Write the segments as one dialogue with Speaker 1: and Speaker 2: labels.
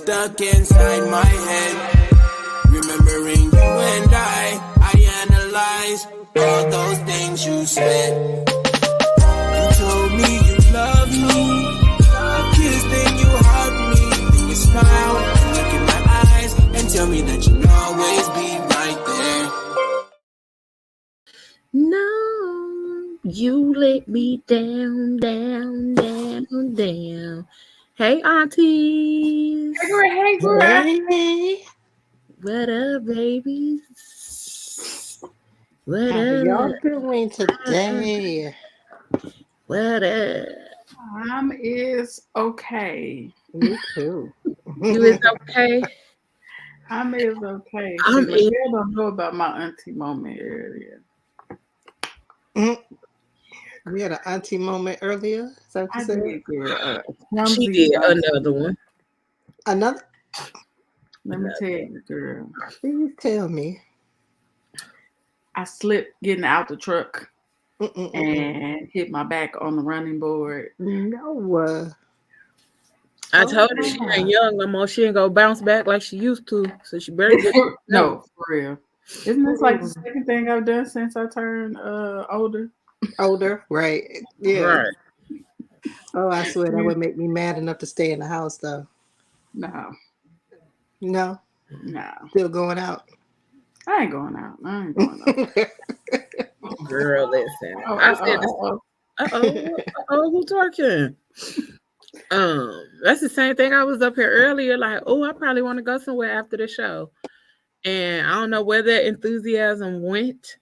Speaker 1: stuck inside my head. Remembering you and I analyze all those things you said. You told me you love me. You kissed and you hugged me. Then you smile and look in my eyes and tell me that you'll always be right there.
Speaker 2: No, you let me down, down, down, down. Hey, Aunties.
Speaker 3: Hey, girl.
Speaker 4: Hey.
Speaker 2: What up, babies? What
Speaker 4: How
Speaker 2: up?
Speaker 4: y'all doing today?
Speaker 2: What up?
Speaker 3: Is okay.
Speaker 4: Me too.
Speaker 2: You is okay?
Speaker 3: Is okay.
Speaker 2: I'm
Speaker 3: Michelle don't know about my auntie moment earlier.
Speaker 4: We had an auntie moment earlier. Is that what you said?
Speaker 3: Did, girl.
Speaker 2: She did another one.
Speaker 4: Another?
Speaker 3: Let me tell you, girl.
Speaker 4: Please tell me.
Speaker 3: I slipped getting out the truck and hit my back on the running board.
Speaker 4: No.
Speaker 2: I told her she ain't young no more. She ain't gonna bounce back like she used to. So she better get
Speaker 3: no, for real. Isn't this like the second thing I've done since I turned older?
Speaker 4: Older, right? Yeah.
Speaker 2: Right.
Speaker 4: Oh, I swear that would make me mad enough to stay in the house, though.
Speaker 3: No.
Speaker 4: Still going out.
Speaker 3: I ain't going out.
Speaker 2: Girl, listen. I said, who's talking? That's the same thing. I was up here earlier, like, I probably want to go somewhere after the show, and I don't know where that enthusiasm went,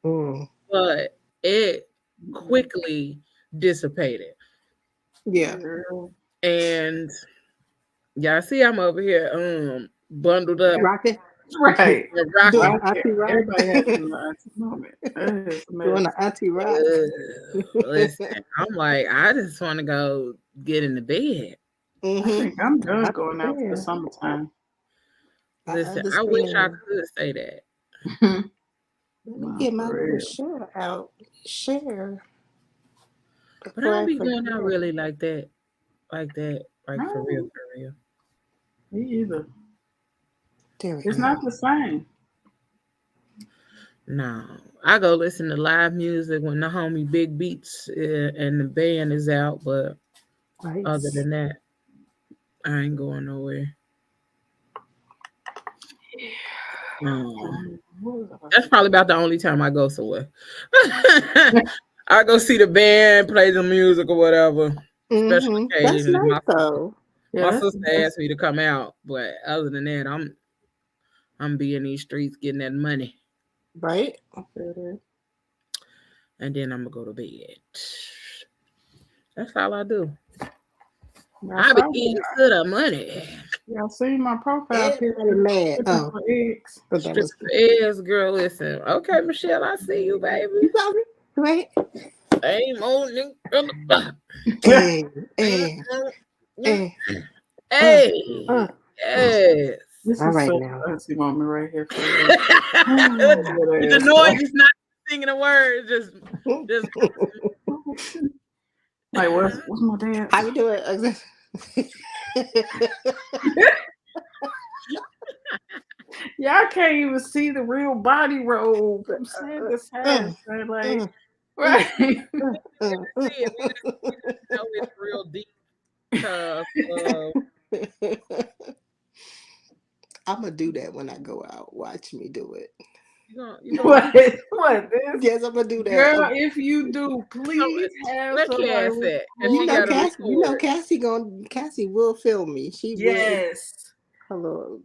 Speaker 2: but it quickly dissipated.
Speaker 4: Yeah,
Speaker 2: and y'all see, I'm over here, bundled up,
Speaker 4: rocking.
Speaker 3: Right.
Speaker 4: Everybody has an auntie moment. Doing an auntie rock.
Speaker 2: Listen, I'm like, I just want to go get in the bed.
Speaker 3: I think I'm done going out for the summertime.
Speaker 2: Listen, I wish I could say that.
Speaker 4: Let me get my little share out. Share.
Speaker 2: But I don't be going out really like that. Like for real.
Speaker 3: Me either. It's not the same.
Speaker 2: No, I go listen to live music when the homie Big Beats and the band is out, but other than that, I ain't going nowhere. That's probably about the only time I go somewhere. I go see the band, play the music or whatever. Special occasions.
Speaker 4: That's nice, though.
Speaker 2: My sister asked me to come out, but other than that, I'm be in these streets getting that money.
Speaker 4: Right.
Speaker 2: And then I'm gonna go to bed. That's all I do. I be getting to the money.
Speaker 3: Y'all seen my profile picture?
Speaker 4: Mad.
Speaker 2: Strip for eggs, girl. Listen. Okay, Michelle, I see you, baby.
Speaker 4: You got me? Right.
Speaker 2: Ain't moaning. Hey. Yes.
Speaker 3: This
Speaker 4: all
Speaker 3: is
Speaker 4: right
Speaker 3: such
Speaker 4: now.
Speaker 3: a fancy moment right here for you.
Speaker 2: The noise is not singing the words. Just
Speaker 3: like what's my dad?
Speaker 4: How you doing?
Speaker 3: Y'all can't even see the real body roll. I'm saying this has like right.
Speaker 2: See it. We just know it's real deep.
Speaker 4: I'm gonna do that when I go out. Watch me do it.
Speaker 3: What?
Speaker 4: Yes, I'm gonna do that.
Speaker 3: Girl, if you do, please have somebody.
Speaker 4: Cassie will film me. She will. Hello.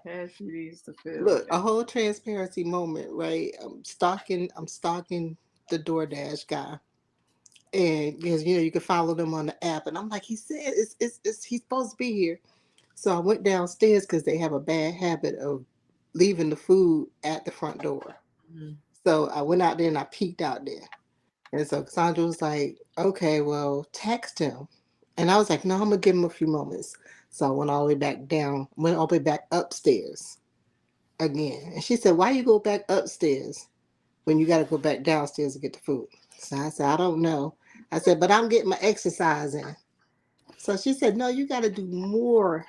Speaker 3: Cassie needs to film.
Speaker 4: Look, a whole transparency moment, right? I'm stalking the DoorDash guy. And because you can follow them on the app. And I'm like, he said he's supposed to be here. So I went downstairs because they have a bad habit of leaving the food at the front door. So I went out there and I peeked out there. And so Cassandra was like, okay, well, text him. And I was like, no, I'm going to give him a few moments. So I went all the way back down, went all the way back upstairs again. And she said, why you go back upstairs when you got to go back downstairs to get the food? So I said, I don't know. I said, but I'm getting my exercise in. So she said, no, you got to do more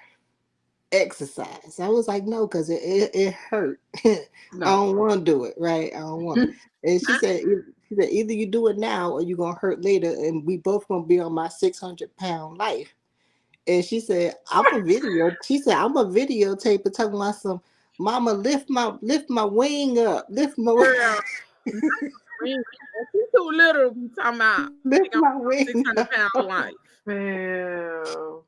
Speaker 4: exercise. I was like, no, because it hurt. I
Speaker 3: No.
Speaker 4: don't want to do it, right? I don't want. And she said, either you do it now or you're gonna hurt later, and we both gonna be on my 600-pound life. And she said, She said, I'm a videotape and talking about some. Mama, lift my wing up, lift my
Speaker 2: Girl, she's too little to be talking about
Speaker 4: lift my wing
Speaker 2: 600-pound
Speaker 4: up.
Speaker 2: life.
Speaker 3: Well,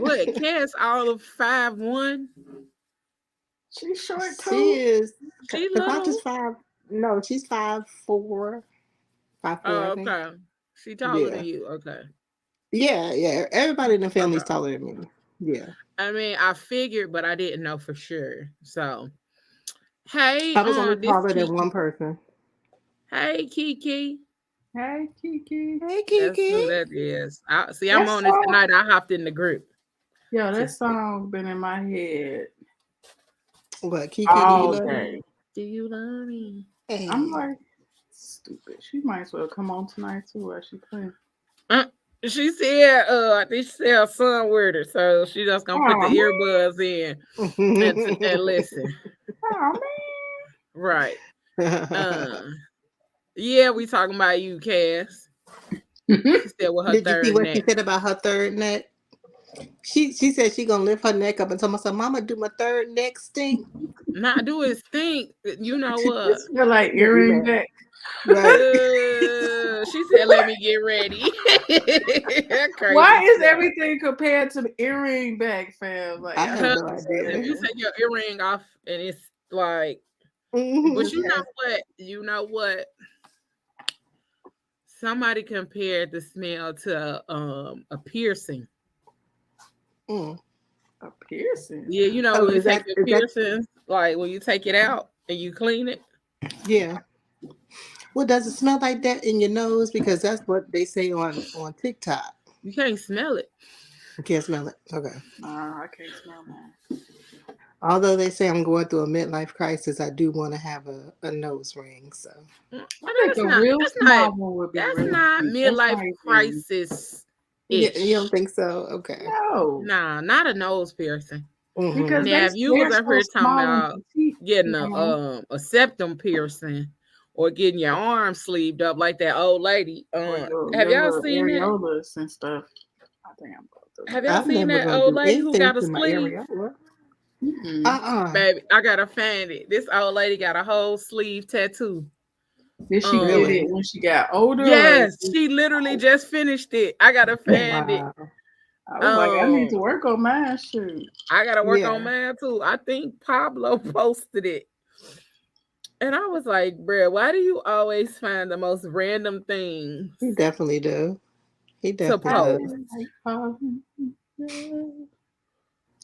Speaker 2: What? Cass all of 5'1"?
Speaker 3: she's short
Speaker 4: She
Speaker 3: too.
Speaker 4: is.
Speaker 2: She
Speaker 4: Because I'm
Speaker 2: little.
Speaker 4: just 5. No, she's 5'4". 5'4",
Speaker 2: Oh,
Speaker 4: I think.
Speaker 2: okay. She taller
Speaker 4: Yeah.
Speaker 2: than you. Okay.
Speaker 4: Yeah. Everybody in the family is
Speaker 2: Okay.
Speaker 4: taller than me. Yeah.
Speaker 2: I mean, I figured, but I didn't know for sure. So, hey,
Speaker 4: I was only
Speaker 2: this
Speaker 4: taller than
Speaker 2: Kiki.
Speaker 4: one person.
Speaker 2: Hey, Kiki.
Speaker 3: Hey, Kiki.
Speaker 4: Hey,
Speaker 2: That's who
Speaker 4: Kiki.
Speaker 2: that is. I'm
Speaker 3: That
Speaker 2: on this
Speaker 3: song,
Speaker 2: tonight. I hopped in the group.
Speaker 3: yeah,
Speaker 2: to
Speaker 3: that
Speaker 2: see.
Speaker 3: song been in my head
Speaker 4: What, Kiki, do you
Speaker 3: all
Speaker 4: love me?
Speaker 3: day.
Speaker 2: Do you love me?
Speaker 4: Hey.
Speaker 3: I'm like, stupid. She might as well come on tonight too while she playing.
Speaker 2: She said, I think she said her son with her, so she just gonna put the
Speaker 3: Oh,
Speaker 2: earbuds in and listen.
Speaker 3: Oh man.
Speaker 2: Right. Yeah, we talking about you, Cass. She said with her
Speaker 4: Did you see
Speaker 2: third
Speaker 4: what she
Speaker 2: neck.
Speaker 4: said about her third neck? She said she gonna lift her neck up and tell myself, Mama, do my third neck stink?
Speaker 2: Not do it stink. You know what?
Speaker 3: This feel like earring back.
Speaker 4: Right.
Speaker 2: She said, "Let me get ready." Crazy
Speaker 3: Why is
Speaker 2: stuff.
Speaker 3: everything compared to the earring back, fam? Like,
Speaker 4: I have no
Speaker 2: If
Speaker 4: idea.
Speaker 2: you take your earring off and it's like, but you know what? You know what? Somebody compared the smell to a piercing.
Speaker 4: Mm.
Speaker 3: a piercing.
Speaker 2: Yeah, you know
Speaker 4: Oh,
Speaker 2: when you
Speaker 4: is
Speaker 2: take
Speaker 4: that
Speaker 2: your
Speaker 4: is that
Speaker 2: piercings, like when you take it out and you clean it.
Speaker 4: yeah? Well, does it smell like that in your nose? Because that's what they say on TikTok.
Speaker 2: You can't smell it.
Speaker 4: You can't smell it. Okay.
Speaker 3: I can't smell mine.
Speaker 4: Although they say I'm going through a midlife crisis, I do want to have a nose ring. So
Speaker 3: I think a real small one would be
Speaker 2: That's
Speaker 3: really
Speaker 2: not
Speaker 3: cute.
Speaker 2: midlife
Speaker 3: That's
Speaker 2: crisis.
Speaker 4: you don't think so? Okay.
Speaker 3: No,
Speaker 2: Nah, not a nose piercing.
Speaker 3: because
Speaker 2: Now, if you was
Speaker 3: they're
Speaker 2: up
Speaker 3: so
Speaker 2: here talking
Speaker 3: small
Speaker 2: about
Speaker 3: and petite.
Speaker 2: getting
Speaker 3: You know?
Speaker 2: a septum piercing or getting your arm sleeved up like that old lady,
Speaker 3: Or
Speaker 2: have
Speaker 3: your
Speaker 2: y'all
Speaker 3: little
Speaker 2: seen that?
Speaker 3: areolas and stuff. I think I'm going through
Speaker 2: Have y'all
Speaker 4: I'm
Speaker 2: seen
Speaker 4: never
Speaker 2: that
Speaker 4: gonna
Speaker 2: old
Speaker 4: do
Speaker 2: lady who
Speaker 4: anything
Speaker 2: got a
Speaker 4: to my
Speaker 2: sleeve?
Speaker 4: areola.
Speaker 3: Mm-hmm.
Speaker 2: Baby, I gotta find it. This old lady got a whole sleeve tattoo.
Speaker 3: Did she get
Speaker 4: Really?
Speaker 3: it when she got older?
Speaker 2: Yes, she literally just finished it. I gotta find it.
Speaker 4: Wow.
Speaker 3: I was like, I need to work on mine. Shoot.
Speaker 2: I gotta work
Speaker 4: Yeah.
Speaker 2: on mine too. I think Pablo posted it. And I was like, bruh, why do you always find the most random things
Speaker 4: He definitely do. He
Speaker 2: to
Speaker 4: definitely does.
Speaker 2: post?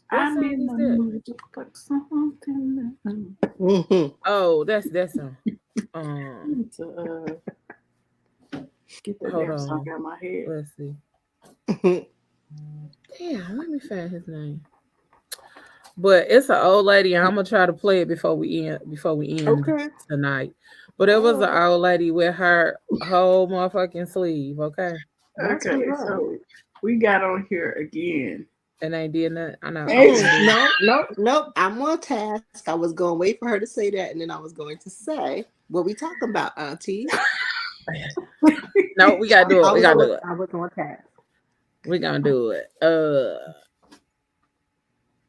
Speaker 2: What
Speaker 3: I'm
Speaker 2: song
Speaker 3: in
Speaker 2: is
Speaker 3: the
Speaker 2: that?
Speaker 3: mood to put something.
Speaker 4: Mm-hmm.
Speaker 2: Oh, that's that song.
Speaker 3: To get that
Speaker 2: Hold
Speaker 3: damn song
Speaker 2: on.
Speaker 3: out of my head.
Speaker 2: Let's see. Damn, let me find his name. But it's an old lady, and I'm gonna try to play it before we end
Speaker 4: Okay.
Speaker 2: tonight. But it was an old lady with her whole motherfucking sleeve, okay?
Speaker 4: That's
Speaker 3: Okay,
Speaker 4: what's up.
Speaker 3: so we got on here again.
Speaker 2: And they did nothing. I know.
Speaker 4: Nope. I'm on task. I was going to wait for her to say that, and then I was going to say what we talking about, Aunties.
Speaker 2: No, we gotta do it. We gotta do it.
Speaker 4: I was on task.
Speaker 2: We gonna do it.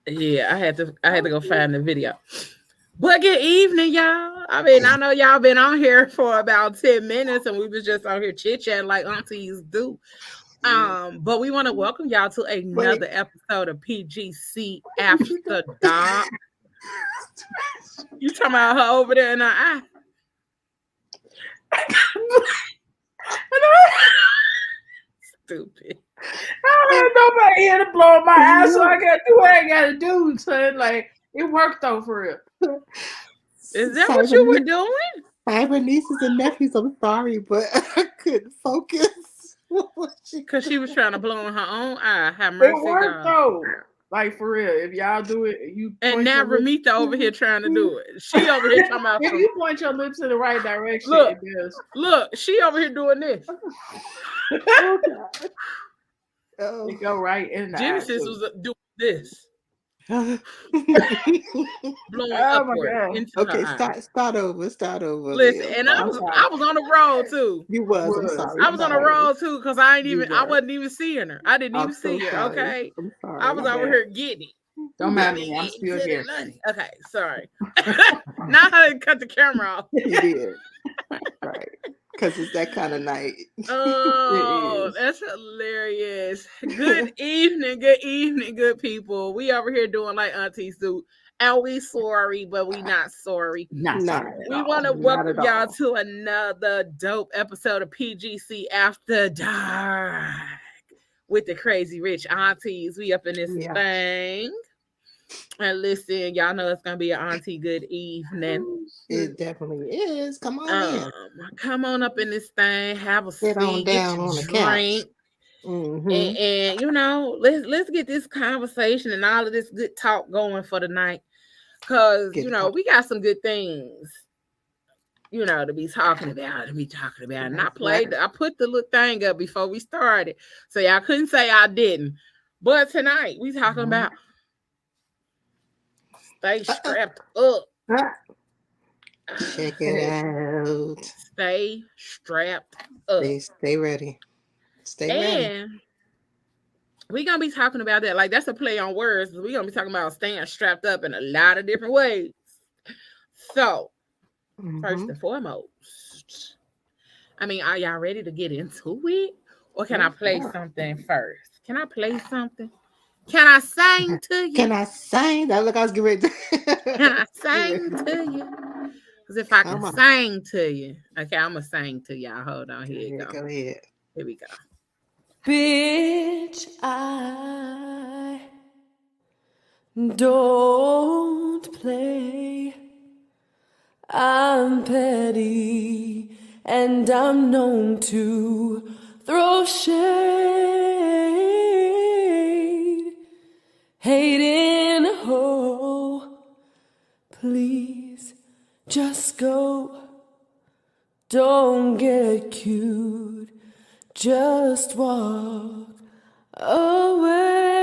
Speaker 2: Yeah, I had to go find the video. But good evening, y'all. I mean, I know y'all been on here for about 10 minutes and we was just on here chit-chatting like aunties do. But we want to welcome y'all to another episode of PGC After Dark. You talking about her over there in her eye? Stupid.
Speaker 3: I don't know my ear to blow in my ass, so I gotta do what I gotta do. So like it worked though for real.
Speaker 2: Is that what you were doing?
Speaker 4: Cyber nieces and nephews, I'm sorry, but I couldn't focus.
Speaker 2: Because she was trying to blow in her own eye. Have mercy,
Speaker 3: It worked
Speaker 2: God.
Speaker 3: though. Like for real. If y'all do it, you
Speaker 2: and now Ramita over here trying to do it. She over here talking about
Speaker 3: if you point your lips in the right direction,
Speaker 2: look,
Speaker 3: it does.
Speaker 2: Look, she over here doing this.
Speaker 3: It go right in the
Speaker 2: Genesis was doing this. blowing
Speaker 3: Oh my
Speaker 2: upward
Speaker 3: God.
Speaker 2: into
Speaker 4: Okay,
Speaker 2: her eye.
Speaker 4: start over.
Speaker 2: Listen,
Speaker 4: Leah.
Speaker 2: and
Speaker 3: I'm
Speaker 2: I
Speaker 3: sorry.
Speaker 2: was on the roll too.
Speaker 4: You I'm sorry.
Speaker 2: I was on the roll too because I wasn't even seeing her. I didn't
Speaker 4: I'm
Speaker 2: even
Speaker 4: so
Speaker 2: see her.
Speaker 4: sorry.
Speaker 2: Okay,
Speaker 4: I'm sorry.
Speaker 2: I was
Speaker 3: My
Speaker 2: over
Speaker 3: bad.
Speaker 2: here getting it.
Speaker 3: Don't mind me. I'm still
Speaker 2: Getting
Speaker 3: here.
Speaker 2: money. Okay, sorry. Now I didn't cut the camera off.
Speaker 4: You did. Right. Because it's that kind of night.
Speaker 2: Oh,
Speaker 3: is.
Speaker 2: that's hilarious. Good evening, good people. We over here doing like Aunties do. And we sorry, but we not sorry.
Speaker 3: Not
Speaker 4: No.
Speaker 3: sorry at
Speaker 2: We
Speaker 3: all.
Speaker 2: want to
Speaker 4: Not
Speaker 2: welcome
Speaker 4: at
Speaker 2: y'all
Speaker 4: all.
Speaker 2: to another dope episode of PGC After Dark with the Crazy Rich Aunties. We up in this
Speaker 4: Yeah.
Speaker 2: thing. And listen, y'all know it's gonna be an auntie good evening.
Speaker 4: It definitely is. Come on in.
Speaker 2: Come on up in this thing, have a
Speaker 4: Sit on
Speaker 2: seat, get
Speaker 4: down
Speaker 2: your
Speaker 4: on the
Speaker 2: drink.
Speaker 4: couch. Mm-hmm.
Speaker 2: And you know, let's get this conversation and all of this good talk going for the night. Cause
Speaker 4: Get
Speaker 2: you
Speaker 4: it
Speaker 2: know,
Speaker 4: up.
Speaker 2: we got some good things, you know, to be talking about. And I put the little thing up before we started. So y'all couldn't say I didn't. But tonight we talking about stay strapped up.
Speaker 4: Check it out.
Speaker 2: Stay strapped up.
Speaker 4: Stay ready. Stay ready.
Speaker 2: And we're going to be talking about that. Like, that's a play on words. We're going to be talking about staying strapped up in a lot of different ways. So, first and foremost, I mean, are y'all ready to get into it? Or can I play something first? Can I play something? Can I sing to you?
Speaker 4: Can I sing? That look, I was getting ready.
Speaker 2: Can I sing to you? Because if I can sing to you, okay, I'm going to sing to y'all. Hold on. Here you go.
Speaker 4: Go ahead.
Speaker 2: Here we go.
Speaker 5: Bitch, I don't play. I'm petty and I'm known to throw shade. Hating a hoe, please just go. Don't get cute, just walk away.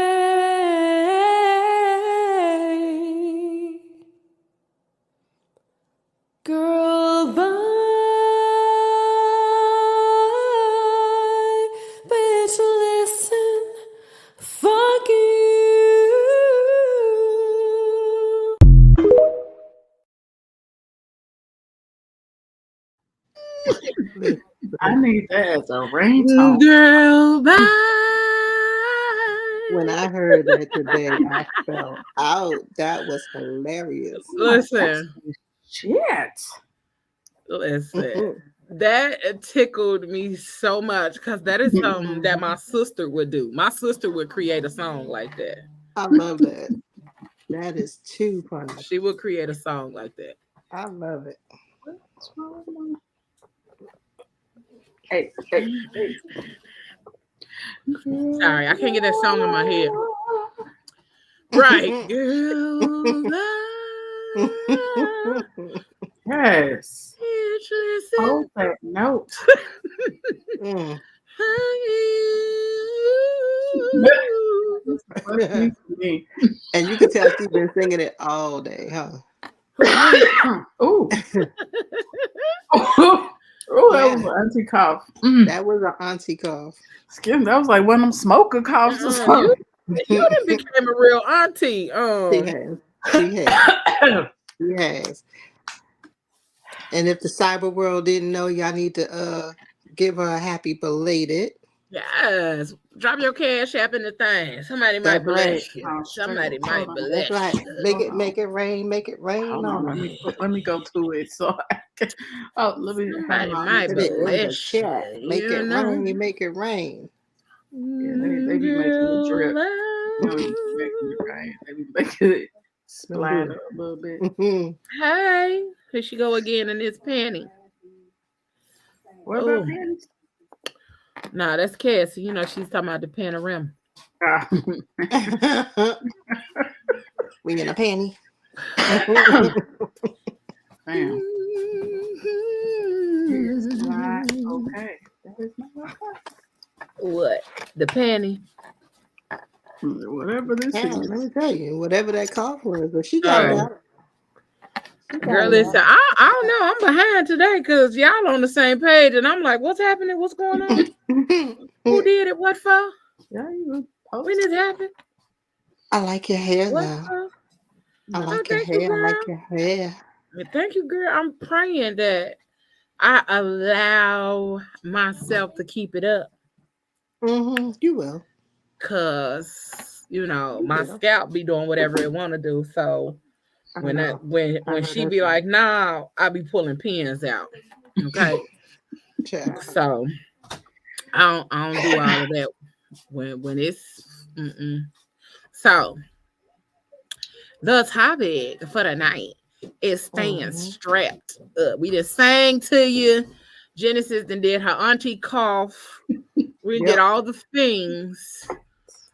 Speaker 5: Girl, bye, bitch, listen, fuck you.
Speaker 3: I need that as a ringtone.
Speaker 2: Girl, bye.
Speaker 4: When I heard that today, I fell out. That was hilarious.
Speaker 2: Listen.
Speaker 3: Shit.
Speaker 2: Listen. That tickled me so much because that is something that my sister would do. My sister would create a song like that.
Speaker 4: I love that. That is too funny.
Speaker 2: She would create a song like that.
Speaker 4: I love it.
Speaker 3: Hey.
Speaker 2: Sorry, I can't get that song in my head. Right. Girl,
Speaker 3: Yes.
Speaker 2: listen.
Speaker 3: Hold that note.
Speaker 4: And you can tell she's been singing it all day, huh?
Speaker 3: Ooh. Oh, that was an auntie cough.
Speaker 4: That was an auntie cough.
Speaker 3: That was like one of them smoker coughs or something.
Speaker 2: You done became a real auntie.
Speaker 4: She has. And if the cyber world didn't know, y'all need to give her a happy belated.
Speaker 2: Yes. Drop your cash app in the thing. Somebody might bless you. Somebody might bless you.
Speaker 4: That's right. Make it rain.
Speaker 3: Hold on, let me go to it. So let me.
Speaker 2: Somebody might bless you.
Speaker 4: Make it rain. Make it rain.
Speaker 3: Yeah, they be making it drip. They be making it splatter a little bit.
Speaker 2: Hey, here she go again in this panty.
Speaker 3: What about panties?
Speaker 2: Nah, that's Cassie. You know she's talking about the panorama.
Speaker 4: We in a panty.
Speaker 3: Damn. It's not okay. That is not okay.
Speaker 2: What? The panty?
Speaker 3: Whatever this
Speaker 4: Yeah,
Speaker 3: is.
Speaker 4: let me tell you, whatever that cough was, but she
Speaker 2: All
Speaker 4: got it
Speaker 2: right.
Speaker 4: out. She got
Speaker 2: Girl,
Speaker 4: it
Speaker 2: listen,
Speaker 4: out.
Speaker 2: I don't know. I'm behind today because y'all on the same page, and I'm like, what's happening? What's going on? Who did it? What for?
Speaker 3: Yeah, you post.
Speaker 2: When it happened?
Speaker 4: I like your hair
Speaker 2: What
Speaker 4: though.
Speaker 2: for?
Speaker 4: I
Speaker 2: Oh,
Speaker 4: like your
Speaker 2: thank you,
Speaker 4: hair. I like
Speaker 2: girl.
Speaker 4: your hair.
Speaker 2: Thank you, girl. I'm praying that I allow myself to keep it up
Speaker 4: You will.
Speaker 2: because my
Speaker 4: will.
Speaker 2: scalp be doing whatever it want to do. So
Speaker 4: I
Speaker 2: when
Speaker 4: know.
Speaker 2: when she be like, nah, I be pulling pins out. Okay.
Speaker 4: Child.
Speaker 2: So I don't do all of that when it's so the topic for the night is staying strapped up. We just sang to you. Genesis then did her auntie cough. We did all the things.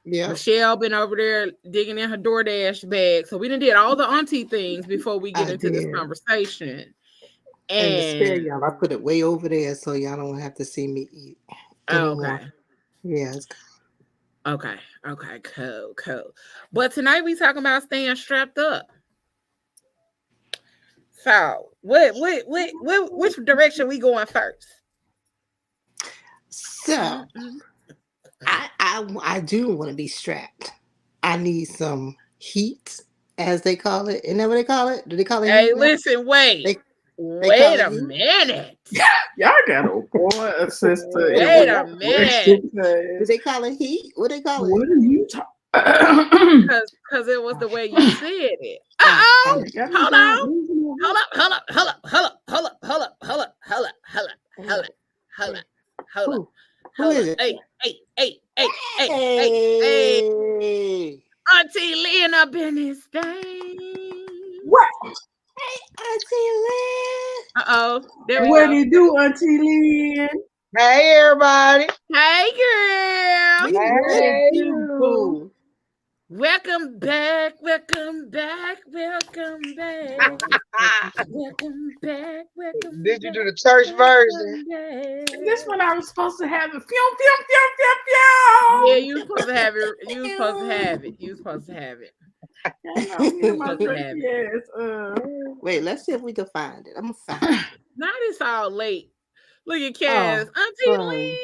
Speaker 4: Yeah.
Speaker 2: Michelle been over there digging in her DoorDash bag. So we done did all the auntie things before we get into this conversation.
Speaker 4: And to spare y'all, I put it way over there so y'all don't have to see me eat anymore.
Speaker 2: Okay.
Speaker 4: Yeah, it's
Speaker 2: Okay, cool. But tonight we talking about staying strapped up. So which direction we going first?
Speaker 4: So I do want to be strapped. I need some heat, as they call it. Isn't that what they call it? Do they call it
Speaker 2: Hey,
Speaker 4: heat?
Speaker 2: listen, wait.
Speaker 4: They
Speaker 2: Wait a minute.
Speaker 3: Y'all got a boy, a sister.
Speaker 2: Wait a minute.
Speaker 4: Do they call it heat? What they call it?
Speaker 3: What are you talking?
Speaker 2: Because it was the way you said it. Uh-oh. Hold up.
Speaker 4: Who is it?
Speaker 2: Hey. Auntie Lynn up in this thing.
Speaker 3: What?
Speaker 4: Hey, Auntie Lynn.
Speaker 2: Uh-oh. There we go.
Speaker 3: What do you do, Auntie Lynn?
Speaker 6: Hey, everybody.
Speaker 2: Hey, girl.
Speaker 6: Hey.
Speaker 2: Welcome back.
Speaker 6: Did you do the church version?
Speaker 3: This one I was supposed to have it. Pew, pew, pew, pew, pew.
Speaker 2: Yeah, you was supposed to have it. You was supposed to have it.
Speaker 4: Wait, let's see if we can find it. I'm gonna find it.
Speaker 2: Now it's all late. Look at Cass. Auntie Lynn.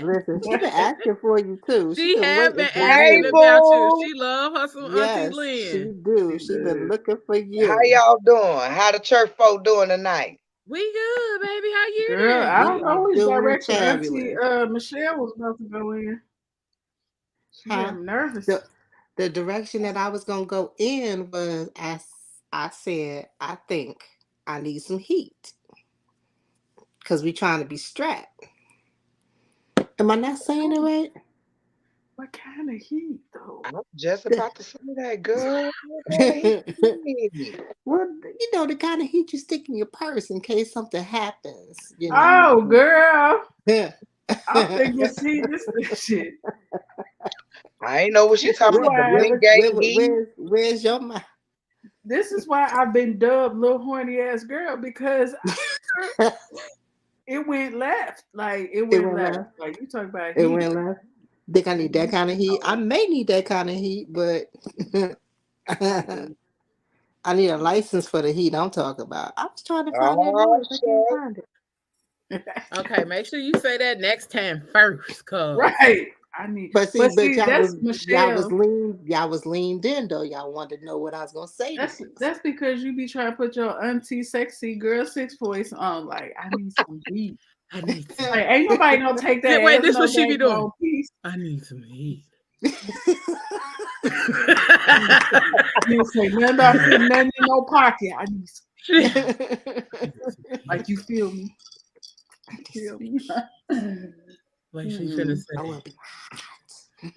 Speaker 4: Listen, she's been asking for you too.
Speaker 2: She has been
Speaker 6: Hey,
Speaker 2: asking about you. She love her some Auntie Lynn.
Speaker 4: She do. She been looking for you.
Speaker 6: How y'all doing? How the church folk doing tonight?
Speaker 2: We good, baby. How you
Speaker 3: Girl,
Speaker 2: doing?
Speaker 3: I don't know which direction
Speaker 4: fabulous.
Speaker 3: Auntie Michelle was about to go in. I'm nervous.
Speaker 4: The direction that I was gonna go in was I said I think I need some heat because we trying to be strapped. Am I not saying it right?
Speaker 3: What kind of heat though?
Speaker 6: I'm just about to say that, girl.
Speaker 4: Well, you know the kind of heat you stick in your purse in case something happens. You know?
Speaker 3: Oh, girl. I'm thinking, see this shit.
Speaker 6: I ain't know what she talking about.
Speaker 4: Where's your mind?
Speaker 3: This is why I've been dubbed little horny ass girl because it went left. Like it went left. Like you talk about heat.
Speaker 4: It went left. Think I need that kind of heat? I may need that kind of heat, but I need a license for the heat I'm talking about. I was trying to find that noise. I can't find it.
Speaker 2: Okay, make sure you say that next time first, cause
Speaker 3: right. I need.
Speaker 4: But see,
Speaker 3: that's Michelle.
Speaker 4: Y'all was leaned in though. Y'all wanted to know what I was gonna say.
Speaker 3: That's because you be trying to put your auntie sexy girl 6 voice on. Like I need some heat.
Speaker 2: I need some.
Speaker 3: Like, ain't nobody gonna take that.
Speaker 2: Wait, this what she be doing?
Speaker 3: I
Speaker 2: need some heat.
Speaker 3: You say nothing about putting nothing in no pocket. I need some. Like you feel me?
Speaker 2: Like she finna say.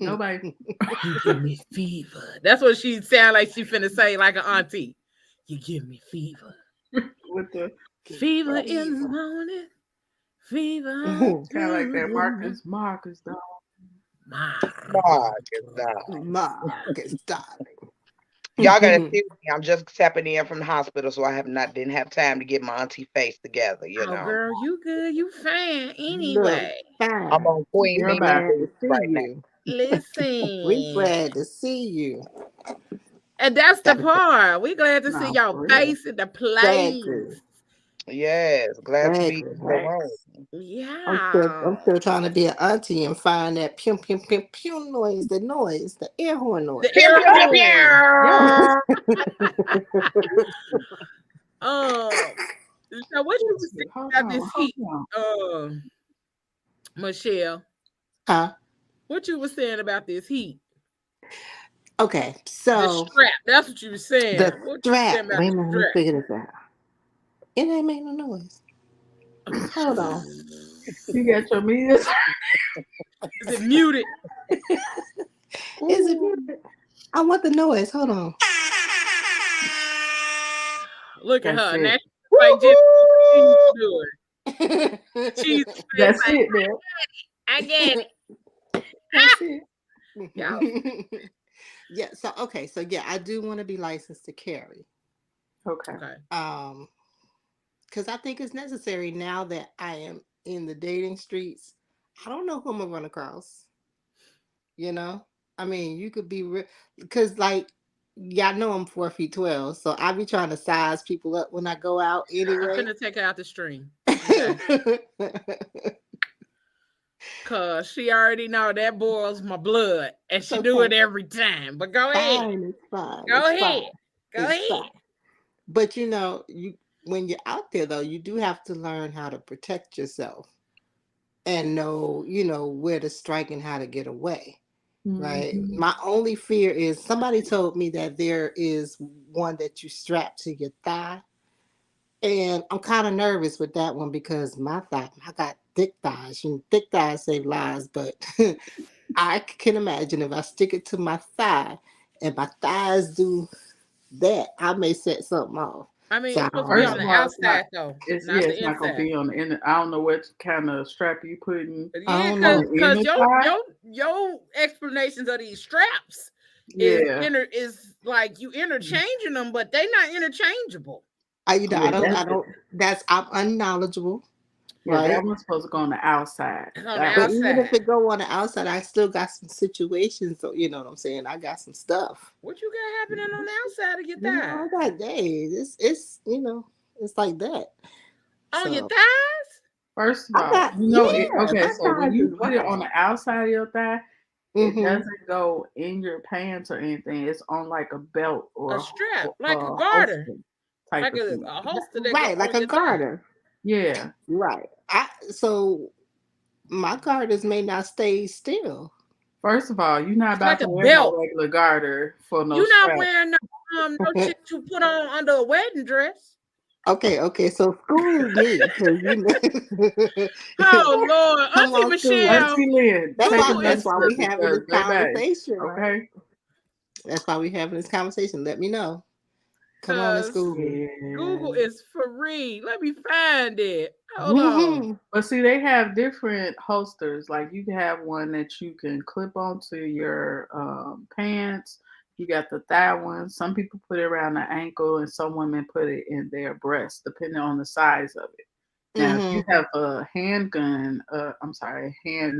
Speaker 3: Nobody.
Speaker 2: You give me fever. That's what she sound like. She finna say like an auntie. You give me fever.
Speaker 3: With the
Speaker 2: fever in the morning. Fever.
Speaker 3: Kind of like that Marcus dog.
Speaker 4: Marcus darling.
Speaker 6: Y'all gotta excuse me. I'm just tapping in from the hospital, so I didn't have time to get my auntie face together. You know,
Speaker 2: girl, you good? You fine anyway?
Speaker 4: Fine.
Speaker 6: I'm on Queen Bee right now.
Speaker 4: We
Speaker 2: Listen.
Speaker 4: glad to see you.
Speaker 2: And that's the part. We glad to see
Speaker 3: No,
Speaker 2: y'all
Speaker 3: for real.
Speaker 2: face in the place.
Speaker 4: Exactly.
Speaker 6: Yes, glad to be in the
Speaker 4: Exactly.
Speaker 6: room.
Speaker 2: Yeah.
Speaker 4: I'm still trying to be an auntie and find that pew pew pew pew noise, the air horn noise.
Speaker 2: The
Speaker 6: Pew,
Speaker 2: air
Speaker 6: pew, pew,
Speaker 2: horn.
Speaker 6: pew.
Speaker 2: So what you was saying
Speaker 3: Hold
Speaker 2: about
Speaker 3: on,
Speaker 2: this
Speaker 3: hold
Speaker 2: heat,
Speaker 3: on.
Speaker 2: Michelle?
Speaker 4: Huh?
Speaker 2: What you was saying about this heat?
Speaker 4: Okay,
Speaker 2: The
Speaker 4: so
Speaker 2: strap. That's what you were saying.
Speaker 4: the
Speaker 2: What you
Speaker 4: strap.
Speaker 2: saying about
Speaker 4: Wait a
Speaker 2: the
Speaker 4: minute, let me
Speaker 2: strap?
Speaker 4: figure this out. It ain't make no noise. Hold on.
Speaker 3: You got your meals?
Speaker 2: Is it muted?
Speaker 4: Is it muted? I want the noise. Hold on.
Speaker 2: Look at
Speaker 3: That's
Speaker 2: her.
Speaker 3: it.
Speaker 2: Now she's like Jennifer. She's doing. She's
Speaker 3: That's
Speaker 2: like,
Speaker 3: it, man.
Speaker 2: I get it.
Speaker 3: That's it.
Speaker 2: Y'all.
Speaker 4: Yeah, so okay, so yeah, I do want to be licensed to carry.
Speaker 3: Okay.
Speaker 2: Okay.
Speaker 4: Because I think it's necessary now that I am in the dating streets. I don't know who I'm gonna run across. You know, I mean, you could be because like y'all know I'm 4'12", so I be trying to size people up when I go out
Speaker 2: I'm
Speaker 4: anyway.
Speaker 2: gonna take her out the stream. Okay. Cause she already know that boils my blood. And she do it every time. But go ahead.
Speaker 4: Fine, it's fine.
Speaker 2: Go
Speaker 4: It's
Speaker 2: ahead.
Speaker 4: fine.
Speaker 2: Go
Speaker 4: It's
Speaker 2: ahead.
Speaker 4: fine. But you know, when you're out there though, you do have to learn how to protect yourself and know, where to strike and how to get away. Right.
Speaker 3: Mhm.
Speaker 4: My only fear is somebody told me that there is one that you strap to your thigh. And I'm kind of nervous with that one because I got thick thighs. Thick thighs save lives, but I can imagine if I stick it to my thigh and my thighs do that, I may set something off.
Speaker 2: I mean,
Speaker 4: So I
Speaker 2: it's supposed to
Speaker 4: don't
Speaker 2: be
Speaker 3: First
Speaker 2: on
Speaker 3: of
Speaker 2: the
Speaker 4: know.
Speaker 3: all, it's not.
Speaker 2: outside though,
Speaker 3: It's
Speaker 2: not the
Speaker 3: it's not gonna
Speaker 2: inside.
Speaker 3: be on the inner. I don't know what kind of strap you putting
Speaker 4: I
Speaker 2: Yeah,
Speaker 4: don't
Speaker 3: on
Speaker 4: know.
Speaker 3: the
Speaker 2: cause
Speaker 3: inner
Speaker 2: your
Speaker 3: side.
Speaker 2: your explanations of these straps
Speaker 3: Yeah,
Speaker 2: is like you interchanging them, but they not interchangeable.
Speaker 4: I
Speaker 3: yeah.
Speaker 4: don't. I'm unknowledgeable,
Speaker 3: Yeah,
Speaker 4: right?
Speaker 3: that one's supposed to go on the outside.
Speaker 2: It's on the
Speaker 3: That
Speaker 4: But
Speaker 3: one.
Speaker 4: even if
Speaker 2: outside.
Speaker 4: it go on the outside, I still got some situations. So you know what I'm saying? I got some stuff.
Speaker 2: What you got happening on the outside of your
Speaker 4: I
Speaker 2: thighs?
Speaker 4: got days. It's like that.
Speaker 2: On your
Speaker 4: So
Speaker 2: thighs?
Speaker 3: First of
Speaker 4: I
Speaker 3: all,
Speaker 4: got yeah,
Speaker 3: okay,
Speaker 4: my
Speaker 3: so when
Speaker 4: thighs
Speaker 3: you
Speaker 4: is
Speaker 3: put it on the
Speaker 4: right.
Speaker 3: outside of your thigh, it
Speaker 4: Mm-hmm.
Speaker 3: doesn't go in your pants or anything. It's on like a belt or
Speaker 2: A strap,
Speaker 3: a
Speaker 2: like a garter,
Speaker 3: holster type
Speaker 2: like
Speaker 3: of
Speaker 2: a
Speaker 3: thing.
Speaker 2: holster that go
Speaker 4: Right, like
Speaker 2: on
Speaker 4: a
Speaker 2: your thigh.
Speaker 4: garter.
Speaker 3: Yeah.
Speaker 4: Right. So my garters may not stay still.
Speaker 3: First of all, you're not
Speaker 2: It's
Speaker 3: about
Speaker 2: like
Speaker 3: to
Speaker 2: a
Speaker 3: wear no
Speaker 2: belt.
Speaker 3: regular garter for no
Speaker 2: You not
Speaker 3: strap.
Speaker 2: wearing no shit you put on under a wedding dress.
Speaker 4: Okay. So school me because
Speaker 2: Oh Lord,
Speaker 4: come
Speaker 2: Auntie
Speaker 4: on, school me.
Speaker 2: Michelle,
Speaker 3: Auntie Lynn, take a
Speaker 2: Google
Speaker 4: That's
Speaker 2: is
Speaker 4: why
Speaker 3: message
Speaker 4: we having
Speaker 3: because
Speaker 4: this
Speaker 3: baby,
Speaker 4: conversation, right?
Speaker 3: okay?
Speaker 4: That's why we having this conversation. Let me know. Come on and
Speaker 2: cause
Speaker 4: school me.
Speaker 2: Google
Speaker 3: Yeah.
Speaker 2: is free. Let me find it. Hold on.
Speaker 4: Mm-hmm.
Speaker 3: But see, they have different holsters. Like you can have one that you can clip onto your pants. You got the thigh one. Some people put it around the ankle, and some women put it in their breast, depending on the size of it. Now, if you
Speaker 4: Mm-hmm.
Speaker 3: have a hand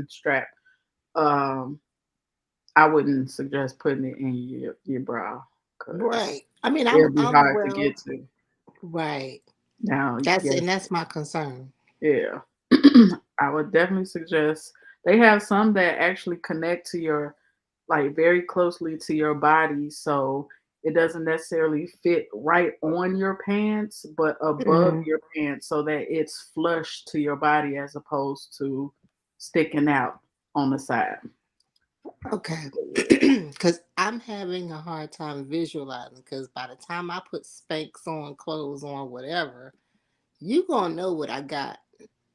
Speaker 3: strap, um, I wouldn't suggest putting it in your bra because
Speaker 4: Right. I mean,
Speaker 3: it'll be
Speaker 4: I'm
Speaker 3: hard to
Speaker 4: well.
Speaker 3: get to.
Speaker 4: Right.
Speaker 3: Now, yes,
Speaker 4: That's my concern.
Speaker 3: yeah. I would definitely suggest they have some that actually connect to your like very closely to your body so it doesn't necessarily fit right on your pants but above
Speaker 4: Mm-hmm.
Speaker 3: your pants so that it's flush to your body as opposed to sticking out on the side.
Speaker 4: Okay. Because I'm having a hard time visualizing. Because by the time I put Spanx on, clothes on, whatever, you gonna know what I got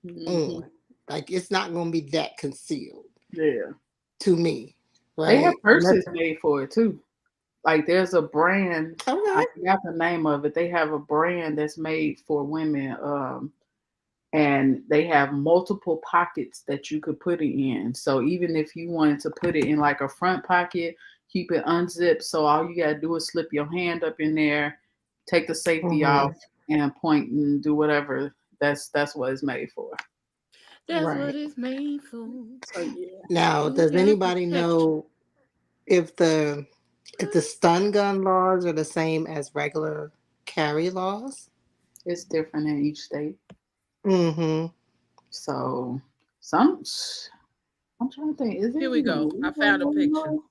Speaker 3: Hmm.
Speaker 4: on. Like it's not gonna be that concealed
Speaker 3: Yeah.
Speaker 4: to me,
Speaker 3: They have
Speaker 4: right?
Speaker 3: purses made for it too. Like there's a brand, I
Speaker 4: Okay.
Speaker 3: forgot the name of it. They have a brand that's made for women. And they have multiple pockets that you could put it in. So even if you wanted to put it in like a front pocket, keep it unzipped. So all you gotta do is slip your hand up in there, take the safety
Speaker 4: Mm-hmm.
Speaker 3: off, and point and do whatever. That's what it's made for.
Speaker 2: That's
Speaker 3: Right.
Speaker 2: what it's made for.
Speaker 3: So yeah.
Speaker 4: Now,
Speaker 2: You
Speaker 4: does
Speaker 2: got
Speaker 4: anybody
Speaker 2: protection.
Speaker 4: know if the stun gun laws are the same as regular carry laws?
Speaker 3: It's different in each state.
Speaker 4: Mm-hmm.
Speaker 3: So some I'm trying to think, is it
Speaker 2: Here we go.
Speaker 3: even
Speaker 2: I found a
Speaker 3: legal, you
Speaker 2: picture
Speaker 3: know?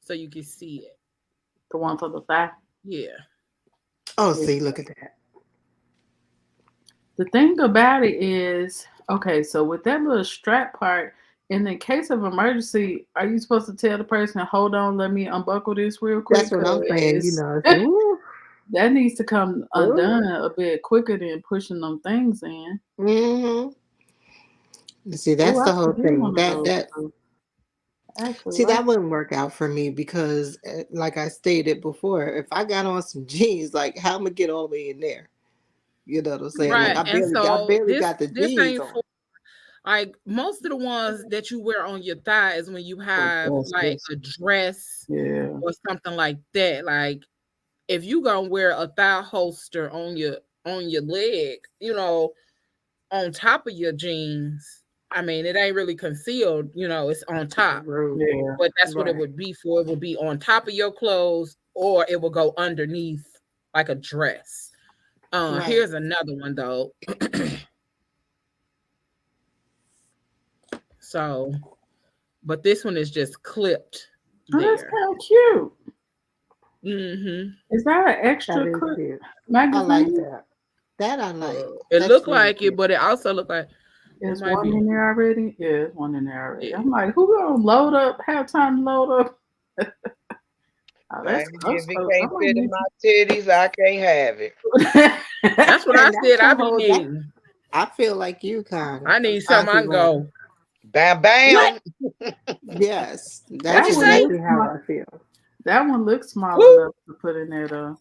Speaker 2: so you can see it.
Speaker 3: The one for the thigh?
Speaker 2: Yeah.
Speaker 4: Oh,
Speaker 3: Yeah.
Speaker 4: see, look at that.
Speaker 3: The thing about it is, okay, so with that little strap part, in the case of emergency, are you supposed to tell the person, hold on, let me unbuckle this real quick?
Speaker 4: That's what I'm saying. You
Speaker 3: 'Cause
Speaker 4: know, it's, ooh,
Speaker 3: that needs to come undone
Speaker 4: ooh.
Speaker 3: a bit quicker than pushing them things in.
Speaker 4: Mm-hmm. See,
Speaker 3: Oh,
Speaker 4: that's
Speaker 3: I
Speaker 4: the whole
Speaker 3: should get
Speaker 4: thing.
Speaker 3: one of those.
Speaker 4: That
Speaker 3: Too. I actually
Speaker 4: See,
Speaker 3: like
Speaker 4: that wouldn't work out for me because, like I stated before, if I got on some jeans, like how am I gonna get all the way in there? You know what I'm saying? Like
Speaker 2: Right.
Speaker 4: I
Speaker 2: And
Speaker 4: barely, I
Speaker 2: so
Speaker 4: barely got the
Speaker 2: this
Speaker 4: jeans
Speaker 2: ain't
Speaker 4: on.
Speaker 2: for like most of the ones that you wear on your thighs when you have like a dress
Speaker 3: yeah.
Speaker 2: or something like that. Like if you gonna wear a thigh holster on your leg, you know, on top of your jeans, I mean it ain't really concealed, you know, it's on top.
Speaker 3: Yeah.
Speaker 2: But that's what it
Speaker 3: Right.
Speaker 2: would be for. It would be on top of your clothes or it will go underneath like a dress.
Speaker 4: Right.
Speaker 2: Here's another one though. So, but this one is just clipped
Speaker 3: Oh, that's
Speaker 2: there.
Speaker 3: kind of cute.
Speaker 2: Mm-hmm.
Speaker 3: Is that an
Speaker 4: That
Speaker 3: extra
Speaker 4: is
Speaker 3: clip
Speaker 4: cute. I like
Speaker 3: magazine?
Speaker 4: that. That I like.
Speaker 2: It
Speaker 4: That's
Speaker 2: looked
Speaker 4: really
Speaker 2: like
Speaker 4: cute.
Speaker 2: it, but it also looked like it
Speaker 3: Is
Speaker 2: might
Speaker 3: one
Speaker 2: be.
Speaker 3: in there already? Yeah, it's one in there already.
Speaker 2: Yeah.
Speaker 3: I'm like, who gonna load up? Have time to load up? Oh, that's
Speaker 6: Baby, if it
Speaker 3: custom.
Speaker 6: can't
Speaker 3: Somebody
Speaker 6: fit in
Speaker 3: needs
Speaker 6: my titties, I can't have it.
Speaker 2: That's what I
Speaker 4: And that's
Speaker 2: said.
Speaker 4: the
Speaker 2: I be
Speaker 4: whole.
Speaker 2: needing.
Speaker 4: I feel like you, kind of
Speaker 2: I need something I can
Speaker 4: woman.
Speaker 2: go.
Speaker 6: Bam,
Speaker 2: What?
Speaker 6: bam.
Speaker 4: Yes,
Speaker 2: What
Speaker 4: that's
Speaker 2: you
Speaker 3: that one
Speaker 2: say?
Speaker 4: exactly
Speaker 3: looks
Speaker 4: how
Speaker 3: small.
Speaker 4: I feel.
Speaker 3: That one looks small
Speaker 2: Woo!
Speaker 3: enough to put in there though.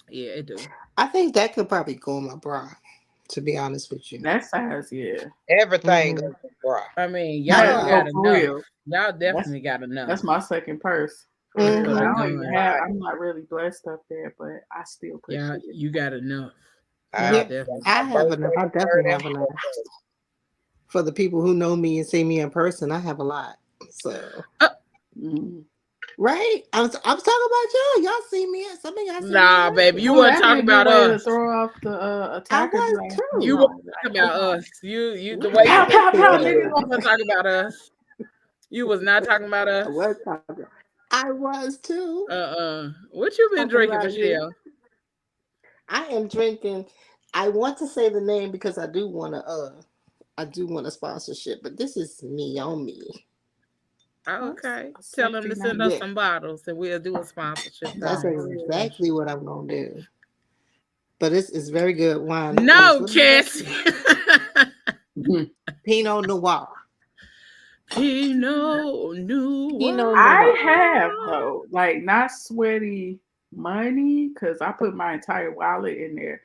Speaker 2: Yeah, it do.
Speaker 4: I think that could probably go in my bra. To be honest with you.
Speaker 3: That size, yeah.
Speaker 6: Everything
Speaker 4: Mhm.
Speaker 6: goes in bra.
Speaker 2: I mean, y'all
Speaker 4: Yeah.
Speaker 2: got
Speaker 3: Oh, for
Speaker 2: enough.
Speaker 3: real.
Speaker 2: Y'all
Speaker 3: That's
Speaker 2: definitely got enough
Speaker 3: that's my second purse. For real.
Speaker 2: for
Speaker 3: I
Speaker 2: the
Speaker 4: Mhm.
Speaker 3: don't even
Speaker 2: gun.
Speaker 3: have.
Speaker 6: Right.
Speaker 3: I'm not really blessed up there, but I still put
Speaker 2: Y'all,
Speaker 3: shit in.
Speaker 2: you got enough.
Speaker 6: I
Speaker 2: Y'all
Speaker 4: Yeah,
Speaker 6: got
Speaker 2: definitely.
Speaker 6: my
Speaker 4: I have enough.
Speaker 6: birthday,
Speaker 4: I
Speaker 6: the third
Speaker 4: definitely
Speaker 6: and
Speaker 4: have enough.
Speaker 6: fourth.
Speaker 4: For the people who know me and see me in person, I have a lot. So
Speaker 3: Mm.
Speaker 4: right, I'm talking about y'all. Y'all see me. Some of y'all see me in
Speaker 2: Nah, baby, you
Speaker 4: person.
Speaker 3: Oh,
Speaker 2: wasn't
Speaker 3: that'd be
Speaker 2: talking
Speaker 3: a good
Speaker 2: about
Speaker 3: way to
Speaker 2: us.
Speaker 3: throw off the
Speaker 4: I
Speaker 3: attackers.
Speaker 4: was
Speaker 3: Like, hold
Speaker 2: You
Speaker 4: too.
Speaker 2: were
Speaker 3: on, like,
Speaker 2: talking
Speaker 3: hold
Speaker 2: about
Speaker 3: on.
Speaker 2: us. You the
Speaker 4: What
Speaker 2: way
Speaker 4: was
Speaker 2: you
Speaker 3: Pow,
Speaker 4: I
Speaker 3: pow, pow,
Speaker 4: thinking
Speaker 3: niggas
Speaker 2: you
Speaker 3: on
Speaker 4: about?
Speaker 2: wasn't talking about us. You was not talking about
Speaker 4: I
Speaker 2: us.
Speaker 4: was talking. I was too.
Speaker 2: What you been
Speaker 4: Talking
Speaker 2: drinking,
Speaker 4: about you.
Speaker 2: Michelle?
Speaker 4: I am drinking. I want to say the name because I do want to. I do want a sponsorship, but this is me on me.
Speaker 2: Oh,
Speaker 3: What's
Speaker 2: okay.
Speaker 3: a
Speaker 2: Tell them
Speaker 3: safety
Speaker 2: to send
Speaker 3: name?
Speaker 2: us
Speaker 4: Yeah,
Speaker 2: some bottles and we'll do a sponsorship
Speaker 4: that's
Speaker 3: Nah,
Speaker 2: thing.
Speaker 3: for real.
Speaker 4: exactly what I'm gonna do. But it's very good wine.
Speaker 2: No,
Speaker 4: What is that?
Speaker 2: Cassie.
Speaker 4: Pinot Noir.
Speaker 2: Pinot Noir.
Speaker 4: Pinot
Speaker 3: I
Speaker 4: Noir.
Speaker 3: have though, like not sweaty money because I put my entire wallet in there,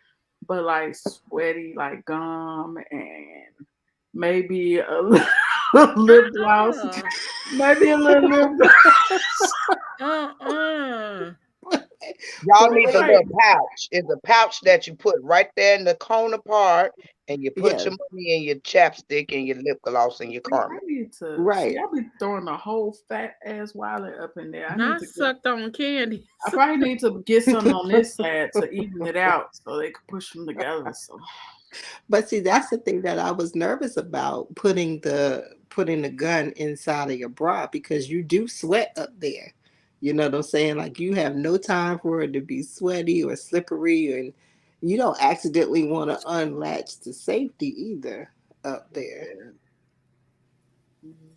Speaker 3: but like sweaty like gum and maybe a little lip gloss,
Speaker 2: Uh-uh.
Speaker 3: maybe a little lip gloss.
Speaker 2: Uh-uh.
Speaker 6: Y'all
Speaker 4: But
Speaker 6: need the
Speaker 4: wait,
Speaker 3: Like,
Speaker 6: little pouch. It's a pouch that you put right there in the corner part, and you put
Speaker 4: yes,
Speaker 6: your money and your chapstick and your lip gloss and your
Speaker 3: see, I
Speaker 6: caramel.
Speaker 3: need to see.
Speaker 4: right.
Speaker 3: I be throwing a whole fat ass wallet up in there. I need
Speaker 2: Not
Speaker 3: to get.
Speaker 2: sucked on candy.
Speaker 3: I probably need to get something on this side to even it out so they can push them together. So
Speaker 4: But see, that's the thing that I was nervous about putting the gun inside of your bra because you do sweat up there. You know what I'm saying? Like you have no time for it to be sweaty or slippery, and you don't accidentally want to unlatch the safety either up there.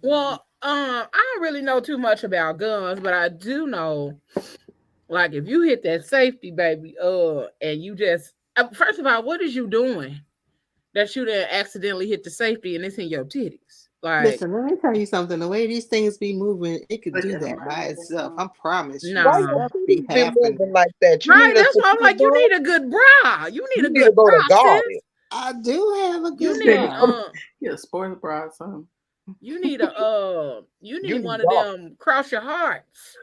Speaker 2: Well, I don't really know too much about guns, but I do know, like, if you hit that safety, baby, and you just, first of all, what is you doing that you didn't accidentally hit the safety and it's in your titties? Like,
Speaker 4: Listen, let me tell you something. The way these things be moving, it could
Speaker 3: look
Speaker 4: do
Speaker 3: at them
Speaker 4: that
Speaker 3: right
Speaker 4: by
Speaker 3: there.
Speaker 4: itself. I promise you.
Speaker 6: Why
Speaker 2: nah.
Speaker 6: your
Speaker 4: Stuff be
Speaker 6: titties been
Speaker 4: happening.
Speaker 6: moving like that? You
Speaker 2: Right?
Speaker 6: need a
Speaker 2: That's why I'm
Speaker 6: secure
Speaker 2: like, you
Speaker 6: bra?
Speaker 2: need a good bra. You need
Speaker 6: You
Speaker 2: a
Speaker 6: need to
Speaker 2: good
Speaker 6: go
Speaker 2: bra,
Speaker 6: to
Speaker 2: sis.
Speaker 6: Garden.
Speaker 4: I do have a
Speaker 2: You
Speaker 4: good
Speaker 2: need,
Speaker 4: bra.
Speaker 3: Yeah, sports bra or something.
Speaker 2: you need a, you
Speaker 6: You
Speaker 2: need
Speaker 6: need
Speaker 2: one of
Speaker 6: Garden.
Speaker 2: them cross your hearts.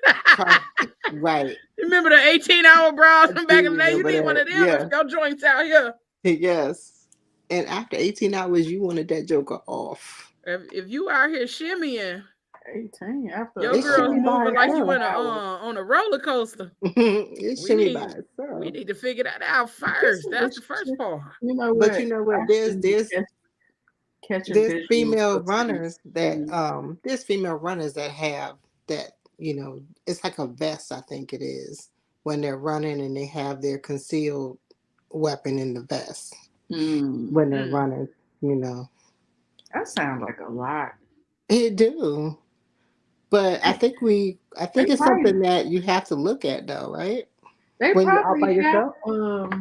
Speaker 4: Right.
Speaker 2: Remember the 18-hour bras
Speaker 4: I
Speaker 2: from back
Speaker 4: do
Speaker 2: in the day? You
Speaker 4: remember
Speaker 2: need one
Speaker 4: that.
Speaker 2: of them if
Speaker 4: Yeah.
Speaker 2: your joints out here.
Speaker 4: Yes. And after 18 hours, you wanted that joker off.
Speaker 2: If you out here shimmying,
Speaker 3: 18 after
Speaker 2: your
Speaker 4: It's
Speaker 2: girl's
Speaker 4: shimmy by
Speaker 2: moving like you
Speaker 4: itself.
Speaker 2: on a roller coaster.
Speaker 4: It's
Speaker 2: We
Speaker 4: shimmy by
Speaker 2: need
Speaker 4: itself.
Speaker 2: to figure that out first. That's the first part.
Speaker 3: You know
Speaker 4: But
Speaker 3: what?
Speaker 4: you know what?
Speaker 3: Actually, catching
Speaker 4: There's
Speaker 3: visuals
Speaker 4: female
Speaker 3: for
Speaker 4: runners that
Speaker 3: things.
Speaker 4: there's female runners that have that, you know, it's like a vest, I think it is, when they're running and they have their concealed weapon in the vest when they're running, you know.
Speaker 3: That sounds like a lot.
Speaker 4: It do. But I think it's something that you have to look at though, right?
Speaker 3: They
Speaker 4: When you're out by
Speaker 3: probably have
Speaker 4: yourself.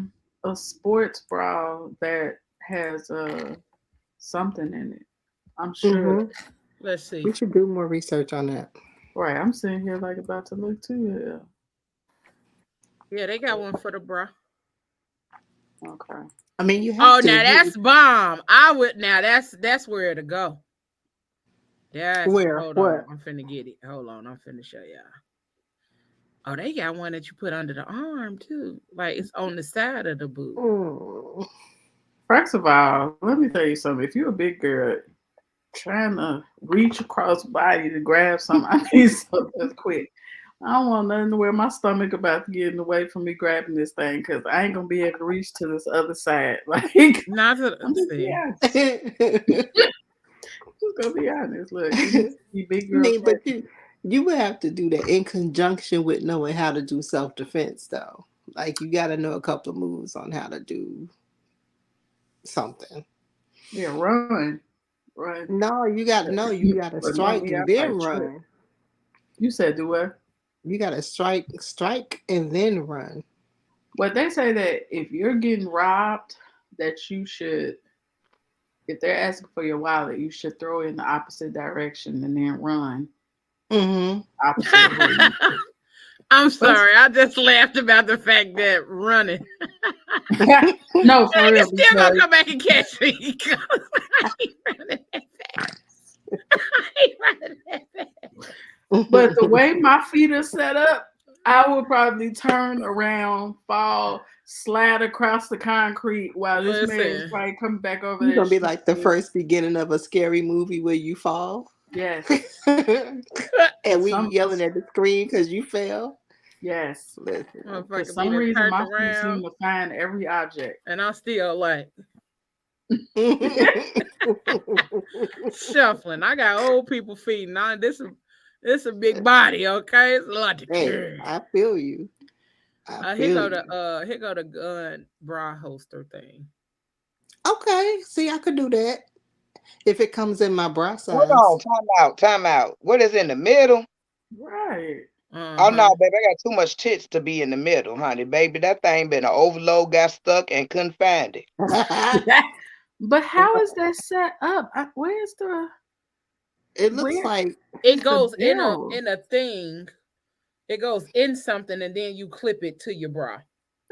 Speaker 3: a sports bra that has something in it. I'm sure.
Speaker 2: Let's see.
Speaker 4: We should do more research on that.
Speaker 3: Right, I'm sitting here like about to look too.
Speaker 2: Yeah, they got one for the bra.
Speaker 3: Okay.
Speaker 4: I mean, you have to.
Speaker 2: Now that's bomb. I would. Now that's where to go.
Speaker 4: Where?
Speaker 2: Hold
Speaker 4: what?
Speaker 2: on, I'm finna get it. Hold on, I'm finna show y'all. Oh, they got one that you put under the arm too. Like it's on the side of the boot.
Speaker 4: Mm.
Speaker 3: First of all, let me tell you something. If you're a big girl trying to reach across the body to grab something, I need something that's quick. I don't want nothing to where my stomach about to get in the way from me grabbing this thing because I ain't gonna be able to reach to this other side. Like,
Speaker 2: not to
Speaker 3: I'm just gonna be honest. Look, you big girl.
Speaker 4: I mean, but you would have to do that in conjunction with knowing how to do self-defense, though. Like you got to know a couple of moves on how to do something.
Speaker 3: Yeah, run.
Speaker 4: No, you got to strike and then run.
Speaker 3: You said do what?
Speaker 4: You got to strike and then run.
Speaker 3: But they say that if you're getting robbed, that you should, if they're asking for your wallet, you should throw it in the opposite direction and then run. Opposite.
Speaker 2: I'm sorry, I just laughed about the fact that running.
Speaker 3: No, for real.
Speaker 2: Still gonna come back and catch me. I ain't running that fast.
Speaker 3: But the way my feet are set up, I would probably turn around, fall, slide across the concrete while this man is probably coming back over there.
Speaker 4: You're gonna be like the first beginning of a scary movie where you fall.
Speaker 3: Yes.
Speaker 4: And we yelling at the screen because you fell.
Speaker 3: Yes.
Speaker 2: Listen.
Speaker 3: For some reason, my feet seem to find every object.
Speaker 2: And I'm still like shuffling. I got old people feet. Now this is a big body, okay? It's a lot to carry.
Speaker 4: I feel you.
Speaker 2: Here go the gun bra holster thing.
Speaker 4: Okay, see, I could do that if it comes in my bra size.
Speaker 6: Hold on, time out. What is in the middle?
Speaker 3: Right.
Speaker 6: Oh no, baby, I got too much tits to be in the middle, honey. Baby, that thing been an overload, got stuck, and couldn't find it.
Speaker 3: But how is that set up? Where's the?
Speaker 4: It looks like
Speaker 2: it goes in a thing. It goes in something, and then you clip it to your bra.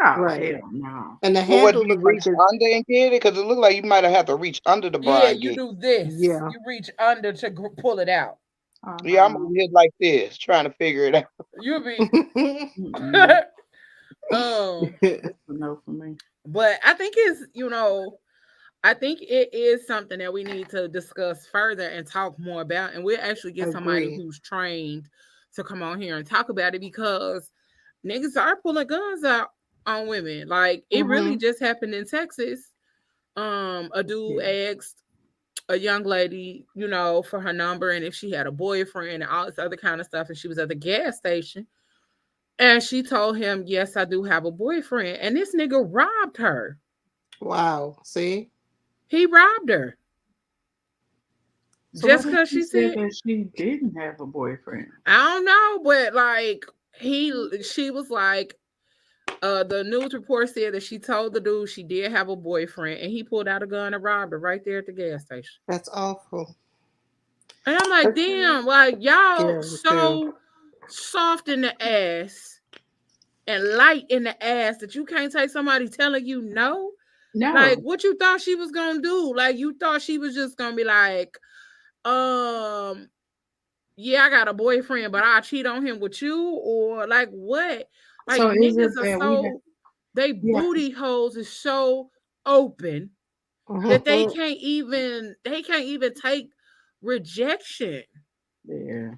Speaker 3: Oh, right. No.
Speaker 4: And the handle
Speaker 6: looks reach under and get it because it looked like you might have to reach under the bra.
Speaker 2: Yeah, you do this.
Speaker 4: Yeah,
Speaker 2: you reach under to pull it out.
Speaker 6: Yeah, I'm gonna get like this, trying to figure it out.
Speaker 2: You'll be
Speaker 3: no for me.
Speaker 2: But I think it is something that we need to discuss further and talk more about. And we'll actually get somebody who's trained to come on here and talk about it because niggas are pulling guns out on women. Like it really just happened in Texas. A dude asked a young lady, for her number and if she had a boyfriend and all this other kind of stuff. And she was at the gas station. And she told him, yes, I do have a boyfriend. And this nigga robbed her.
Speaker 4: Wow. See?
Speaker 2: He robbed her.
Speaker 3: So
Speaker 2: just because she said
Speaker 3: that she didn't have a boyfriend.
Speaker 2: I don't know, but like she was like, the news report said that she told the dude she did have a boyfriend and he pulled out a gun and robbed her right there at the gas station.
Speaker 4: That's awful.
Speaker 2: And I'm like, damn, like y'all so soft in the ass and light in the ass that you can't take somebody telling you no.
Speaker 3: No.
Speaker 2: Like what you thought she was gonna do? Like you thought she was just gonna be like, yeah, I got a boyfriend, but I'll cheat on him with you, or like what? Like
Speaker 3: so
Speaker 2: niggas are so they booty holes is so open that they can't even take rejection.
Speaker 3: Yeah.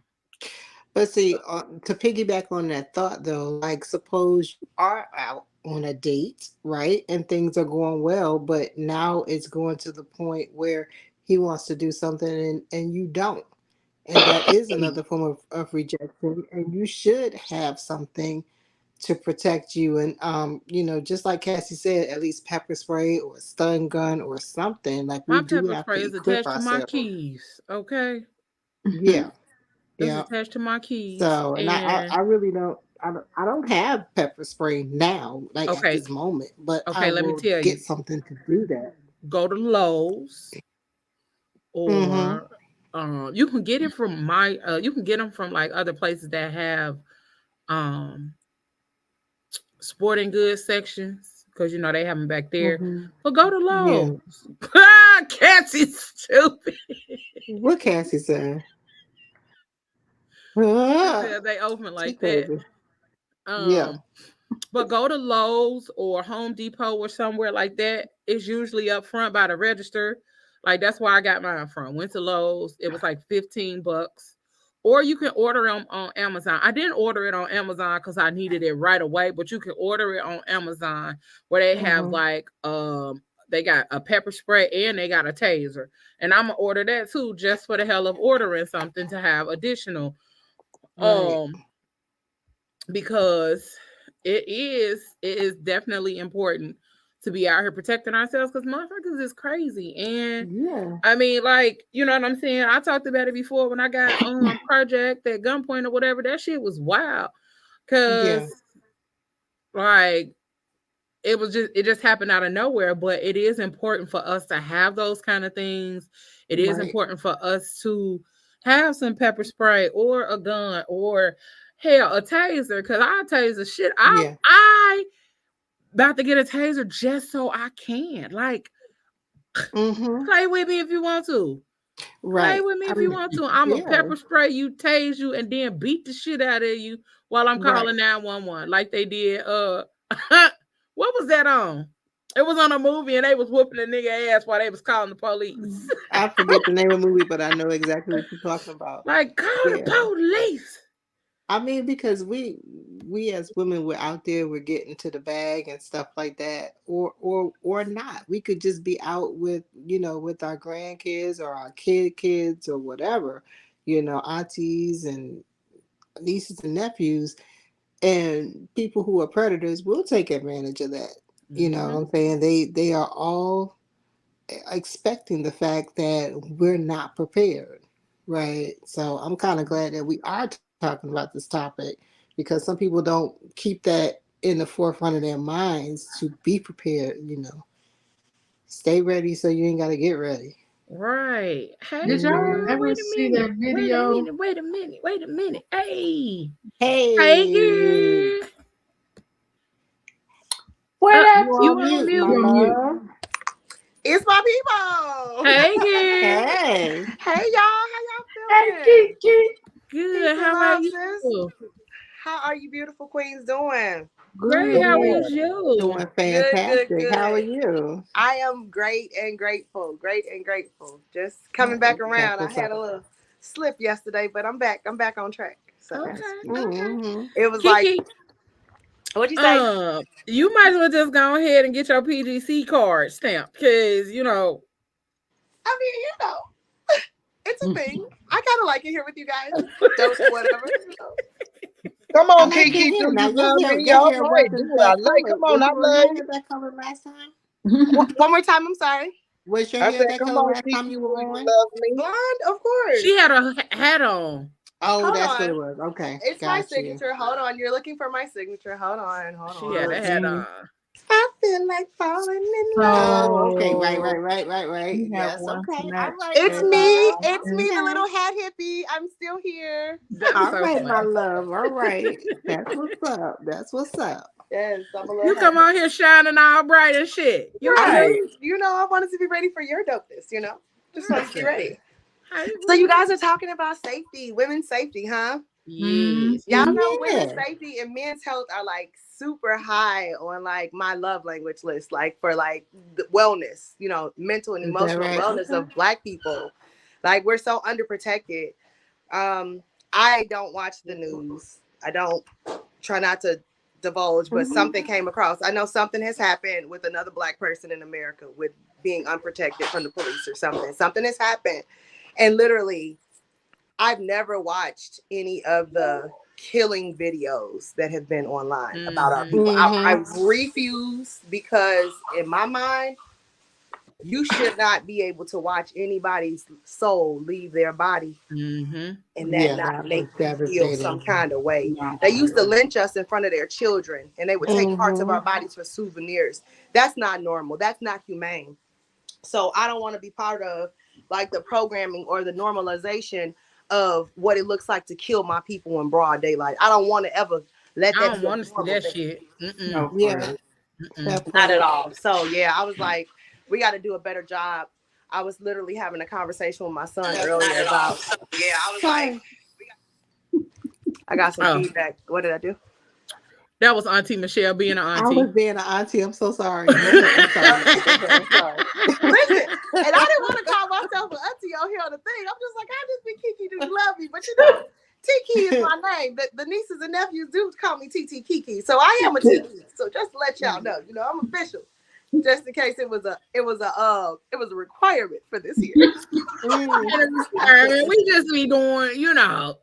Speaker 4: But see, to piggyback on that thought though, like suppose you are out on a date, right? And things are going well, but now it's going to the point where he wants to do something and you don't. And that is another form of rejection. And you should have something to protect you. And just like Cassie said, at least pepper spray or a stun gun or something. Like we
Speaker 2: My
Speaker 4: do
Speaker 2: pepper
Speaker 4: have to
Speaker 2: spray is
Speaker 4: equip
Speaker 2: attached to my
Speaker 4: ourselves.
Speaker 2: keys. Okay.
Speaker 4: Yeah.
Speaker 2: It's
Speaker 4: Yeah.
Speaker 2: attached to my keys.
Speaker 4: So, and
Speaker 2: And
Speaker 4: I really I don't have pepper spray now, like at
Speaker 2: okay.
Speaker 4: this moment, but I
Speaker 2: Okay, let me
Speaker 4: will
Speaker 2: tell
Speaker 4: get
Speaker 2: you.
Speaker 4: something to do that.
Speaker 2: Go to Lowe's
Speaker 4: Mm-hmm.
Speaker 2: or you can get it from you can get them from like other places that have um sporting goods sections because they have them back there.
Speaker 4: Mm-hmm.
Speaker 2: But go to
Speaker 4: Yeah.
Speaker 2: Lowe's. Cassie's stupid.
Speaker 4: What Cassie said?
Speaker 2: She
Speaker 4: Ah,
Speaker 2: said they open
Speaker 4: she
Speaker 2: like that.
Speaker 4: crazy. Yeah.
Speaker 2: Um, but go to Lowe's or Home Depot or somewhere like that. It's usually up front by the register. Like that's where I got mine from. Went to Lowe's. It was like $15. Or you can order them on Amazon. I didn't order it on Amazon because I needed it right away, but you can order it on Amazon where they have
Speaker 4: Mm-hmm.
Speaker 2: like they got a pepper spray and they got a taser. And I'm gonna order that too, just for the hell of ordering something to have additional.
Speaker 4: Right.
Speaker 2: Because it is definitely important to be out here protecting ourselves because motherfuckers is crazy. And
Speaker 4: Yeah.
Speaker 2: I mean, like, you know what I'm saying? I talked about it before when I got project at gunpoint or whatever. That shit was wild.
Speaker 4: Yeah.
Speaker 2: Cause like it just happened out of nowhere. But it is important for us to have those kind of things. It is
Speaker 4: Right.
Speaker 2: important for us to have some pepper spray or a gun or hell a taser. Cause I'll taser shit.
Speaker 4: Yeah.
Speaker 2: I about to get a taser just so I can. Like,
Speaker 4: Mm-hmm.
Speaker 2: play with me if you want to. Play
Speaker 4: Right.
Speaker 2: with me
Speaker 4: I
Speaker 2: if you
Speaker 4: mean,
Speaker 2: want to. I'm a
Speaker 4: yeah.
Speaker 2: pepper spray you, tase you, and then beat the shit out of you while I'm
Speaker 4: Right.
Speaker 2: calling 911 like they did. What was that on? It was on a movie and they was whooping the nigga ass while they was calling the police.
Speaker 4: I forget the name of the movie, but I know exactly what you're talking about.
Speaker 2: Like, call the
Speaker 4: Yeah.
Speaker 2: police.
Speaker 4: I mean, because we as women, we're out there, we're getting to the bag and stuff like that, or not. We could just be out with with our grandkids or our kids or whatever, aunties and nieces and nephews, and people who are predators will take advantage of that. You know what I'm saying? They are all expecting the fact that we're not prepared, right? So I'm kind of glad that we are talking about this topic because some people don't keep that in the forefront of their minds to be prepared. Stay ready so you ain't got to get ready.
Speaker 2: Right. Hey,
Speaker 3: Did y'all
Speaker 2: girl,
Speaker 3: ever
Speaker 2: wait a
Speaker 3: see
Speaker 2: minute.
Speaker 3: that video?
Speaker 2: Wait a minute. Hey. Hey,
Speaker 4: Hey,
Speaker 2: girl.
Speaker 3: What up?
Speaker 4: you
Speaker 2: You
Speaker 4: on
Speaker 2: on
Speaker 4: mute, my
Speaker 3: You
Speaker 2: mute?
Speaker 3: on mute?
Speaker 4: love.
Speaker 7: It's my people.
Speaker 2: Hey, girl.
Speaker 4: Hey,
Speaker 7: Hey y'all, how y'all
Speaker 3: Hey,
Speaker 7: feeling?
Speaker 3: Kiki.
Speaker 2: Good.
Speaker 7: Peace and
Speaker 2: How are
Speaker 7: love, sis.
Speaker 2: you?
Speaker 7: How are you beautiful queens doing?
Speaker 2: Great. How
Speaker 3: Good.
Speaker 2: is you?
Speaker 4: doing
Speaker 7: Good,
Speaker 4: fantastic. How are
Speaker 7: good.
Speaker 4: you?
Speaker 7: I am great and grateful. Great and grateful. Just coming back
Speaker 4: That's
Speaker 7: around. I
Speaker 4: what's
Speaker 7: had
Speaker 4: up.
Speaker 7: a little slip yesterday, but I'm back. I'm back on track. So
Speaker 2: Okay.
Speaker 3: That's
Speaker 2: Okay.
Speaker 4: Mm-hmm.
Speaker 7: it was like,
Speaker 2: Kiki,
Speaker 7: what'd you say?
Speaker 2: you might as well just go ahead and get your PGC card stamped because
Speaker 7: I mean, it's a thing. I kind of like it here with you guys. Dope, whatever.
Speaker 6: Come
Speaker 4: I
Speaker 6: on,
Speaker 4: like your
Speaker 6: Kiki,
Speaker 4: hair.
Speaker 6: do
Speaker 4: Now
Speaker 6: you love me?
Speaker 4: your
Speaker 6: All
Speaker 4: hair
Speaker 6: right, do
Speaker 4: wasn't
Speaker 6: it. I
Speaker 4: that
Speaker 6: like.
Speaker 4: color.
Speaker 6: Come on,
Speaker 4: Was
Speaker 6: I
Speaker 4: your
Speaker 6: love you.
Speaker 4: hair that color last time?
Speaker 7: One more time. I'm sorry.
Speaker 4: Was your
Speaker 6: I
Speaker 4: hair
Speaker 6: said,
Speaker 4: that
Speaker 6: come
Speaker 4: color
Speaker 6: on,
Speaker 4: last
Speaker 6: Kiki,
Speaker 4: time
Speaker 6: do
Speaker 4: you were
Speaker 6: you
Speaker 4: on?
Speaker 6: love me?
Speaker 7: Blonde, of course.
Speaker 2: she had a hat on.
Speaker 4: Oh,
Speaker 7: Hold
Speaker 4: that's what it
Speaker 7: on.
Speaker 4: was. Okay,
Speaker 7: It's my
Speaker 4: got you.
Speaker 7: signature. Hold on. You're looking for my signature. Hold on.
Speaker 2: She had a hat on.
Speaker 7: I feel like falling in love.
Speaker 4: Oh, okay, right.
Speaker 3: You have
Speaker 4: Yes,
Speaker 3: one
Speaker 4: okay.
Speaker 3: to
Speaker 4: All
Speaker 3: match.
Speaker 4: right,
Speaker 7: It's
Speaker 4: my
Speaker 7: me.
Speaker 4: love.
Speaker 7: It's me, the
Speaker 4: Okay.
Speaker 7: little hat hippie. I'm still here.
Speaker 2: That's
Speaker 4: All
Speaker 2: so
Speaker 4: right, my
Speaker 2: funny.
Speaker 4: love. All right. That's what's up. That's what's up.
Speaker 7: Yes, I'm a little
Speaker 2: You
Speaker 7: hat
Speaker 2: come
Speaker 7: hippie.
Speaker 2: on here shining all bright and shit. You
Speaker 7: I
Speaker 2: right.
Speaker 7: know, I wanted to be ready for your dopeness, Just wanted to be ready.
Speaker 2: Hey,
Speaker 7: So you guys are talking about safety, women's safety, huh?
Speaker 2: Yes.
Speaker 7: Y'all know women's
Speaker 4: Yeah.
Speaker 7: safety and men's health are like super high on like my love language list, like for like the wellness, you know, mental and
Speaker 4: Is that
Speaker 7: emotional
Speaker 4: right?
Speaker 7: wellness of Black people. Like we're so underprotected. I don't watch the news. I don't try not to divulge, but something came across. I know something has happened with another Black person in America with being unprotected from the police or something. Something has happened. And literally, I've never watched any of the killing videos that have been online about our people. I refuse because in my mind, you should not be able to watch anybody's soul leave their body and that
Speaker 4: Yeah,
Speaker 7: not
Speaker 4: that
Speaker 7: make
Speaker 4: was
Speaker 7: you feel some
Speaker 4: devastating.
Speaker 7: kind of way.
Speaker 3: No.
Speaker 7: They used to lynch us in front of their children and they would take parts of our bodies for souvenirs. That's not normal. That's not humane. So I don't want to be part of like the programming or the normalization of what it looks like to kill my people in broad daylight. I don't want to ever let
Speaker 2: I
Speaker 7: that
Speaker 2: don't
Speaker 7: be a
Speaker 2: want to see
Speaker 7: normal
Speaker 2: that
Speaker 7: thing.
Speaker 2: shit.
Speaker 3: No,
Speaker 4: Yeah, that
Speaker 7: Not
Speaker 4: part.
Speaker 7: at all. So yeah, I was like, we got to do a better job. I was literally having a conversation with my son earlier about. So, yeah, I was like, I got some feedback. What did I do?
Speaker 2: That was Auntie Michelle being an
Speaker 4: I
Speaker 2: auntie.
Speaker 4: was being an auntie. I'm so sorry. Go ahead. I'm sorry. Go ahead. I'm sorry.
Speaker 7: Listen, and I didn't want to call myself an auntie on here on the thing. I'm just like, I just be Kiki, do you love me? But you know, Tiki is my name. The nieces and nephews do call me TT Kiki, so I am a Tiki. So just to let y'all know, you know, I'm official. Just in case it was a requirement for this year.
Speaker 2: We just be doing, you know,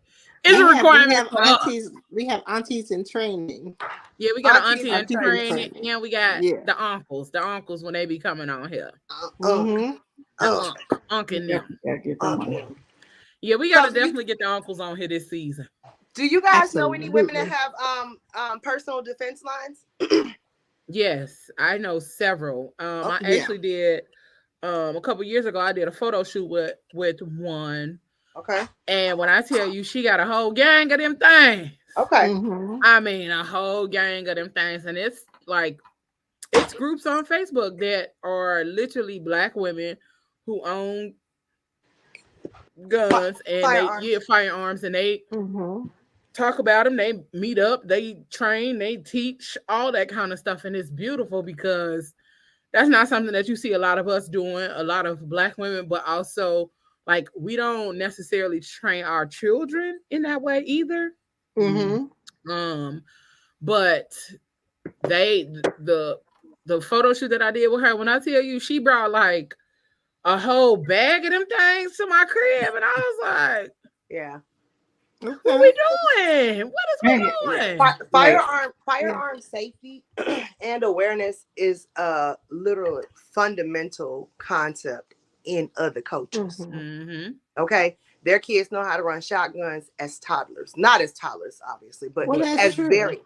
Speaker 2: it's a requirement for us.
Speaker 4: We have aunties in training.
Speaker 2: Yeah, we got an
Speaker 7: Aunties
Speaker 2: auntie in
Speaker 4: in
Speaker 2: training,
Speaker 4: training.
Speaker 2: and we got
Speaker 4: Yeah.
Speaker 2: the uncles. The uncles when they be coming on here.
Speaker 7: Mm-hmm.
Speaker 2: The uncle and them.
Speaker 3: Gotta get them on.
Speaker 2: Yeah, we gotta definitely get the uncles on here this season.
Speaker 7: Do you guys know any women that
Speaker 4: Absolutely.
Speaker 7: have personal defense lines?
Speaker 2: Yes, I know several. I actually did a couple years ago. I did a photo shoot with one.
Speaker 7: Okay.
Speaker 2: And when I tell you, she got a whole gang of them things.
Speaker 7: Okay.
Speaker 2: I mean, a whole gang of them things, and it's like it's groups on Facebook that are literally Black women who own guns and
Speaker 7: firearms.
Speaker 2: they firearms, and they talk about them. They meet up, they train, they teach, all that kind of stuff, and it's beautiful because that's not something that you see a lot of us doing, a lot of Black women, but also like we don't necessarily train our children in that way either. But the photo shoot that I did with her, when I tell you, she brought like a whole bag of them things to my crib, and I was like,
Speaker 7: yeah.
Speaker 2: What we doing? What is we doing?
Speaker 7: Firearm safety and awareness is a literal fundamental concept in other cultures. Okay, their kids know how to run shotguns as toddlers, not as toddlers, obviously, but as very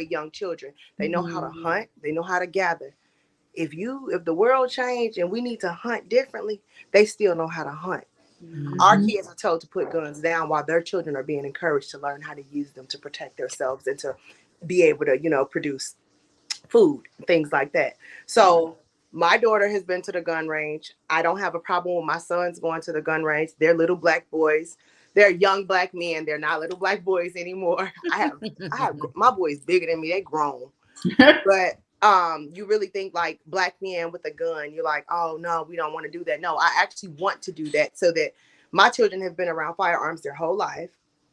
Speaker 7: young children. They know how to hunt. They know how to gather. If the world changed and we need to hunt differently, they still know how to hunt. Our kids are told to put guns down while their children are being encouraged to learn how to use them to protect themselves and to be able to, you know, produce food, things like that. So my daughter has been to the gun range. I don't have a problem with my sons going to the gun range. They're little Black boys. They're young Black men. They're not little Black boys anymore. I have my boys bigger than me. They grown. But you really think like Black men with a gun, you're like, oh no, we don't want to do that. No, I actually want to do that so that my children have been around firearms their whole life.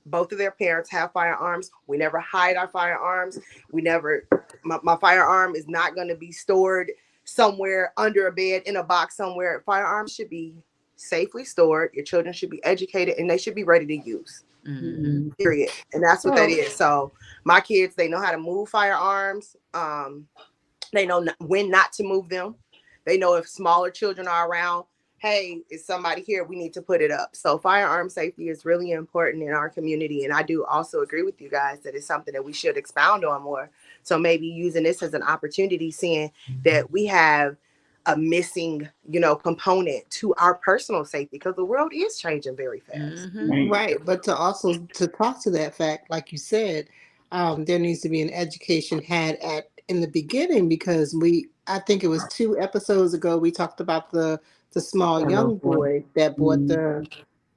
Speaker 7: Both of their parents have firearms. We never hide our firearms. My firearm is not going to be stored somewhere under a bed in a box somewhere. Firearms should be safely stored. Your children should be educated and they should be ready to use. Period. And that's what that is. So my kids, they know how to move firearms. They know when not to move them. They know if smaller children are around, hey, is somebody here? We need to put it up. So firearm safety is really important in our community. And I do also agree with you guys that it's something that we should expound on more. So maybe using this as an opportunity, seeing that we have a missing, you know, component to our personal safety because the world is changing very fast.
Speaker 4: Right. But to talk to that fact, like you said, there needs to be an education had in the beginning because I think it was 2 episodes ago, we talked about the small young boy that bought the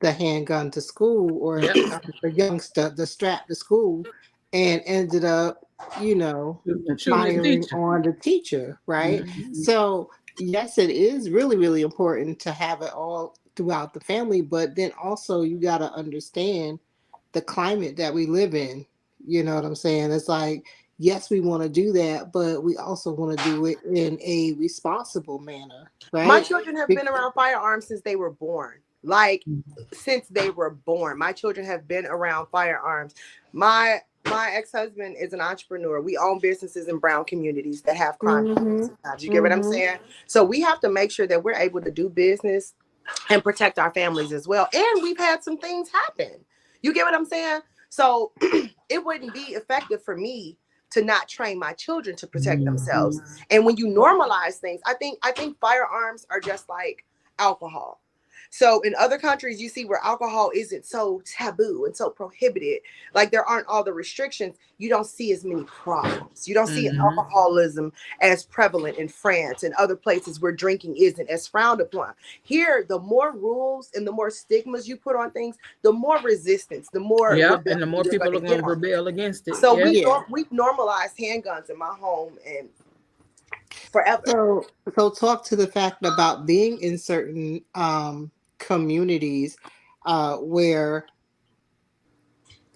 Speaker 4: the handgun to school, or
Speaker 2: Yep.
Speaker 4: the youngster the strap to school, and ended up,
Speaker 2: Shooting his
Speaker 4: firing
Speaker 2: teacher.
Speaker 4: on the teacher, right?
Speaker 2: Mhm.
Speaker 4: So yes, it is really, really important to have it all throughout the family, but then also you got to understand the climate that we live in. You know what I'm saying? It's like, yes, we want to do that, but we also want to do it in a responsible manner,
Speaker 7: My
Speaker 4: right?
Speaker 7: children have been around firearms since they were born. Like
Speaker 2: Mm-hmm.
Speaker 7: since they were born, my children have been around firearms. My ex-husband is an entrepreneur. We own businesses in brown communities that have crime
Speaker 4: Mm-hmm.
Speaker 7: sometimes. You get what I'm saying? So we have to make sure that we're able to do business and protect our families as well. And we've had some things happen. You get what I'm saying? So it wouldn't be effective for me to not train my children to protect themselves. And when you normalize things, I think firearms are just like alcohol. So in other countries, you see where alcohol isn't so taboo and so prohibited, like there aren't all the restrictions, you don't see as many problems. You don't see alcoholism as prevalent in France and other places where drinking isn't as frowned upon. Here, the more rules and the more stigmas you put on things, the more resistance, the more
Speaker 2: Yep, and the
Speaker 7: rebellion
Speaker 2: more
Speaker 7: you're
Speaker 2: people
Speaker 7: going
Speaker 2: are
Speaker 7: to
Speaker 2: going
Speaker 7: get
Speaker 2: to
Speaker 7: on.
Speaker 2: rebel against it.
Speaker 7: So
Speaker 2: Yeah.
Speaker 7: we've normalized handguns in my home and forever.
Speaker 4: So talk to the fact about being in certain communities where,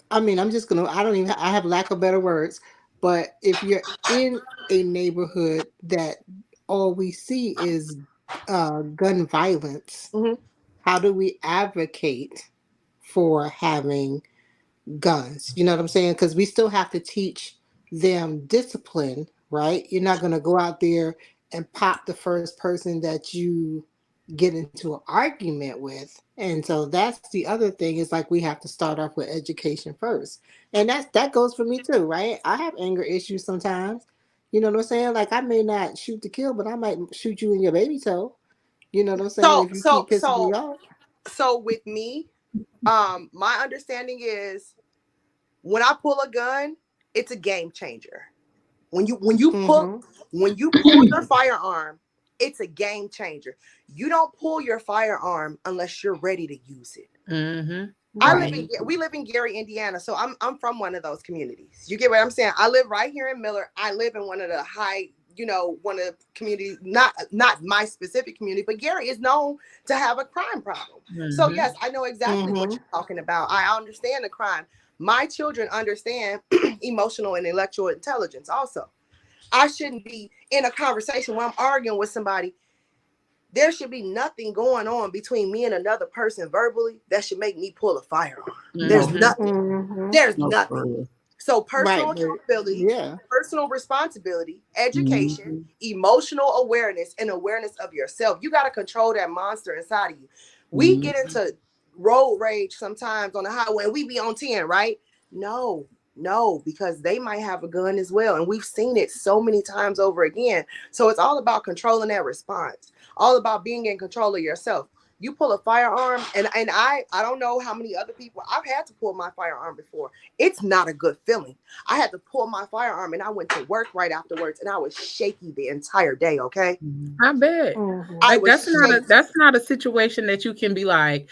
Speaker 4: I mean, I have lack of better words, but if you're in a neighborhood that all we see is gun violence,
Speaker 7: Mhm.
Speaker 4: how do we advocate for having guns? You know what I'm saying? Because we still have to teach them discipline, right? You're not going to go out there and pop the first person that you get into an argument with. And so that's the other thing, is like we have to start off with education first. And that goes for me too, right? I have anger issues sometimes. You know what I'm saying? Like, I may not shoot to kill, but I might shoot you in your baby toe. You know what I'm saying?
Speaker 7: So
Speaker 4: If you
Speaker 7: so
Speaker 4: keep pissing me
Speaker 7: so
Speaker 4: off.
Speaker 7: so with me, my understanding is when I pull a gun, it's a game changer. When you when you pull
Speaker 4: Mm-hmm.
Speaker 7: when you pull your firearm, it's a game changer. You don't pull your firearm unless you're ready to use it.
Speaker 2: Mm-hmm.
Speaker 4: Right.
Speaker 7: We live in Gary, Indiana, so I'm from one of those communities. You get what I'm saying? I live right here in Miller. I live in one of the high, one of the communities, not my specific community, but Gary is known to have a crime problem. So
Speaker 2: Mm-hmm.
Speaker 7: yes, I know exactly what
Speaker 4: Mm-hmm.
Speaker 7: you're talking about. I understand the crime. My children understand emotional and intellectual intelligence also. I shouldn't be in a conversation where I'm arguing with somebody. There should be nothing going on between me and another person verbally that should make me pull a firearm. There's
Speaker 2: Mm-hmm.
Speaker 7: nothing.
Speaker 4: Mm-hmm.
Speaker 7: There's
Speaker 3: No, for
Speaker 7: nothing.
Speaker 3: real.
Speaker 7: So
Speaker 4: Right.
Speaker 7: personal
Speaker 4: But
Speaker 7: accountability,
Speaker 4: yeah.
Speaker 7: personal responsibility, education,
Speaker 3: Mhm.
Speaker 7: emotional awareness, and awareness of yourself. You got to control that monster inside of you. We
Speaker 3: Mhm.
Speaker 7: get into road rage sometimes on the highway and we be on 10, right? No, because they might have a gun as well. And we've seen it so many times over again. So it's all about controlling that response, all about being in control of yourself. You pull a firearm, and I don't know how many other people I've had to pull my firearm before. It's not a good feeling. I had to pull my firearm and I went to work right afterwards and I was shaky the entire day, okay?
Speaker 2: I bet.
Speaker 4: Mm-hmm.
Speaker 7: I
Speaker 2: Like
Speaker 7: was shaky.
Speaker 2: that's not a situation that you can be like,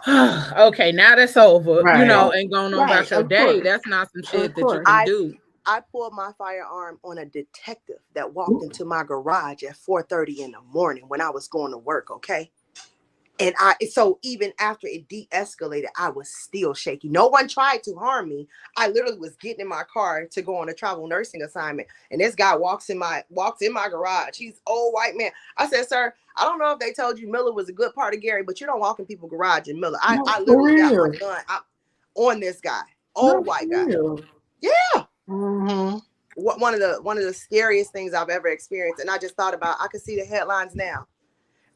Speaker 2: okay, now that's over,
Speaker 3: Right.
Speaker 2: and going on
Speaker 4: Right.
Speaker 2: about your
Speaker 4: Of
Speaker 2: day.
Speaker 4: course.
Speaker 2: That's not some
Speaker 4: Of
Speaker 2: shit that you
Speaker 4: course.
Speaker 2: can do.
Speaker 7: I pulled my firearm on a detective that walked into my garage at 4:30 in the morning when I was going to work, okay? And so even after it de-escalated, I was still shaky. No one tried to harm me. I literally was getting in my car to go on a travel nursing assignment. And this guy walks in my garage. He's old white man. I said, sir, I don't know if they told you Miller was a good part of Gary, but you don't walk in people's garage in Miller.
Speaker 3: No,
Speaker 7: I
Speaker 3: for
Speaker 7: literally got my
Speaker 3: real.
Speaker 7: gun on this guy,
Speaker 3: No,
Speaker 7: old white
Speaker 3: for
Speaker 7: guy.
Speaker 3: real.
Speaker 7: Yeah.
Speaker 4: Mm-hmm.
Speaker 7: One of the scariest things I've ever experienced. And I just thought about, I could see the headlines now.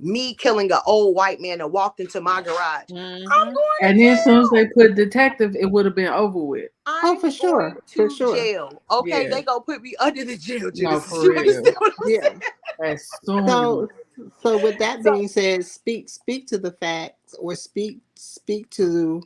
Speaker 7: Me killing an old white man that walked into my garage. I'm
Speaker 2: Mm-hmm.
Speaker 7: going to
Speaker 3: And then as soon as they
Speaker 7: jail.
Speaker 3: put detective, it would have been over with.
Speaker 4: Oh,
Speaker 7: I'm
Speaker 4: for
Speaker 7: going
Speaker 4: sure. For
Speaker 7: to
Speaker 4: sure.
Speaker 7: jail. Okay,
Speaker 3: Yeah.
Speaker 7: they gonna put me under the jail,
Speaker 3: No,
Speaker 7: Genesis.
Speaker 3: for
Speaker 7: You
Speaker 3: real.
Speaker 7: understand what I'm
Speaker 4: Yeah.
Speaker 7: saying?
Speaker 3: As soon.
Speaker 4: So so with that
Speaker 7: So
Speaker 4: being said, speak to the facts, or speak to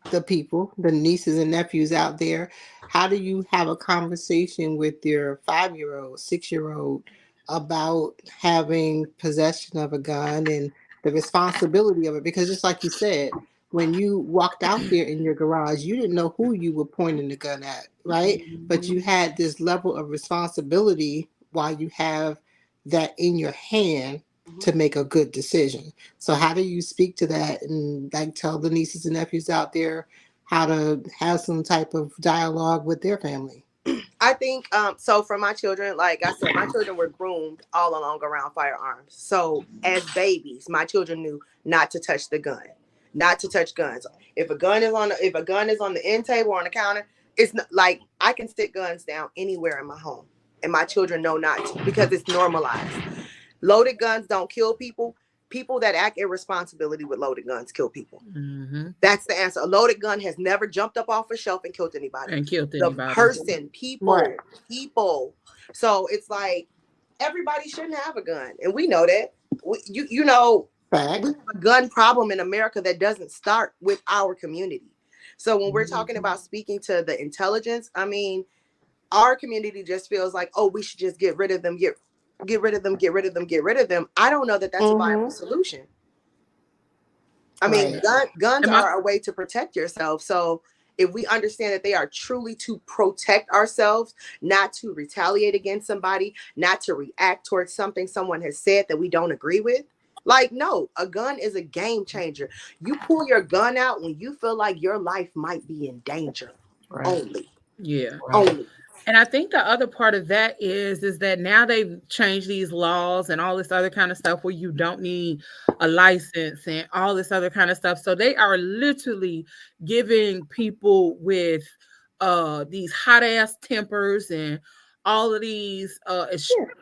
Speaker 4: the people, the nieces and nephews out there. How do you have a conversation with your 5-year old, 6-year old about having possession of a gun, and the responsibility of it. Because just like you said, when you walked out there in your garage, you didn't know who you were pointing the gun at, right? But you had this level of responsibility while you have that in your hand to make a good decision. So how do you speak to that and like tell the nieces and nephews out there how to have some type of dialogue with their family?
Speaker 7: I think so for my children, like I said, my children were groomed all along around firearms. So as babies, my children knew not to touch the gun, not to touch guns. If a gun is on the end table or on the counter, it's not like I can stick guns down anywhere in my home, and my children know not to because it's normalized. Loaded guns don't kill people. People that act irresponsibility with loaded guns kill people. That's the answer. A loaded gun has never jumped up off a shelf and killed anybody. People. So it's like everybody shouldn't have a gun, and we know that. We have a gun problem in America that doesn't start with our community. So when we're talking about speaking to the intelligence, I mean, our community just feels like, oh, we should just get rid of them, get rid of them. I don't know that that's a viable solution. I mean, guns are a way to protect yourself. So if we understand that they are truly to protect ourselves, not to retaliate against somebody, not to react towards something someone has said that we don't agree with. Like, no, a gun is a game changer. You pull your gun out when you feel like your life might be in danger. Only.
Speaker 2: Yeah.
Speaker 7: Only.
Speaker 2: And I think the other part of that is that now they've changed these laws and all this other kind of stuff where you don't need a license and all this other kind of stuff. So they are literally giving people with these hot ass tempers and all of these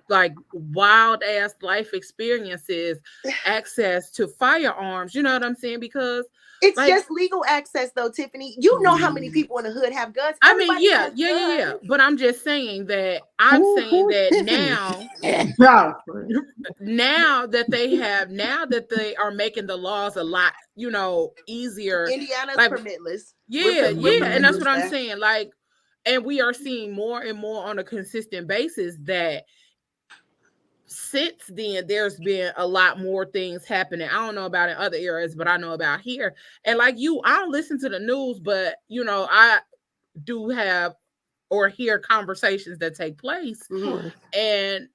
Speaker 2: like wild ass life experiences access to firearms. You know what I'm saying? Because
Speaker 7: it's like, just legal access though, Tiffany. You know how many people in the hood have guns. Everybody
Speaker 2: yeah. But I'm just saying that saying that now that they are making the laws a lot, easier.
Speaker 7: Indiana's
Speaker 2: like,
Speaker 7: permitless.
Speaker 2: Yeah. And that's what I'm saying. Like, and we are seeing more and more on a consistent basis that since then there's been a lot more things happening. I don't know about in other areas, but I know about here. And like you, I don't listen to the news, but I do have or hear conversations that take place. And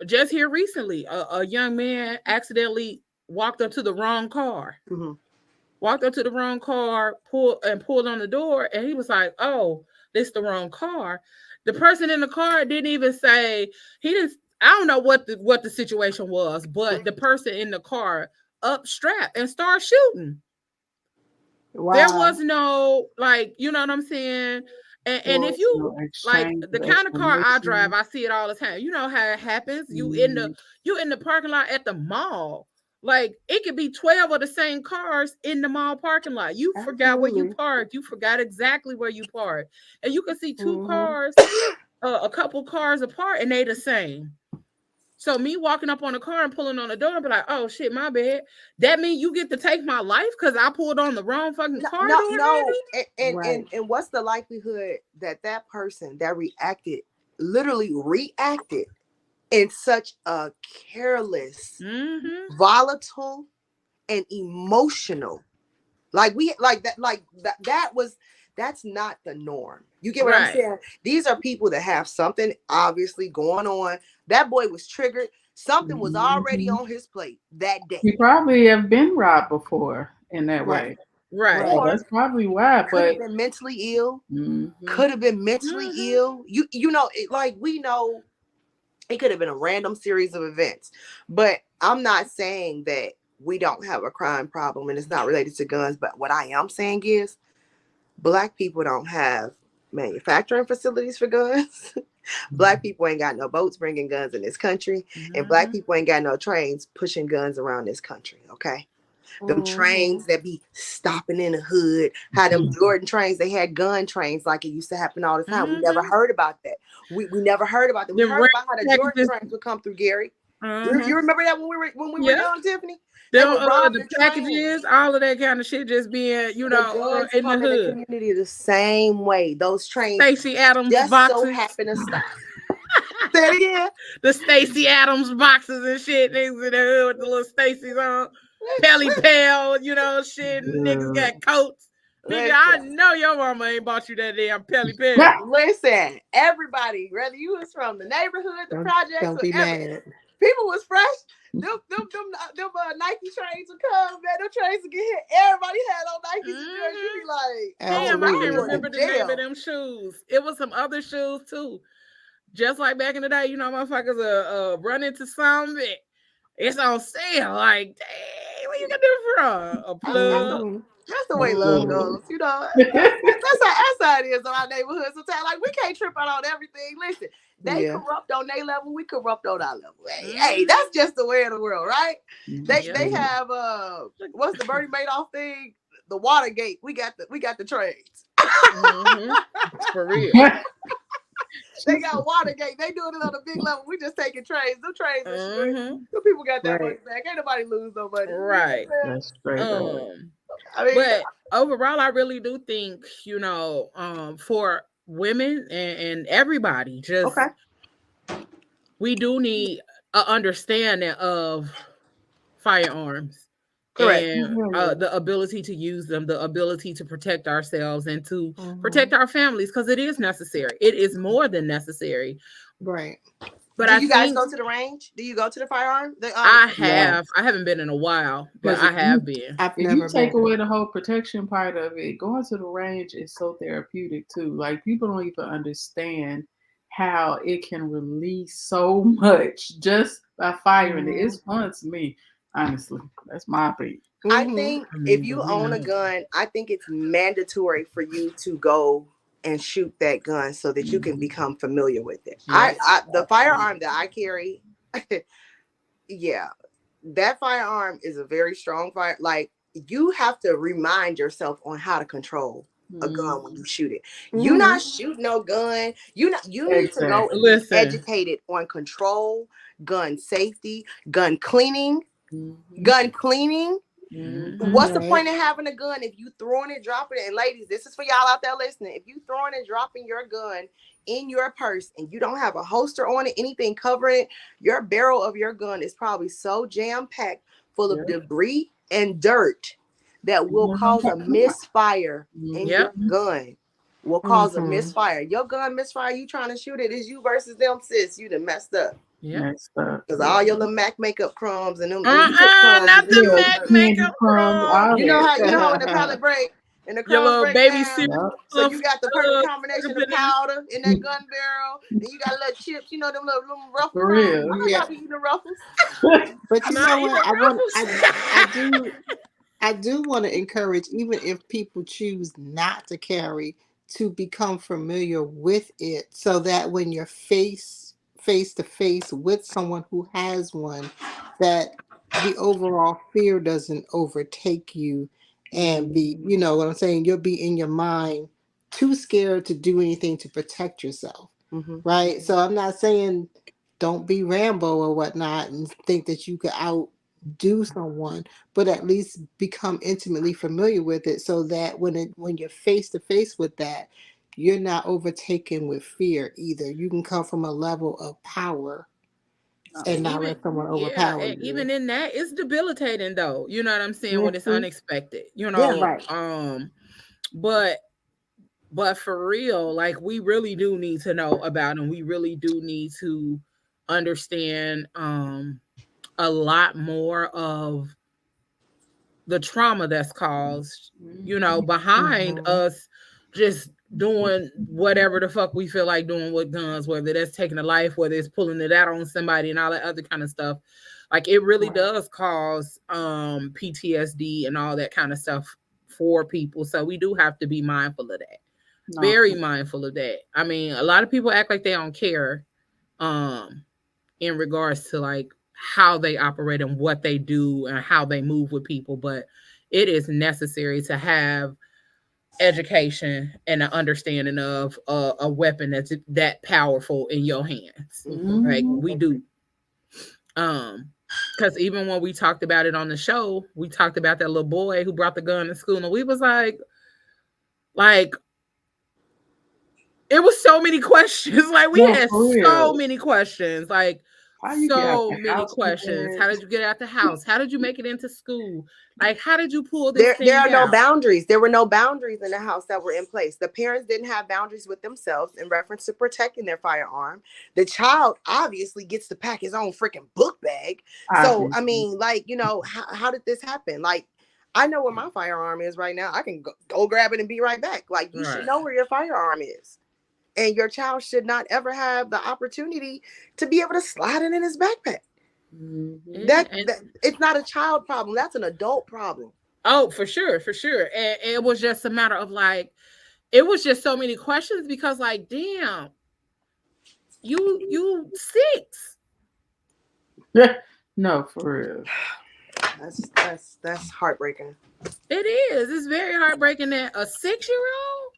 Speaker 2: just here recently, a young man accidentally walked up to the wrong car. Walked up to the wrong car, pulled on the door, and he was like, "Oh, this is the wrong car." The person in the car didn't even say, I don't know what the situation was, but the person in the car upstrapped and started shooting. Wow. There was no, you know what I'm saying? And if you like the kind of car I drive, I see it all the time. You know how it happens. You in the parking lot at the mall. Like it could be 12 of the same cars in the mall parking lot. You forgot where you parked. You forgot exactly where you parked. And you can see two cars, a couple cars apart, and they the same. So me walking up on the car and pulling on the door and be like, oh shit, my bad. That means you get to take my life because I pulled on the wrong fucking car.
Speaker 7: No. And what's the likelihood that person that literally reacted in such a careless, volatile, and emotional, that's not the norm. You get what I'm saying? These are people that have something obviously going on. That boy was triggered. Something was already on his plate that day.
Speaker 3: He probably have been robbed before in that way.
Speaker 2: Right.
Speaker 3: So that's probably why.
Speaker 7: Could have been mentally ill. Could have been mentally ill. We know it could have been a random series of events. But I'm not saying that we don't have a crime problem and it's not related to guns. But what I am saying is Black people don't have manufacturing facilities for guns. Black people ain't got no boats bringing guns in this country. And Black people ain't got no trains pushing guns around this country. Okay. Them trains that be stopping in the hood, how them Jordan trains, they had gun trains like it used to happen all the time. We never heard about that. We never heard about that. We heard about how the Jordan trains would come through, Gary. You remember that when we were young, Tiffany?
Speaker 2: The packages, all of that kind of shit just being, in the hood.
Speaker 7: Community the same way. Those trains
Speaker 2: Stacey Adams
Speaker 7: just so happen to stop. Say it again.
Speaker 2: The Stacey Adams boxes and shit, niggas in the hood with the little Stacey's on. Pelly Pal, you know, shit. Niggas got coats. Nigga, I know your mama ain't bought you that damn Pelly Pal.
Speaker 7: Listen, everybody, whether you was from the neighborhood, the projects,
Speaker 4: Don't be mad.
Speaker 7: people was fresh. Them Nike trains would come, man. Them trains would get hit. Everybody had on Nikes and yours. You be like,
Speaker 2: damn, I can't remember the name
Speaker 7: jail.
Speaker 2: of them shoes. It was some other shoes too. Just like back in the day, you know, motherfuckers run into something. It's on sale. Like, dang, where you get them from? A plug.
Speaker 7: That's the way love goes, you know. That's how it is in our neighborhood. Sometimes, like, we can't trip out on everything. Listen, they corrupt on their level, we corrupt on our level. Hey, that's just the way of the world, right? They have what's the Bernie Madoff thing? The Watergate. We got the trades.
Speaker 2: For real.
Speaker 7: They got Watergate. They doing it on a big level. We just taking trades. Them trades are the people got that money back. Ain't nobody lose no money.
Speaker 2: Right.
Speaker 3: That's straight
Speaker 2: but overall, I really do think, you know, for women and everybody, just we do need an understanding of firearms. Correct. And the ability to use them, the ability to protect ourselves and to protect our families, because it is necessary. It is more than necessary.
Speaker 4: Right.
Speaker 2: But
Speaker 7: do you guys go to the range? Do you go to the firearm?
Speaker 2: I have. I haven't been in a while, but I have been.
Speaker 3: If you take away the whole protection part of it, going to the range is so therapeutic too. Like, people don't even understand how it can release so much just by firing it. It's fun to me, honestly. That's my opinion.
Speaker 7: I think if you own a gun, I think it's mandatory for you to go and shoot that gun so that you can become familiar with it. Yes. The firearm that I carry, that firearm is a very strong fire. Like, you have to remind yourself on how to control a gun when you shoot it. You're not shooting no gun. You need to go and be educated on control, gun safety, gun cleaning. What's the point of having a gun if you throwing it, dropping it? And ladies, this is for y'all out there listening. If you throwing and dropping your gun in your purse and you don't have a holster on it, anything covering it, your barrel of your gun is probably so jam-packed full of debris and dirt that will cause a misfire in your gun. Will cause a misfire. Your gun misfire, you trying to shoot it, is you versus them, sis. You done messed up.
Speaker 2: Yeah,
Speaker 7: because all your little MAC makeup crumbs and them.
Speaker 2: Not the MAC makeup crumbs.
Speaker 7: You know how when the palette break and the crumbs break
Speaker 2: baby
Speaker 7: down. So you got the perfect combination of powder in that gun barrel, and you got little chips. You know them little ruffles. For real, I'm eating the ruffles.
Speaker 4: But you know what? I do want to encourage, even if people choose not to carry, to become familiar with it, so that when you're face to face with someone who has one, that the overall fear doesn't overtake you and be, you know what I'm saying, you'll be in your mind too scared to do anything to protect yourself. Right? So I'm not saying don't be Rambo or whatnot and think that you could outdo someone, but at least become intimately familiar with it, so that when you're face to face with that, you're not overtaken with fear either. You can come from a level of power and not let someone overpower you.
Speaker 2: Even in that, it's debilitating though. You know what I'm saying? When it's unexpected, you know. But for real, like, we really do need to know about them. We really do need to understand a lot more of the trauma that's caused, you know, behind us just doing whatever the fuck we feel like doing with guns, whether that's taking a life, whether it's pulling it out on somebody and all that other kind of stuff. Like, it really does cause PTSD and all that kind of stuff for people. So we do have to be mindful of that. Very mindful of that. I mean, a lot of people act like they don't care in regards to like how they operate and what they do and how they move with people, but it is necessary to have education and an understanding of a weapon that's that powerful in your hands. Like, we do. Because even when we talked about it on the show, we talked about that little boy who brought the gun to school, and we was like It was so many questions. Like we
Speaker 3: Yeah,
Speaker 2: had
Speaker 3: for
Speaker 2: so
Speaker 3: real.
Speaker 2: many questions. Like
Speaker 3: How you get out
Speaker 2: so
Speaker 3: the
Speaker 2: many
Speaker 3: house with
Speaker 2: questions.
Speaker 3: that?
Speaker 2: How did you get out the house? How did you make it into school? Like how did you pull this
Speaker 7: There
Speaker 2: thing
Speaker 7: are no
Speaker 2: out?
Speaker 7: boundaries. There were no boundaries in the house that were in place. The parents didn't have boundaries with themselves in reference to protecting their firearm. The child obviously gets to pack his own freaking book bag. So, I
Speaker 3: Obviously.
Speaker 7: mean, like, you know, how did this happen? Like, I know where my firearm is right now. I can go grab it and be right back. Like, you should
Speaker 2: Right.
Speaker 7: know where your firearm is. And your child should not ever have the opportunity to be able to slide it in his backpack.
Speaker 2: Yeah,
Speaker 7: That it's not a child problem. That's an adult problem.
Speaker 2: oh, for sure, for sure. And it was just a matter of like, it was just so many questions because like, damn, you 6.
Speaker 3: No, for real.
Speaker 7: That's heartbreaking.
Speaker 2: It is. It's very heartbreaking that a 6-year-old.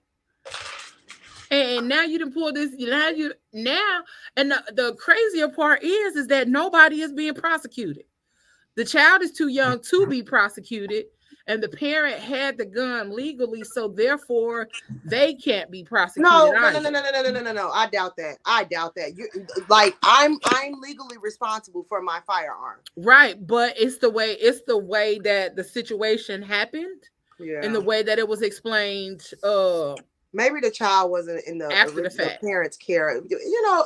Speaker 2: And now you didn't pull this. And the crazier part is that nobody is being prosecuted. The child is too young to be prosecuted, and the parent had the gun legally, so therefore they can't be prosecuted.
Speaker 7: No. I doubt that. You like I'm legally responsible for my firearm.
Speaker 2: Right, but it's the way that the situation happened, and the way that it was explained.
Speaker 7: Maybe the child wasn't in the
Speaker 2: After the
Speaker 7: original
Speaker 2: fact.
Speaker 7: parents' care. You know,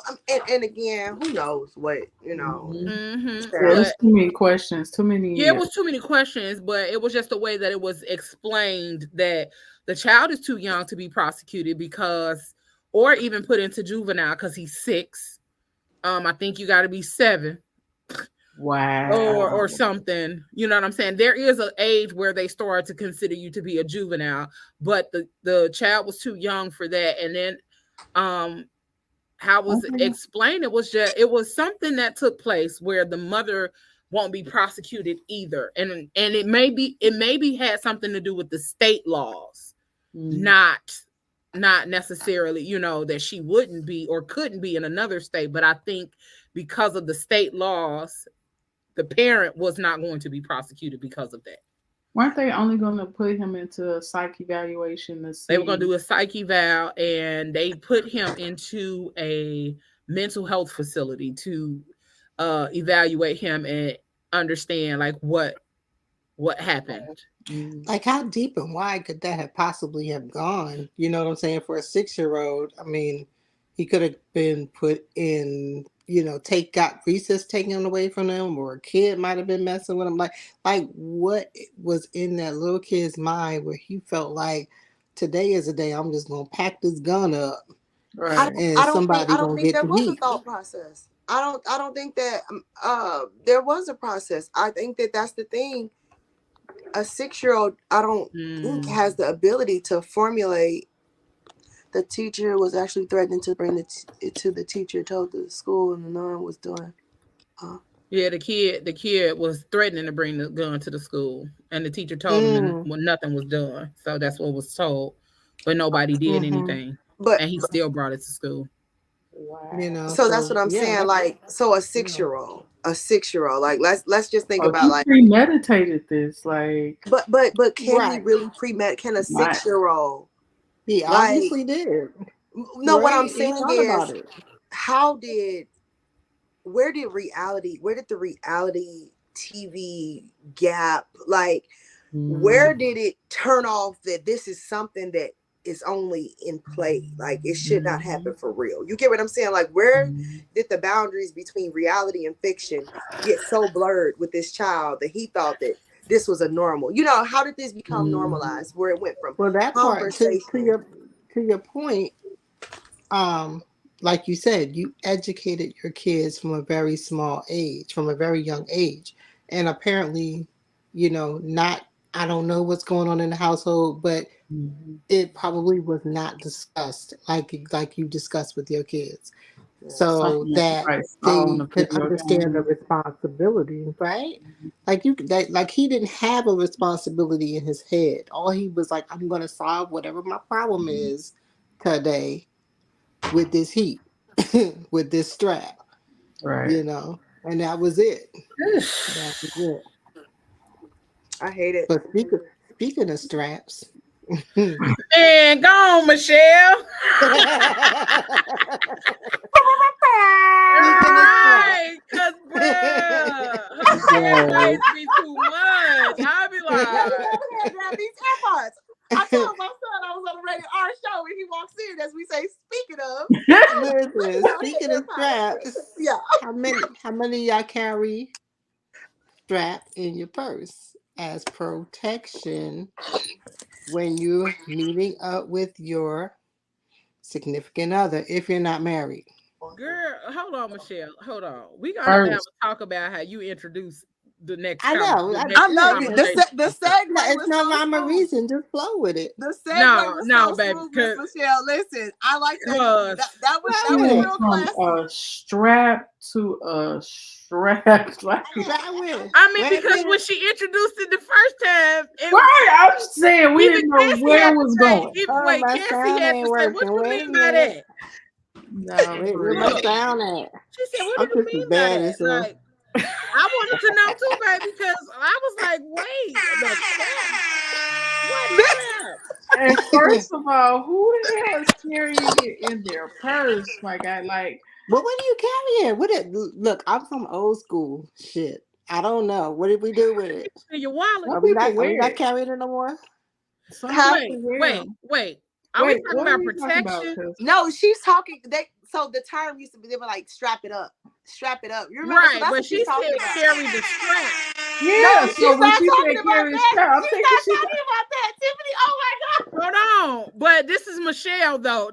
Speaker 7: and again, who knows what, you know.
Speaker 3: There's too many questions, too many.
Speaker 2: Yeah, it was too many questions, but it was just the way that it was explained that the child is too young to be prosecuted because, or even put into juvenile because he's 6. I think you got to be 7.
Speaker 3: Wow.
Speaker 2: Or something. You know what I'm saying? There is an age where they start to consider you to be a juvenile, but the child was too young for that. And then how it was explained, it was something that took place where the mother won't be prosecuted either. And it maybe had something to do with the state laws, not necessarily, you know, that she wouldn't be or couldn't be in another state. But I think because of the state laws, the parent was not going to be prosecuted because of that.
Speaker 3: Weren't they only going to put him into a psych evaluation to see?
Speaker 2: They were going to do a psych eval, and they put him into a mental health facility to evaluate him and understand like what happened.
Speaker 4: Like how deep and wide could that have possibly have gone? You know what I'm saying? For a 6-year-old, I mean, he could have been put in, you know, got recess taken away from him, or a kid might have been messing with him. Like what was in that little kid's mind where he felt like today is a day I'm just gonna pack this gun up,
Speaker 3: right?
Speaker 7: I don't think there was a thought process. I don't think that there was a process. I think that's the thing. A 6-year-old, I don't think has the ability to formulate. The teacher was actually threatening to bring it to the teacher, told the school, and the nun was doing.
Speaker 2: Yeah, the kid was threatening to bring the gun to the school, and the teacher told him when nothing was done. So that's what was told, but nobody did anything. And he still brought it to school.
Speaker 3: Wow.
Speaker 4: You know,
Speaker 7: so that's what I'm saying. Like, so a 6-year-old, like let's just think about like
Speaker 3: premeditated this, like.
Speaker 7: But can he really Can a 6-year-old?
Speaker 4: He obviously did.
Speaker 7: No, what I'm saying is, where did the reality TV gap, like, where did it turn off that this is something that is only in play? Like, it should not happen for real. You get what I'm saying? Like, where did the boundaries between reality and fiction get so blurred with this child that he thought that this was a normal? You know, how did this become normalized? Where it went from
Speaker 4: that part to your point, like you said, you educated your kids from a very young age, and apparently, you know, I don't know what's going on in the household, but it probably was not discussed like you discussed with your kids, so that they could understand the responsibility, right? Like he didn't have a responsibility in his head. All he was like, I'm going to solve whatever my problem is today with this heat, with this strap,
Speaker 3: right?
Speaker 4: You know, and that was it. That was it.
Speaker 7: I hate it.
Speaker 4: But speaking of straps,
Speaker 2: Man, go on, Michelle. Right, cause bruh, her tailways be too much. I'll be like,
Speaker 7: grab these AirPods. I told my son I was on the radio R show and he walks in as we say, speaking of.
Speaker 4: Listen, speaking of straps,
Speaker 7: Yeah.
Speaker 4: how many of y'all carry strap in your purse as protection when you're meeting up with your significant other if you're not married?
Speaker 2: girl, hold on, Michelle. Hold on. We gonna have a talk about how you introduce the next.
Speaker 4: I know.
Speaker 7: I love it. The segue
Speaker 4: It's
Speaker 7: was
Speaker 4: no
Speaker 7: so
Speaker 4: rhyme or
Speaker 7: smooth.
Speaker 4: reason. Just flow with it.
Speaker 7: The segue was so
Speaker 2: baby,
Speaker 7: smooth, Miss Michelle. Listen, I like that. That was
Speaker 3: Went
Speaker 7: real
Speaker 3: from
Speaker 7: classy.
Speaker 3: a strap to a strap. Like,
Speaker 2: I mean, because when she introduced it the first time,
Speaker 3: right, I'm just saying we didn't know where it was going.
Speaker 2: Wait, Cassie had to say, what you mean by that?
Speaker 3: No,
Speaker 4: where my sound at?
Speaker 2: She said, what do you mean by that? Like, I wanted to know too, baby, because I was like, wait,
Speaker 3: and first of all, who the hell is carrying it in their purse? Like,
Speaker 4: Well, what are you carrying? Look, I'm from old school shit. I don't know. What did we do with it?
Speaker 2: In your wallet.
Speaker 4: Are we not carrying it no more?
Speaker 2: Wait. Are we talking about protection?
Speaker 7: No, she's talking. So the term used to be, they were like, strap it up. You remember?
Speaker 2: Right, but she said carry the strap.
Speaker 3: Yeah,
Speaker 7: no,
Speaker 3: so when she said carry the strap, I'm thinking
Speaker 7: she's not talking about that, Tiffany. Oh my God.
Speaker 2: Hold on. But this is Michelle, though.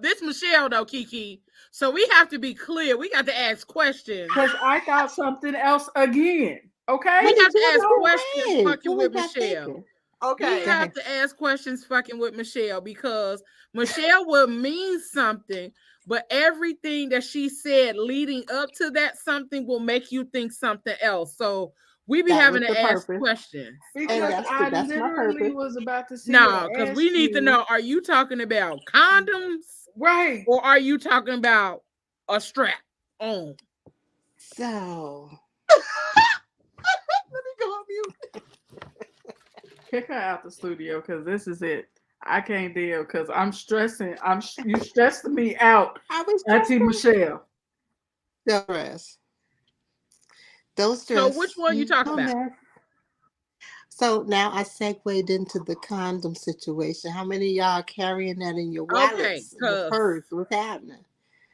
Speaker 2: Kiki. So we have to be clear. We got to ask questions.
Speaker 3: Because I thought something else again. Okay?
Speaker 2: We have to ask questions fucking with Michelle.
Speaker 7: Okay.
Speaker 2: We have to ask questions fucking with Michelle because Michelle will mean something, but everything that she said leading up to that something will make you think something else. So we be having to ask questions.
Speaker 3: Because I literally was about to say,
Speaker 2: no, because we need to know, are you talking about condoms?
Speaker 3: Right.
Speaker 2: Or are you talking about a strap on?
Speaker 4: So
Speaker 7: let me go on mute.
Speaker 3: Kick her out the studio because this is it. I can't deal because I'm stressing. You stressing me out, Auntie Michelle.
Speaker 4: Don't stress.
Speaker 2: So which one you talking about?
Speaker 4: So now I segued into the condom situation. How many of y'all carrying that in your wallets, your purse? What's happening?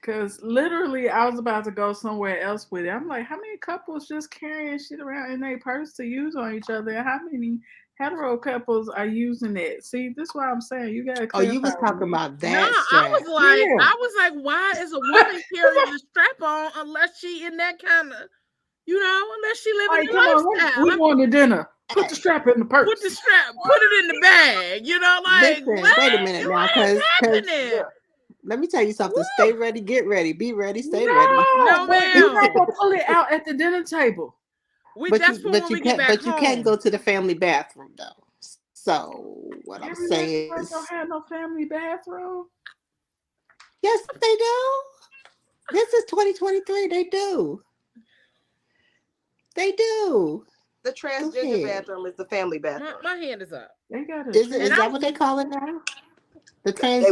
Speaker 3: Because literally, I was about to go somewhere else with it. I'm like, how many couples just carrying shit around in their purse to use on each other? And how many hetero couples are using it? See, this is why I'm saying you gotta.
Speaker 4: Oh, you was talking about that?
Speaker 2: No,
Speaker 4: strap.
Speaker 2: I was like, why is a woman carrying the strap on unless she in that kind of, unless she living the lifestyle?
Speaker 3: We going to dinner. Put the strap in the purse.
Speaker 2: Put it in the bag.
Speaker 4: Listen, wait a minute now, because let me tell you something. Woo! Stay ready, get ready, be ready, stay ready.
Speaker 2: No, ma'am.
Speaker 3: You're not gonna pull it out at the dinner table.
Speaker 4: But you can't go to the family bathroom though. So what I'm saying is,
Speaker 3: don't have no family bathroom.
Speaker 4: Yes, they do. This is 2023. They do. They do.
Speaker 7: The transgender bathroom is the family bathroom.
Speaker 2: My hand is up.
Speaker 3: They got it.
Speaker 4: Is that what they call it now? The trans.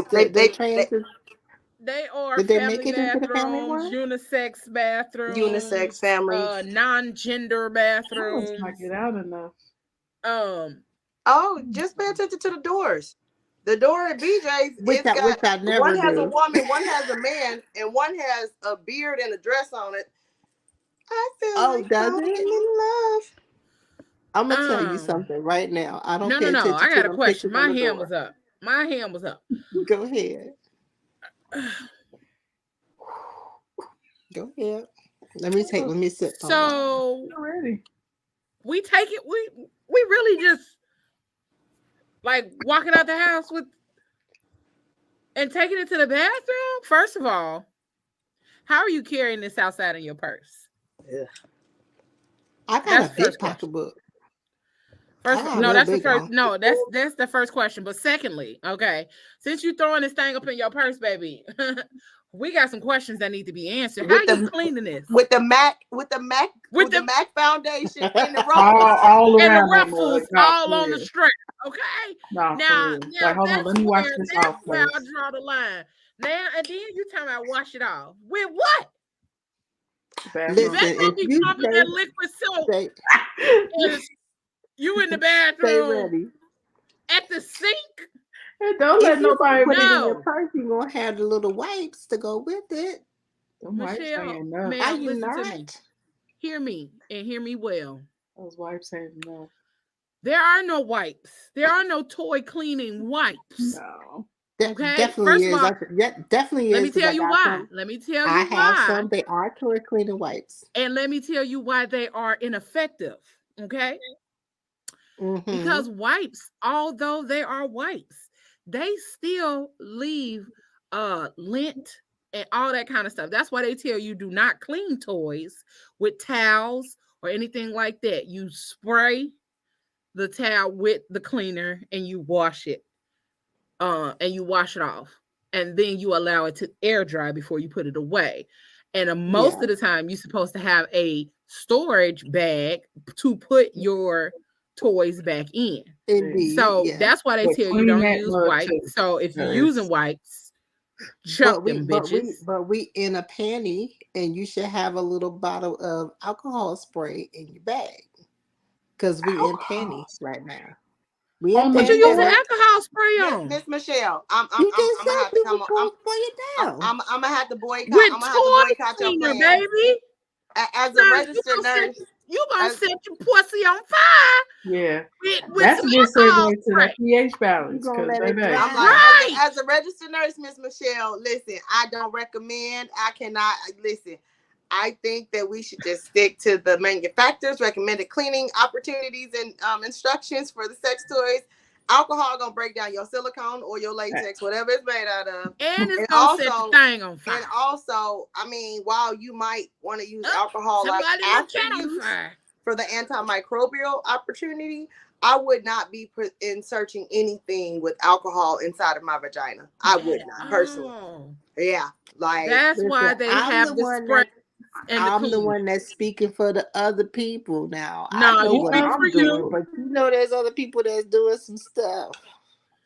Speaker 2: They are
Speaker 4: did they
Speaker 2: family
Speaker 4: make it into the family one?
Speaker 2: Unisex bathrooms,
Speaker 7: unisex family,
Speaker 2: non-gender bathrooms.
Speaker 3: I must not get out enough.
Speaker 7: Oh, just pay attention to the doors. The door at BJ's,
Speaker 4: which I never
Speaker 7: one has
Speaker 4: do.
Speaker 7: a woman, one has a man, and one has a beard and a dress on it. I feel like
Speaker 4: does
Speaker 7: falling
Speaker 4: it?
Speaker 7: in love.
Speaker 4: I'm gonna tell you something right now. I don't pay attention
Speaker 2: No. I got a question.
Speaker 4: My
Speaker 2: hand was up.
Speaker 4: Go ahead. Go ahead. Let me sit.
Speaker 2: So we take it. We really just like walking out the house and taking it to the bathroom. First of all, how are you carrying this outside in your purse?
Speaker 7: Yeah.
Speaker 4: I got a big pocketbook.
Speaker 2: That's the first question. But secondly, okay, since you throwing this thing up in your purse, baby, We got some questions that need to be answered.
Speaker 7: With
Speaker 2: How you
Speaker 7: the-
Speaker 2: cleaning this?
Speaker 7: with the Mac Foundation and the ruffles.
Speaker 3: all
Speaker 2: And the
Speaker 3: around that
Speaker 2: ruffles
Speaker 3: mug. Nah,
Speaker 2: all
Speaker 3: for
Speaker 2: on the
Speaker 3: real.
Speaker 2: strap. Okay.
Speaker 3: Nah,
Speaker 2: Now,
Speaker 3: for real. Like, hold on,
Speaker 2: that's
Speaker 3: let me wash
Speaker 2: where,
Speaker 3: this
Speaker 2: that's
Speaker 3: off
Speaker 2: where I
Speaker 3: first.
Speaker 2: draw the line. Now, and then you talking about wash it off. With what?
Speaker 3: Bathroom.
Speaker 2: You
Speaker 4: Listen,
Speaker 2: better not
Speaker 4: if
Speaker 2: be
Speaker 4: you
Speaker 2: pumping that liquid soap. And you in the
Speaker 4: stay
Speaker 2: bathroom
Speaker 4: ready.
Speaker 2: at the sink.
Speaker 3: And don't let
Speaker 4: If you
Speaker 3: nobody
Speaker 4: put it in
Speaker 2: No.
Speaker 4: your purse, you're gonna have the little wipes to go with it.
Speaker 3: Them wipes
Speaker 2: Michelle,
Speaker 3: ain't enough.
Speaker 4: Are
Speaker 2: ma'am,
Speaker 4: you
Speaker 2: listen
Speaker 4: not?
Speaker 2: to me. Hear me and hear me well.
Speaker 3: Those wipes ain't enough.
Speaker 2: There are no wipes. There are no toy cleaning wipes.
Speaker 3: No.
Speaker 2: Okay.
Speaker 4: Definitely
Speaker 2: First
Speaker 4: is.
Speaker 2: of all,
Speaker 4: Definitely is.
Speaker 2: let me
Speaker 4: 'cause
Speaker 2: tell
Speaker 4: I
Speaker 2: you
Speaker 4: got
Speaker 2: why.
Speaker 4: some.
Speaker 2: Let me tell
Speaker 4: I
Speaker 2: you
Speaker 4: have
Speaker 2: why.
Speaker 4: some. They are toy cleaning wipes.
Speaker 2: And let me tell you why they are ineffective. Okay. Because wipes, although they are wipes, they still leave lint and all that kind of stuff. That's why they tell you do not clean toys with towels or anything like that. You spray the towel with the cleaner and you wash it. And you wash it off. And then you allow it to air dry before you put it away. And most of the time, you're supposed to have a storage bag to put your toys back in.
Speaker 4: Indeed.
Speaker 2: So
Speaker 4: yes.
Speaker 2: that's why they
Speaker 3: But
Speaker 2: tell you
Speaker 3: clean
Speaker 2: don't
Speaker 3: that
Speaker 2: use
Speaker 3: mug
Speaker 2: wipes.
Speaker 3: too.
Speaker 2: So if you're
Speaker 3: Yes.
Speaker 2: using wipes, chuck them bitches.
Speaker 4: But we in a panty, and you should have a little bottle of alcohol spray in your bag, because we in panties right now. We in
Speaker 3: On the
Speaker 2: What you
Speaker 4: panties.
Speaker 2: using
Speaker 3: floor?
Speaker 2: alcohol spray on?
Speaker 7: Miss Michelle, I'm
Speaker 4: You just
Speaker 7: gonna
Speaker 4: said
Speaker 7: have to
Speaker 4: you
Speaker 7: come
Speaker 4: was
Speaker 7: on.
Speaker 4: gonna spray it down.
Speaker 7: I'm gonna have to boycott.
Speaker 2: With
Speaker 7: I'm gonna have to
Speaker 2: toy
Speaker 7: boycott your
Speaker 2: cleaner,
Speaker 7: plan.
Speaker 2: baby.
Speaker 7: As a
Speaker 2: Nah,
Speaker 7: registered nurse,
Speaker 2: you gonna
Speaker 7: as-
Speaker 2: set your pussy on fire
Speaker 3: Yeah.
Speaker 2: with
Speaker 3: That's a
Speaker 2: some
Speaker 3: good
Speaker 2: alcohol
Speaker 3: segue to
Speaker 2: spray.
Speaker 3: that pH
Speaker 4: You
Speaker 3: balance.
Speaker 4: gonna
Speaker 3: Because,
Speaker 4: let it
Speaker 3: baby,
Speaker 4: dry.
Speaker 7: I'm like,
Speaker 2: Right.
Speaker 7: as a registered nurse, Miss Michelle, listen, I don't recommend, I cannot, listen, I think that we should just stick to the manufacturer's recommended cleaning opportunities and instructions for the sex toys. Alcohol gonna break down your silicone or your latex, whatever it's made out of.
Speaker 2: And it's
Speaker 7: And
Speaker 2: gonna set the
Speaker 7: also,
Speaker 2: thing on fire.
Speaker 7: and also, I mean, while you might want to use alcohol like
Speaker 2: Somebody
Speaker 7: after
Speaker 2: cat on
Speaker 7: use
Speaker 2: fire.
Speaker 7: for the antimicrobial opportunity, I would not be inserting anything with alcohol inside of my vagina. I would not personally.
Speaker 2: Oh.
Speaker 7: Yeah, like
Speaker 2: That's why
Speaker 4: Listen,
Speaker 2: they
Speaker 4: I'm
Speaker 2: have
Speaker 4: the
Speaker 2: the
Speaker 4: one
Speaker 2: spray
Speaker 4: that
Speaker 2: and the
Speaker 4: I'm the
Speaker 2: cleaner.
Speaker 4: one that's speaking for the other people now.
Speaker 2: No,
Speaker 4: I know
Speaker 2: you
Speaker 4: what
Speaker 2: speak
Speaker 4: I'm
Speaker 2: for
Speaker 4: doing,
Speaker 2: you.
Speaker 4: but you know there's other people that's doing some stuff.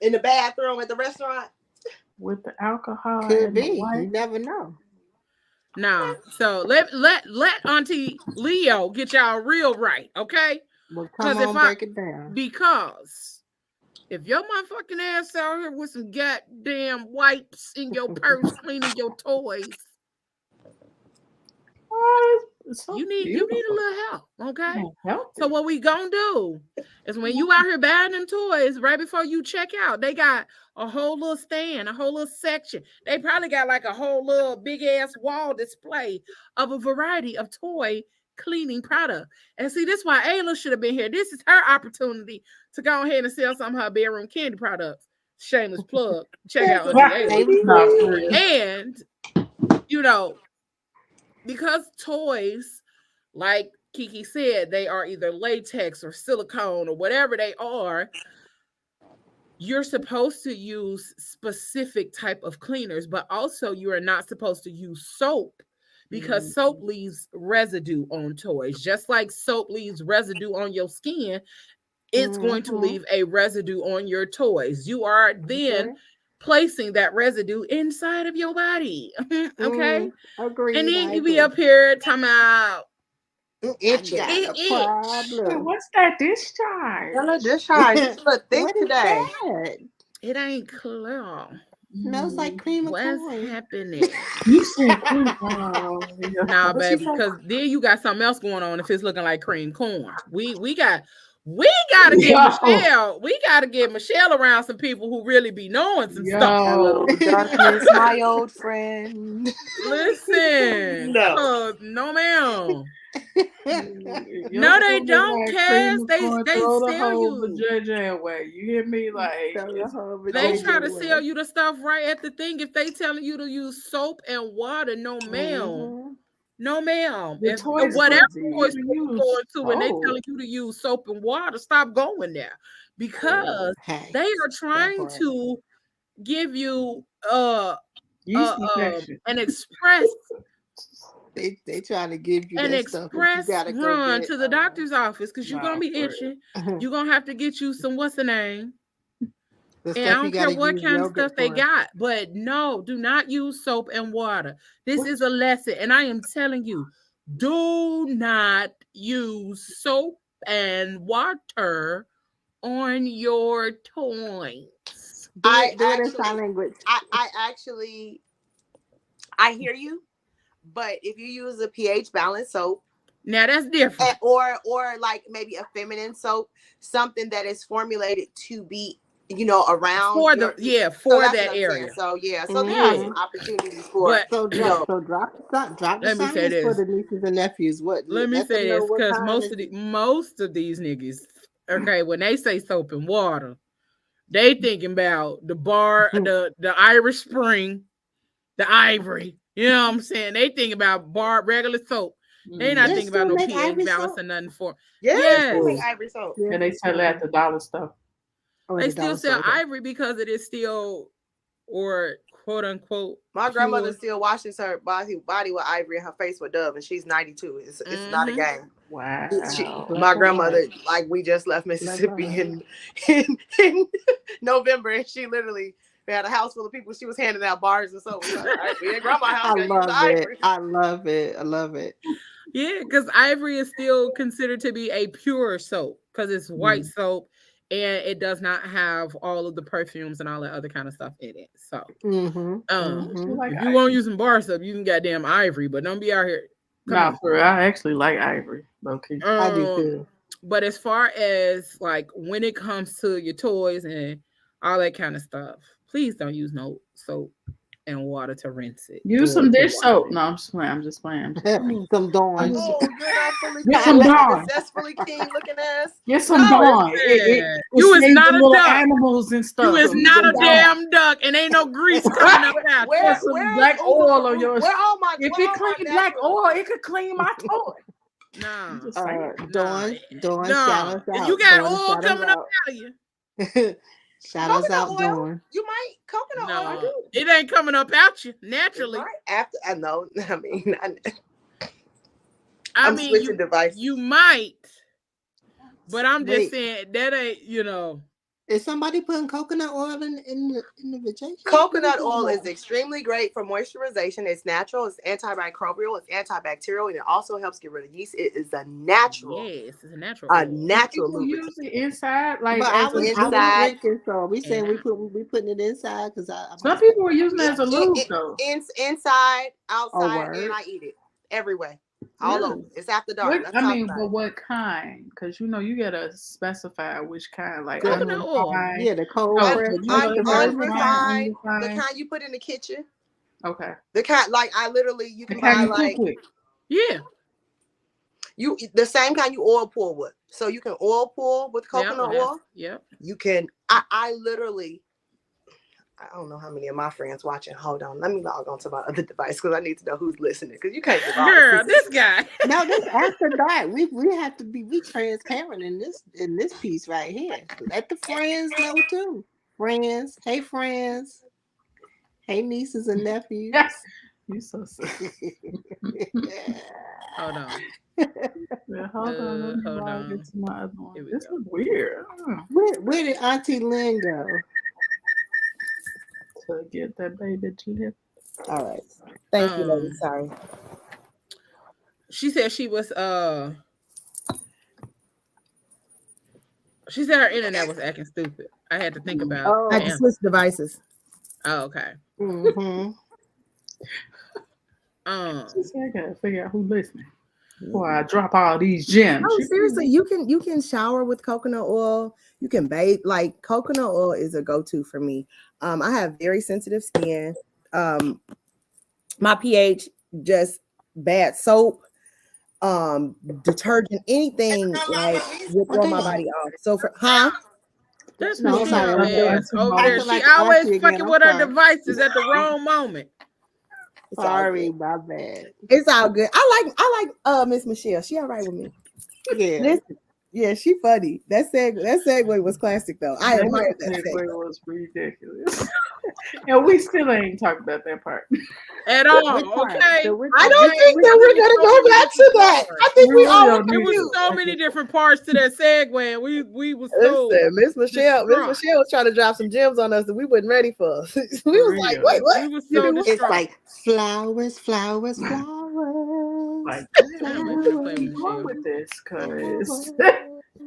Speaker 7: in the bathroom at the restaurant.
Speaker 3: with the alcohol
Speaker 4: Could
Speaker 3: and the
Speaker 4: be. You
Speaker 3: wipe.
Speaker 4: never know.
Speaker 2: No. So let Auntie Leo get y'all real right, okay?
Speaker 4: Well, come on, break it down.
Speaker 2: Because if your motherfucking ass out here with some goddamn wipes in your purse cleaning your toys, you need a little help, okay? So what we gonna do is when you out here buying them toys, right before you check out, they got a whole little stand, a whole little section. They probably got like a whole little big ass wall display of a variety of toy cleaning product. And see, this is why Ayla should have been here. This is her opportunity to go ahead and sell some of her bedroom candy products. Shameless plug. Check out Auntie Ayla. And you know, because toys, like Kiki said, they are either latex or silicone or whatever they are, you're supposed to use specific type of cleaners, but also you are not supposed to use soap because soap leaves residue on toys. Just like soap leaves residue on your skin, it's going to leave a residue on your toys. You are then placing that residue inside of your body. Okay?
Speaker 4: Agreed.
Speaker 2: And then you be up here talking about
Speaker 7: itching.
Speaker 3: What's that discharge?
Speaker 7: Hello, discharge. It's a thick
Speaker 4: What is
Speaker 7: today.
Speaker 4: that?
Speaker 2: It ain't clear.
Speaker 4: Smells like cream of
Speaker 2: What's
Speaker 4: corn.
Speaker 2: happening?
Speaker 3: You said cream.
Speaker 2: Nah, baby, because then you got something else going on if it's looking like cream corn. We gotta get Michelle. We gotta get Michelle around some people who really be knowing some stuff.
Speaker 7: Hello, darkness, my old friend.
Speaker 2: Listen, no ma'am. No, they don't, Cass. They
Speaker 3: throw the
Speaker 2: sell
Speaker 3: whole
Speaker 2: you.
Speaker 3: vajayjay away. You hear me? Like
Speaker 2: they try to sell you the stuff right at the thing. If they telling you to use soap and water, no ma'am. No ma'am. If whatever toys you're going to and they telling you to use soap and water, stop going there. Because they are trying to give you an express
Speaker 4: They trying to give you
Speaker 2: an
Speaker 4: that stuff, but you
Speaker 2: express
Speaker 4: gotta go
Speaker 2: run
Speaker 4: get
Speaker 2: to the doctor's office because you're gonna be
Speaker 3: for
Speaker 2: itching. You're gonna have to get you some what's the name?
Speaker 4: the
Speaker 2: And I
Speaker 4: stuff you
Speaker 2: don't care
Speaker 4: gotta
Speaker 2: what
Speaker 4: use
Speaker 2: kind of
Speaker 4: yogurt
Speaker 2: stuff they
Speaker 4: for.
Speaker 2: got, but no, do not use soap and water. This is a lesson, and I am telling you, do not use soap and water on your toys.
Speaker 4: Do
Speaker 7: I
Speaker 4: it in sign
Speaker 7: actually,
Speaker 4: language.
Speaker 7: I hear you, but if you use a pH balanced soap,
Speaker 2: Now that's different.
Speaker 7: or like maybe a feminine soap, something that is formulated to be, around
Speaker 2: For
Speaker 7: your,
Speaker 2: for
Speaker 7: that's
Speaker 2: that
Speaker 7: what I'm
Speaker 2: area.
Speaker 7: saying. So there are some opportunities for.
Speaker 2: But
Speaker 4: So drop the
Speaker 2: let me say
Speaker 4: signs for
Speaker 2: this.
Speaker 4: the nieces and nephews.
Speaker 2: Let me say this, because most of these niggas, okay, when they say soap and water, they thinking about the bar, the Irish Spring, the Ivory. You know what I'm saying? They think about regular soap. They not thinking about no pH balance or nothing for.
Speaker 7: Yes. They make Ivory soap.
Speaker 3: And they sell it at the dollar store.
Speaker 2: They still sell Ivory because it is still, or quote unquote,
Speaker 7: my
Speaker 2: pure.
Speaker 7: grandmother still washes her body with Ivory and her face with Dove, and she's 92. It's not a game.
Speaker 3: Wow.
Speaker 7: My grandmother, like, we just left Mississippi in November, and she literally had a house full of people. She was handing out bars and so. Like, all right, we at grandma's house.
Speaker 4: I love it.
Speaker 2: Yeah, because Ivory is still considered to be a pure soap because it's white soap and it does not have all of the perfumes and all that other kind of stuff in it. So, if you want to use some bar soap, you can goddamn Ivory, but don't be out here.
Speaker 3: I actually like Ivory. Okay,
Speaker 4: I do too.
Speaker 2: But as far as like when it comes to your toys and all that kind of stuff, please don't use no soap and water to rinse it.
Speaker 3: Use some dish soap. No, I'm just playing.
Speaker 4: Some Dawn.
Speaker 7: Oh, you're not fully
Speaker 3: Get some Dawn.
Speaker 7: successfully king looking ass.
Speaker 3: Get some Dawn.
Speaker 2: You is not a duck.
Speaker 3: Animals and stuff.
Speaker 2: You is not a damn duck, and ain't no grease coming up out.
Speaker 3: Where's some black oil on yours? If it clean black oil, it could clean my toy.
Speaker 2: No.
Speaker 4: Dawn,
Speaker 2: no.
Speaker 4: shout us out.
Speaker 2: You got oil coming up out of you.
Speaker 4: Shout us out, Dawn.
Speaker 7: You might coconut oil.
Speaker 2: It ain't coming up out you naturally.
Speaker 7: After I know.
Speaker 2: I
Speaker 7: I'm
Speaker 2: mean,
Speaker 7: switching devices.
Speaker 2: You might, but I'm just saying that ain't.
Speaker 4: Is somebody putting coconut oil in the vacation?
Speaker 7: Coconut oil is extremely great for moisturization. It's natural. It's antimicrobial. It's antibacterial, and it also helps get rid of yeast. It is a natural.
Speaker 2: Yes, it's a natural.
Speaker 7: A natural lubricant.
Speaker 3: Use it inside, like
Speaker 4: but
Speaker 3: as
Speaker 7: inside.
Speaker 4: So we saying we putting it inside because
Speaker 3: some people were using it as a lube though.
Speaker 7: Inside, outside, and I eat it every way. All over. It's after dark.
Speaker 3: But what kind? Because you gotta specify which kind. Like
Speaker 2: coconut oil.
Speaker 4: Yeah, the cold.
Speaker 7: Unrefined, the kind you put in the kitchen.
Speaker 3: Okay.
Speaker 7: The kind, like, I literally you can buy like the same kind you oil pour with. So you can oil pour with coconut oil.
Speaker 2: Yep.
Speaker 7: You can. I literally. I don't know how many of my friends watching. Hold on, let me log on to my other device because I need to know who's listening. Because you can't get all
Speaker 2: girl, this guy.
Speaker 4: No, this after dark. We have to be transparent in this piece right here. Let the friends know too. Friends, hey nieces and nephews.
Speaker 3: Yes, you so sick.
Speaker 2: Hold on.
Speaker 3: Hold on. Get to my other one. This is weird.
Speaker 4: Where did Auntie Lynn go?
Speaker 3: To get that baby to
Speaker 7: all right. Thank you, lady. Sorry.
Speaker 2: She said she was she said her internet was acting stupid. I had to think about
Speaker 7: I had to switch devices.
Speaker 2: Oh, okay.
Speaker 3: She said I gotta figure out who's listening before I drop all these gems.
Speaker 7: Oh, seriously, you can shower with coconut oil. You can bathe. Like, coconut oil is a go-to for me. I have very sensitive skin. My pH, just bad soap, detergent, anything like will throw my body off. So
Speaker 2: That's
Speaker 4: No,
Speaker 2: Michelle
Speaker 4: sorry,
Speaker 2: ass over there.
Speaker 4: like
Speaker 2: She always
Speaker 4: Auntie
Speaker 2: fucking
Speaker 4: again.
Speaker 2: with
Speaker 4: I'm
Speaker 2: her
Speaker 4: sorry.
Speaker 2: devices at the wrong moment.
Speaker 4: Sorry, my bad.
Speaker 7: It's all good. I like Miss Michelle. She all right with me.
Speaker 4: Yeah.
Speaker 7: Listen,
Speaker 8: Yeah, she funny. That segue was classic though. I admire that
Speaker 3: segue
Speaker 8: segue.
Speaker 3: was ridiculous. And we still ain't talked about that part.
Speaker 2: At all.
Speaker 4: Which part?
Speaker 2: Okay.
Speaker 4: So which
Speaker 8: I
Speaker 4: part?
Speaker 8: don't think that we're gonna go back to that. I think we all
Speaker 3: don't
Speaker 2: There
Speaker 3: need
Speaker 2: was
Speaker 3: to.
Speaker 2: so many different parts to that segue, and we was so
Speaker 8: Listen, Miss Michelle
Speaker 2: distraught.
Speaker 8: was trying to drop some gems on us that we wasn't ready for. We was like, wait, what?
Speaker 2: We was so
Speaker 4: It's
Speaker 2: distraught.
Speaker 4: like flowers, flowers, flowers.
Speaker 3: Like,
Speaker 2: Damn,
Speaker 3: we
Speaker 2: let's
Speaker 3: gotta
Speaker 2: play
Speaker 3: keep
Speaker 2: with
Speaker 3: going
Speaker 2: you.
Speaker 3: with this, cause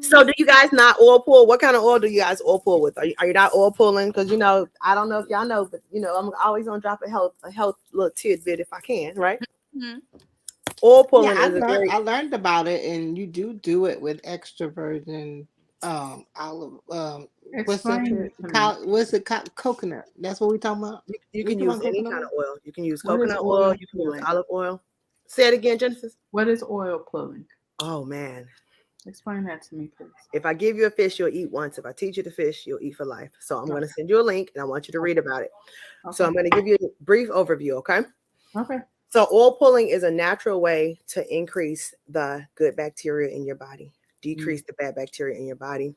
Speaker 8: So do you guys not oil pull? What kind of oil do you guys oil pull with? Are you not oil pulling? Because I don't know if y'all know, but I'm always gonna drop a health little tidbit if I can, right?
Speaker 2: Mhm.
Speaker 8: Oil pulling
Speaker 4: Yeah,
Speaker 8: is
Speaker 4: I learned about it, and you do it with extra virgin olive.
Speaker 3: explain it to me.
Speaker 4: Coconut? That's what we talking about.
Speaker 8: you
Speaker 4: We
Speaker 8: can
Speaker 4: talking
Speaker 8: use
Speaker 4: about
Speaker 8: any
Speaker 4: coconut
Speaker 8: kind of oil. You can use
Speaker 3: What is
Speaker 8: coconut
Speaker 3: oil
Speaker 8: oil. You can use
Speaker 3: pulling?
Speaker 8: olive oil. Say it again, Genesis.
Speaker 3: What is oil pulling?
Speaker 8: Oh man.
Speaker 3: Explain that to me, please.
Speaker 8: If I give you a fish, you'll eat once. If I teach you to fish, you'll eat for life. So I'm going to send you a link and I want you to read about it.
Speaker 3: Okay.
Speaker 8: So I'm going to give you a brief overview, okay?
Speaker 3: Okay.
Speaker 8: So oil pulling is a natural way to increase the good bacteria in your body, decrease the bad bacteria in your body,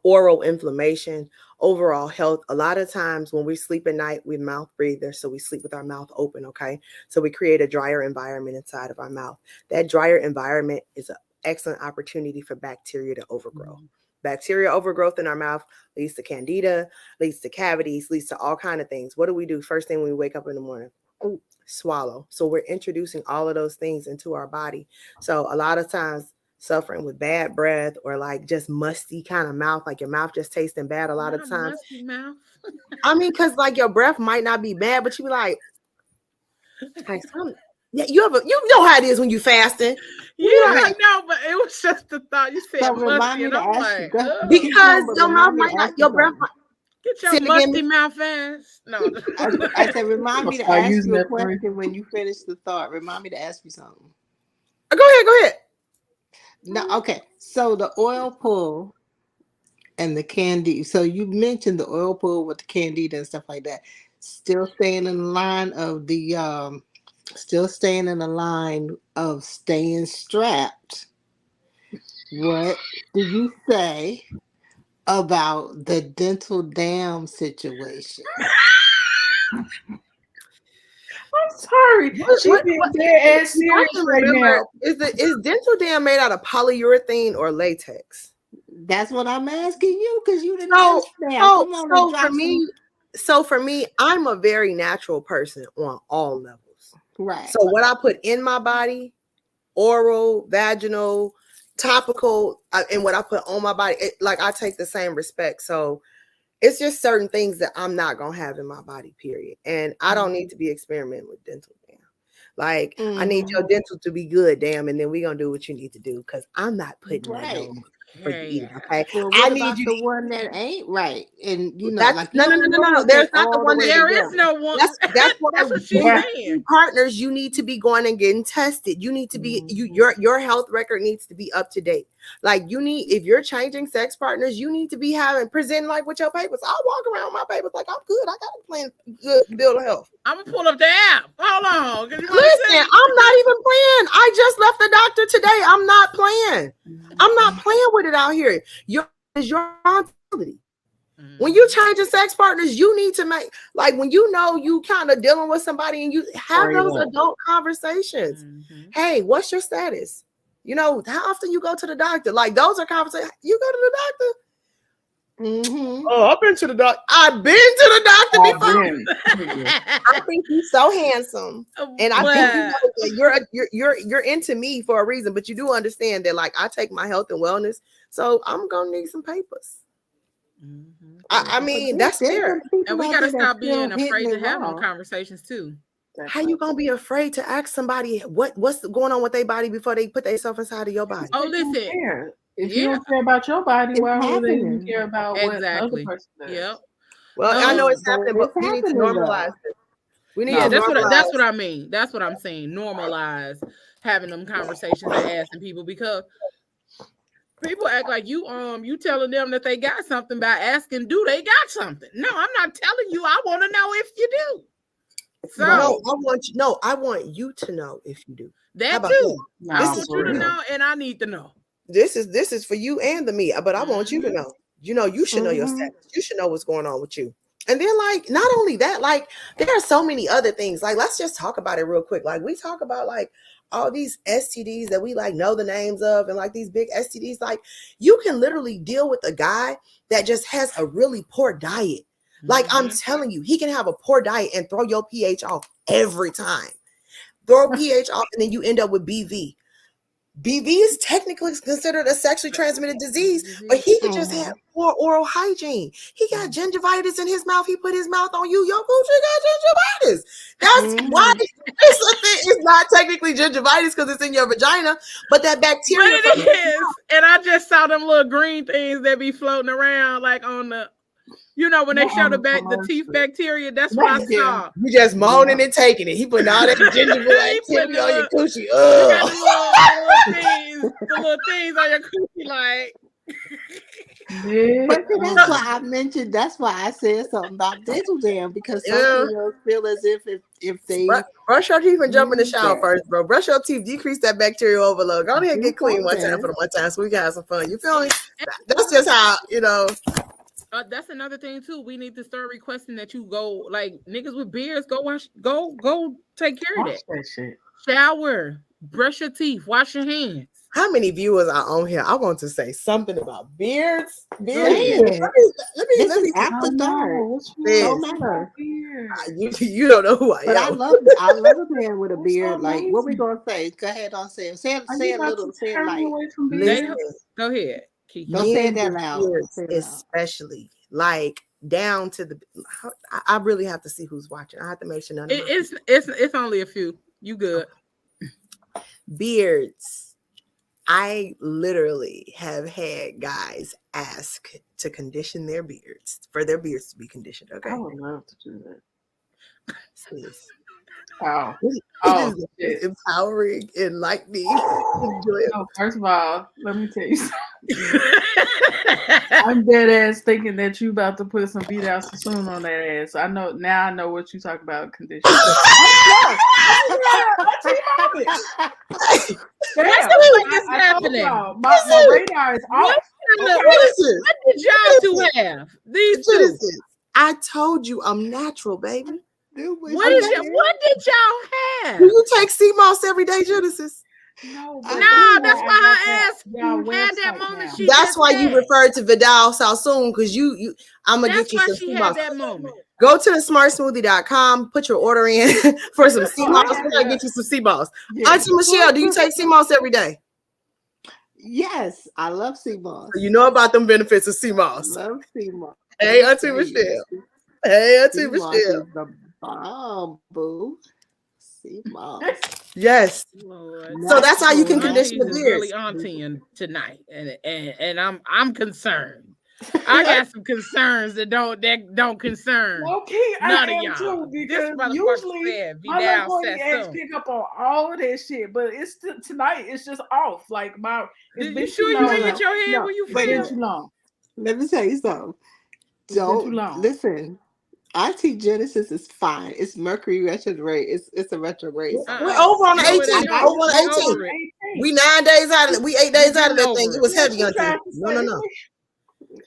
Speaker 8: oral inflammation, overall health. A lot of times when we sleep at night, we mouth breathers, so we sleep with our mouth open, okay? So we create a drier environment inside of our mouth. That drier environment is an excellent opportunity for bacteria to overgrow. Bacteria overgrowth in our mouth leads to candida, leads to cavities, leads to all kinds of things. What do we do first thing when we wake up in the morning? Swallow. So we're introducing all of those things into our body. So a lot of times suffering with bad breath or like just musty kind of mouth, like your mouth just tasting bad a lot of times.
Speaker 2: Musty mouth.
Speaker 8: I mean, because like your breath might not be bad, but you be like yeah, you know how it is when you fasting.
Speaker 2: Yeah, I know, but it was just the thought. You said
Speaker 4: So remind
Speaker 2: musty,
Speaker 4: me
Speaker 2: and
Speaker 4: to
Speaker 2: I'm
Speaker 4: ask you,
Speaker 2: like,
Speaker 4: go-
Speaker 2: ugh.
Speaker 8: Because
Speaker 4: But
Speaker 8: your mouth
Speaker 4: remind me
Speaker 8: might
Speaker 4: to
Speaker 8: not,
Speaker 4: ask
Speaker 8: your
Speaker 4: you
Speaker 8: breath
Speaker 4: something.
Speaker 8: might.
Speaker 2: Get
Speaker 8: Say
Speaker 2: your
Speaker 8: it again,
Speaker 2: musty mouth fast. No.
Speaker 4: I said, remind me to
Speaker 3: Start
Speaker 4: ask
Speaker 3: using
Speaker 4: you a
Speaker 3: that for you.
Speaker 4: question when you finish the thought. Remind me to ask you something.
Speaker 8: Go ahead.
Speaker 4: No, okay. So the oil pull and the candy. So you mentioned the oil pull with the candida and stuff like that. Still staying in the line of staying strapped. What did you say about the dental dam situation?
Speaker 3: I'm sorry. She's being dead ass serious right now.
Speaker 8: Is dental dam made out of polyurethane or latex?
Speaker 4: That's what I'm asking you because you didn't understand. Come on and drop
Speaker 8: So for me, I'm a very natural person on all levels.
Speaker 4: right.
Speaker 8: So what I put in my body, oral, vaginal, topical, and what I put on my body, I take the same respect. So it's just certain things that I'm not gonna have in my body, period. And I don't need to be experimenting with dental dam. Like I need your dental to be good, damn, and then we're gonna do what you need to do because I'm not putting that on for you either. Okay.
Speaker 4: Well,
Speaker 8: I
Speaker 4: what
Speaker 8: need
Speaker 4: about
Speaker 8: you
Speaker 4: the one that ain't right? And
Speaker 8: that's no. There's not the one
Speaker 2: There is no one.
Speaker 8: That's what
Speaker 2: she's saying.
Speaker 8: Partners, you need to be going and getting tested. You need to be your health record needs to be up to date. Like if you're changing sex partners, you need to be presenting like with your papers. I'll walk around with my papers like I'm good. I got a plan, good bill of health.
Speaker 2: I'm gonna pull up the app. Hold on.
Speaker 8: Listen, I'm not even playing. I just left the doctor today. I'm not playing. I'm not playing with it out here. Your responsibility. When you changing sex partners, you need to make when you kind of dealing with somebody and you have those adult conversations. Hey, what's your status? How often you go to the doctor? Like those are conversations. You go to the doctor. Oh, I've been to the doctor. I've been to the doctor before. I think you're so handsome, and I think that you're into me for a reason. But you do understand that, I take my health and wellness, so I'm gonna need some papers. I mean, that's fair,
Speaker 2: and we gotta stop being afraid to have them conversations too.
Speaker 8: How you gonna be afraid to ask somebody what's going on with their body before they put themselves inside of your body?
Speaker 2: Oh, listen.
Speaker 3: If you don't care about your body, why would they even care about what the other person does?
Speaker 2: Yep.
Speaker 8: Well, I know it's happening, but we need to normalize it. We need to normalize.
Speaker 2: That's what I mean. That's what I'm saying. Normalize having them conversations and asking people, because people act like you telling them that they got something by asking, do they got something? No, I'm not telling you. I want to know if you do. So
Speaker 8: I want you to know if you do.
Speaker 2: That too. I want you to know, and I need to know.
Speaker 8: This is for you and the me, but I want you to know. You should know your
Speaker 3: Mhm.
Speaker 8: status. You should know what's going on with you. And then, like, not only that, like, there are so many other things. Like, let's just talk about it real quick. Like, we talk about like all these STDs that we like know the names of, and like these big STDs. Like, you can literally deal with a guy that just has a really poor diet. Like, I'm telling you, he can have a poor diet and throw your pH off every time. Throw pH off, and then you end up with BV. BV is technically considered a sexually transmitted disease, but he could just have poor oral hygiene. He got gingivitis in his mouth. He put his mouth on you. Your coochie got gingivitis. That's why it's not technically gingivitis, because it's in your vagina, but that bacteria.
Speaker 2: But it is. And I just saw them little green things that be floating around, like on the, when they show the teeth bacteria. That's what I saw.
Speaker 8: You just moaning and taking it. He putting all that gingival activity on your coochie.
Speaker 2: You got the little things on your coochie, like.
Speaker 4: But that's why I mentioned. That's why I said something about dental dam, because some females feel as if they
Speaker 8: brush your teeth and jump in the shower first, bro. Brush your teeth, decrease that bacterial overload. Go ahead and get clean one time for the one time, so we can have some fun. You feel me? That's just how
Speaker 2: That's another thing too. We need to start requesting that you go, like, niggas with beards, go wash, go take care of that
Speaker 3: shit.
Speaker 2: Shower, brush your teeth, wash your hands.
Speaker 8: How many viewers are on here? I want to say something about beards. Let me
Speaker 4: after dark. No matter.
Speaker 8: You don't know who I am.
Speaker 4: But I love a man with a beard. Like, what we gonna say? Go ahead, on say it. Say it a little. Say it like.
Speaker 2: Go ahead.
Speaker 4: Don't say that loud.
Speaker 8: Especially like down to the. I really have to see who's watching. I have to make sure none of
Speaker 2: it's only a few. You good?
Speaker 8: Beards. I literally have had guys ask to condition their beards, for their beards to be conditioned. Okay,
Speaker 3: I would love to do that.
Speaker 8: Sis.
Speaker 3: It
Speaker 8: is empowering, enlightening.
Speaker 3: No, first of all, let me tell you something. I'm dead ass thinking that you about to put some beat out soon on that ass. I know what you talk about condition.
Speaker 2: What's happening?
Speaker 3: My radar is off.
Speaker 2: What did y'all two have? These two.
Speaker 8: I told you I'm natural, baby.
Speaker 2: What did y'all have?
Speaker 8: Do you take sea moss every day, Genesis?
Speaker 2: No, that's why I asked. Had that moment.
Speaker 8: That's why you referred to Vidal Sassoon, because I'm gonna get you some sea moss.
Speaker 2: That moment.
Speaker 8: Go to the smartsmoothie.com, put your order in for some sea moss. We're gonna get you some sea moss. Auntie Michelle, do you take sea moss every day?
Speaker 4: Yes, I love sea moss.
Speaker 8: You know about them benefits of sea moss.
Speaker 4: Love sea moss.
Speaker 8: Hey, Auntie Michelle. Hey, Auntie Michelle.
Speaker 4: Boo. Sea moss.
Speaker 8: Yes.
Speaker 2: Lord.
Speaker 8: So that's how you can condition the beard.
Speaker 2: Really auntie tonight, and I'm concerned. I got some concerns that don't concern none of y'all.
Speaker 3: Too, because usually my little pick up on all of that shit, but it's tonight. It's just off. Like
Speaker 2: you sure you ain't hit your head when you feel?
Speaker 3: Too long.
Speaker 4: Let me tell you something. Don't listen. Auntie Genesis is fine. It's Mercury retrograde. It's a retrograde.
Speaker 8: We're over on the 18th. Over on the 18th. We 9 days out of it. We 8 days out of that thing. It was heavy, Auntie. No.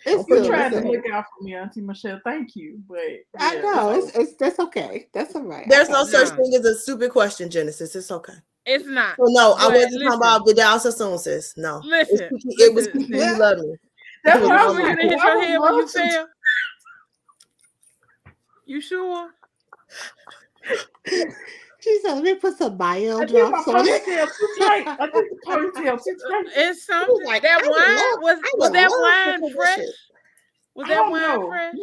Speaker 3: It's good. Trying to look out for me, Auntie Michelle. Thank you, but
Speaker 4: I know that's okay. That's all right.
Speaker 8: There's no such thing as a stupid question, Genesis. It's okay.
Speaker 2: It's not.
Speaker 8: Well, no, I wasn't talking about Vidal Sassoon, sis. No,
Speaker 2: listen,
Speaker 8: it was people you love me.
Speaker 3: That's
Speaker 2: what
Speaker 3: I
Speaker 2: was going to hit your head when you fell. You sure?
Speaker 4: She said, "Let me put some bio drops on it."
Speaker 2: It's something like that. Wine was that wine fresh? Was that wine fresh?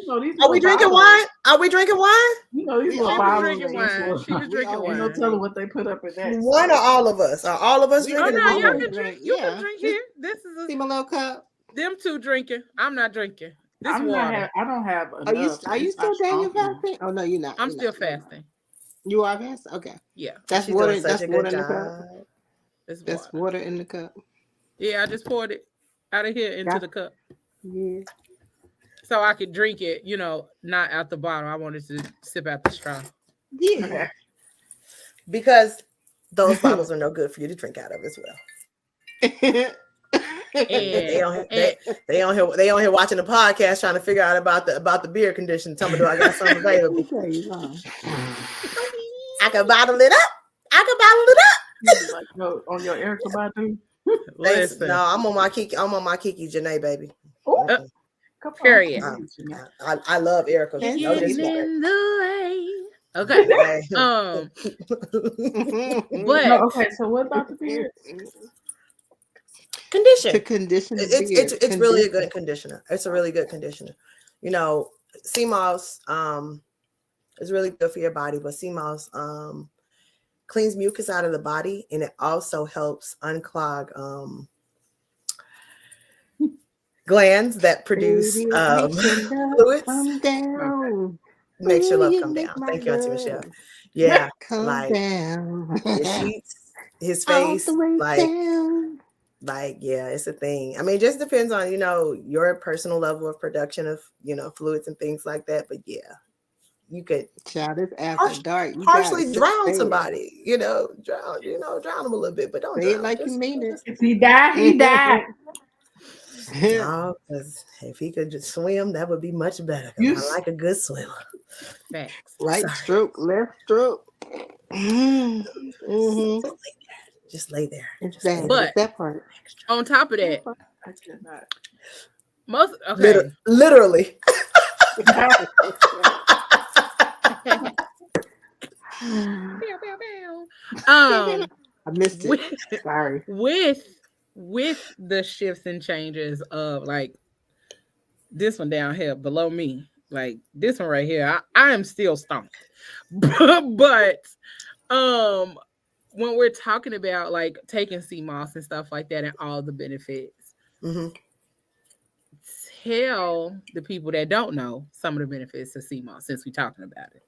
Speaker 8: Are we drinking wine? Are we drinking wine?
Speaker 3: You know, these little bottles. She was
Speaker 2: drinking wine.
Speaker 3: No telling what they put up in that.
Speaker 8: One or all of us? Are all of us drinking?
Speaker 2: Oh no, y'all can drink. You can drink here. This is
Speaker 4: a little cup.
Speaker 2: Them two drinking. I'm not drinking. This water.
Speaker 3: I don't have
Speaker 4: enough. Are you still Daniel fasting? Oh no, you're not.
Speaker 2: I'm still fasting.
Speaker 4: You are fasting? Okay.
Speaker 2: Yeah.
Speaker 4: That's water. That's water in the cup. That's water in the cup.
Speaker 2: Yeah, I just poured it out of here into the cup.
Speaker 4: Yeah.
Speaker 2: So I could drink it, not out the bottle. I wanted to sip out the straw.
Speaker 4: Yeah.
Speaker 8: Because those bottles are no good for you to drink out of as well. They
Speaker 2: And,
Speaker 8: on here watching the podcast trying to figure out about the beer condition. Tell me, do I got something available?
Speaker 3: tell you something.
Speaker 8: I can bottle it up.
Speaker 3: Like on your Erica Badu.
Speaker 2: listen,
Speaker 8: No, I'm on my Kiki Janae, baby.
Speaker 3: Ooh,
Speaker 2: Uh,
Speaker 3: come on.
Speaker 2: period.
Speaker 8: I love Erica.
Speaker 4: And
Speaker 8: No
Speaker 2: Getting
Speaker 8: disrespect.
Speaker 2: in the way. Okay.
Speaker 8: Hey.
Speaker 2: But
Speaker 3: No, okay, so what about the beard?
Speaker 8: Condition.
Speaker 4: To condition the
Speaker 8: It's really a good conditioner. It's a really good conditioner. You know, sea moss is really good for your body, but sea moss cleans mucus out of the body, and it also helps unclog glands that produce fluids.
Speaker 4: down.
Speaker 8: Makes your love
Speaker 4: Ooh,
Speaker 8: come
Speaker 4: make
Speaker 8: down.
Speaker 4: my
Speaker 8: Thank you, Auntie
Speaker 4: love
Speaker 8: Michelle. Yeah,
Speaker 4: come
Speaker 8: like
Speaker 4: down.
Speaker 8: his sheets, his
Speaker 4: All
Speaker 8: face,
Speaker 4: the way
Speaker 8: like
Speaker 4: down.
Speaker 8: yeah, it's a thing. I mean, it just depends on, you know, your personal level of production of, you know, fluids and things like that. But yeah, you could
Speaker 4: Child, it's after dark. You
Speaker 8: partially
Speaker 4: gotta
Speaker 8: drown
Speaker 4: say it.
Speaker 8: somebody, drown them a little bit, but don't
Speaker 4: Say it
Speaker 8: drown.
Speaker 4: like you mean it.
Speaker 3: If he died, he died.
Speaker 8: No, because if he could just swim, that would be much better. 'Cause I like a good swimmer.
Speaker 2: facts.
Speaker 4: Right
Speaker 8: Sorry.
Speaker 4: stroke, left stroke. Mm-hmm.
Speaker 8: Just lay there.
Speaker 4: It's
Speaker 8: Just lay
Speaker 4: that.
Speaker 2: But-
Speaker 4: It's that part.
Speaker 2: On top of that,
Speaker 3: I cannot.
Speaker 2: most okay.
Speaker 8: Literally.
Speaker 2: Bow, bow, bow.
Speaker 4: I missed it.
Speaker 2: with,
Speaker 4: Sorry.
Speaker 2: with the shifts and changes of like this one down here below me, like this one right here, I am still stoned. but when we're talking about like taking sea moss and stuff like that and all the benefits, tell the people that don't know some of the benefits of sea moss since we're talking about it.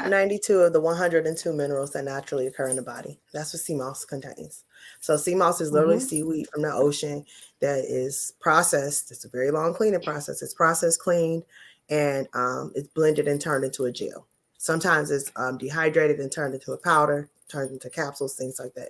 Speaker 8: 92 of the 102 minerals that naturally occur in the body. That's what sea moss contains. So sea moss is literally seaweed from the ocean that is processed. It's a very long cleaning process. It's processed, cleaned, and it's blended and turned into a gel. Sometimes it's dehydrated and turned into a powder, turned into capsules, things like that.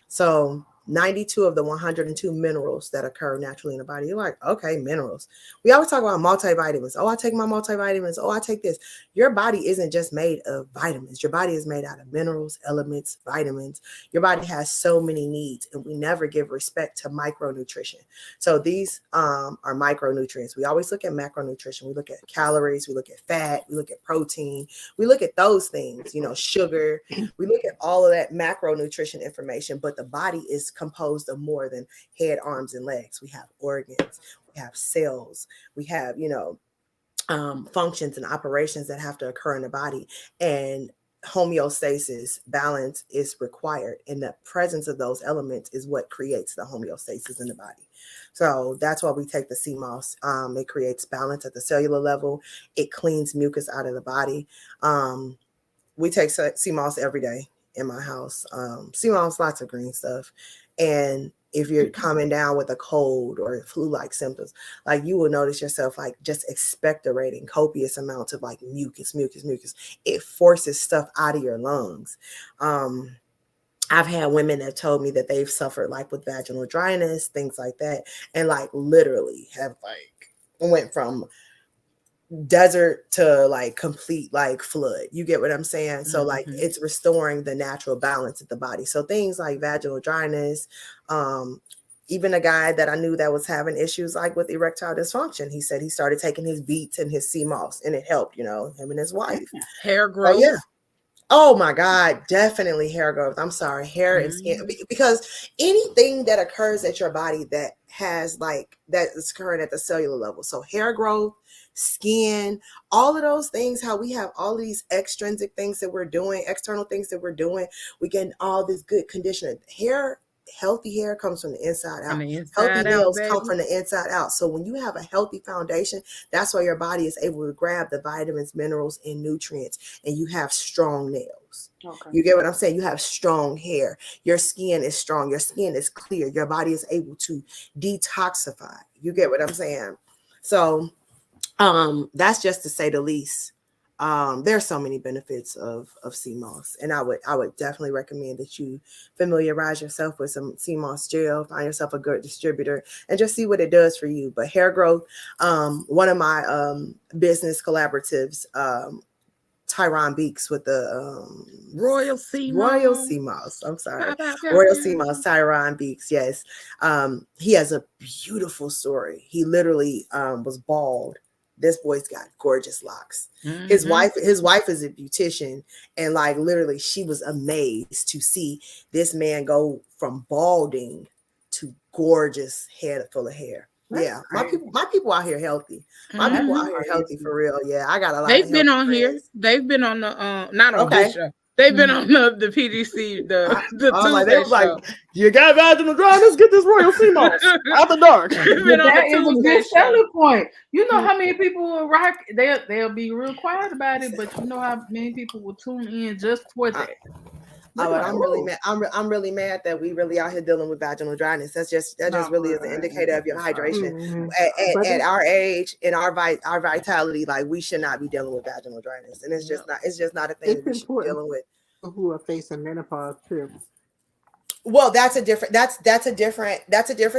Speaker 8: So 92 of the 102 minerals that occur naturally in the body. You're like, okay, minerals. We always talk about multivitamins. Oh, I take my multivitamins. Oh, I take this. Your body isn't just made of vitamins. Your body is made out of minerals, elements, vitamins. Your body has so many needs, and we never give respect to micronutrition. So these are micronutrients. We always look at macronutrition. We look at calories. We look at fat. We look at protein. We look at those things, sugar. We look at all of that macronutrition information, but the body is composed of more than head, arms, and legs. We have organs, we have cells, we have, functions and operations that have to occur in the body, and homeostasis, balance is required. And the presence of those elements is what creates the homeostasis in the body. So that's why we take the sea moss. It creates balance at the cellular level. It cleans mucus out of the body. We take sea moss every day in my house. Sea moss, lots of green stuff. And if you're coming down with a cold or flu-like symptoms, like you will notice yourself like just expectorating copious amounts of like mucus. It forces stuff out of your lungs. I've had women that told me that they've suffered like with vaginal dryness, things like that, and like literally have like went from desert to like complete like flood. You get what I'm saying? So like it's restoring the natural balance of the body. So things like vaginal dryness, even a guy that I knew that was having issues like with erectile dysfunction, he said he started taking his beets and his sea moss, and it helped, him and his wife.
Speaker 2: Hair growth.
Speaker 8: Oh, yeah. Oh my God, definitely hair growth. I'm sorry, hair and skin, because anything that occurs at your body that has like that is occurring at the cellular level. So hair growth, skin, all of those things, how we have all these extrinsic things that we're doing, external things that we're doing, we get all this good conditioning. Healthy hair comes from the inside out. Healthy nails come from the inside out. So when you have a healthy foundation, that's why your body is able to grab the vitamins, minerals, and nutrients, and you have strong nails. Okay. You get what I'm saying? You have strong hair. Your skin is strong. Your skin is clear. Your body is able to detoxify. You get what I'm saying? So that's just to say the least. There's so many benefits of sea moss, and I would definitely recommend that you familiarize yourself with some sea moss gel, find yourself a good distributor, and just see what it does for you. But hair growth, one of my business collaboratives, Tyron Beeks with the
Speaker 2: Royal Sea
Speaker 8: Moss. I'm sorry.
Speaker 2: How about
Speaker 8: Royal
Speaker 2: that?
Speaker 8: Sea Moss, Tyron Beeks. Yes. He has a beautiful story. He literally was bald. This boy's got gorgeous locks. His wife is a beautician, and like literally she was amazed to see this man go from balding to gorgeous head full of hair. Yeah, my people out here healthy. My people out here healthy for real. Yeah, I got a lot.
Speaker 2: They've been on here. They've been on the not on this show. They've been on the PGC, the Tuesday show.
Speaker 8: You got vaginal dryness? Get this Royal Sea Moss after dark.
Speaker 3: That is a good selling point. You know how many people will rock? They'll be real quiet about it, but you know how many people will tune in just for that.
Speaker 8: I'm really mad. I'm really mad that we really out here dealing with vaginal dryness. That just really is an indicator of your hydration. At our age, in our vitality, like we should not be dealing with vaginal dryness, and it's just not a thing that we should be dealing with.
Speaker 4: Who are facing menopause too.
Speaker 8: Well, that's a different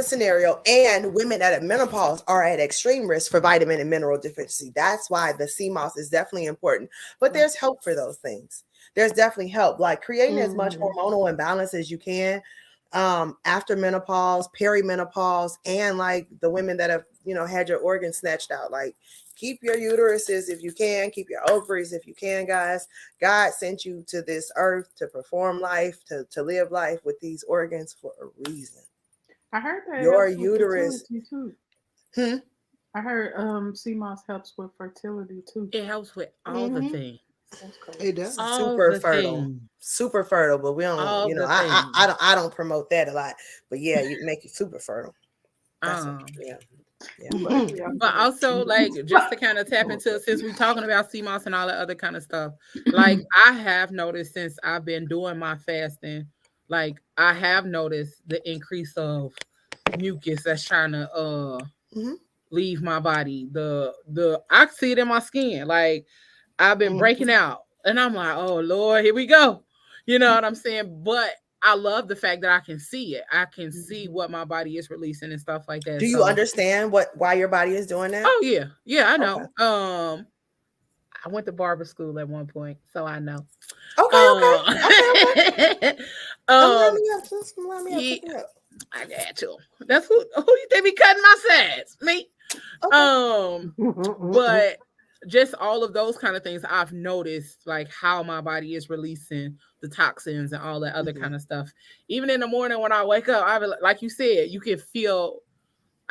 Speaker 8: scenario. And women that are menopause are at extreme risk for vitamin and mineral deficiency. That's why the sea moss is definitely important. But there's help for those things. There's definitely help, like creating as much hormonal imbalance as you can after menopause, perimenopause, and like the women that have, had your organs snatched out. Like keep your uteruses if you can, keep your ovaries if you can, guys. God sent you to this earth to perform life, to live life with these organs for a reason.
Speaker 3: I heard that
Speaker 8: your uterus.
Speaker 3: Too. I heard sea moss helps with fertility too.
Speaker 2: It helps with all the things.
Speaker 4: It does.
Speaker 8: Super fertile, but we don't, I don't promote that a lot. But yeah, you make you super fertile. Yeah.
Speaker 2: But also, like, just to kind of tap into, since we're talking about sea moss and all that other kind of stuff, like I have noticed since I've been doing my fasting, like I have noticed the increase of mucus that's trying to leave my body. I see it in my skin. Like I've been breaking out, and I'm like, oh Lord, here we go. You know what I'm saying? But I love the fact that I can see it. I can see what my body is releasing and stuff like that.
Speaker 8: Do you understand why your body is doing that?
Speaker 2: Oh yeah, I know. Okay. I went to barber school at one point, so I know.
Speaker 8: Okay. Let me up.
Speaker 2: I got you. That's who you think be cutting my sides? Me. Okay. But just all of those kind of things I've noticed, like how my body is releasing the toxins and all that other kind of stuff. Even in the morning when I wake up, I be like you said, I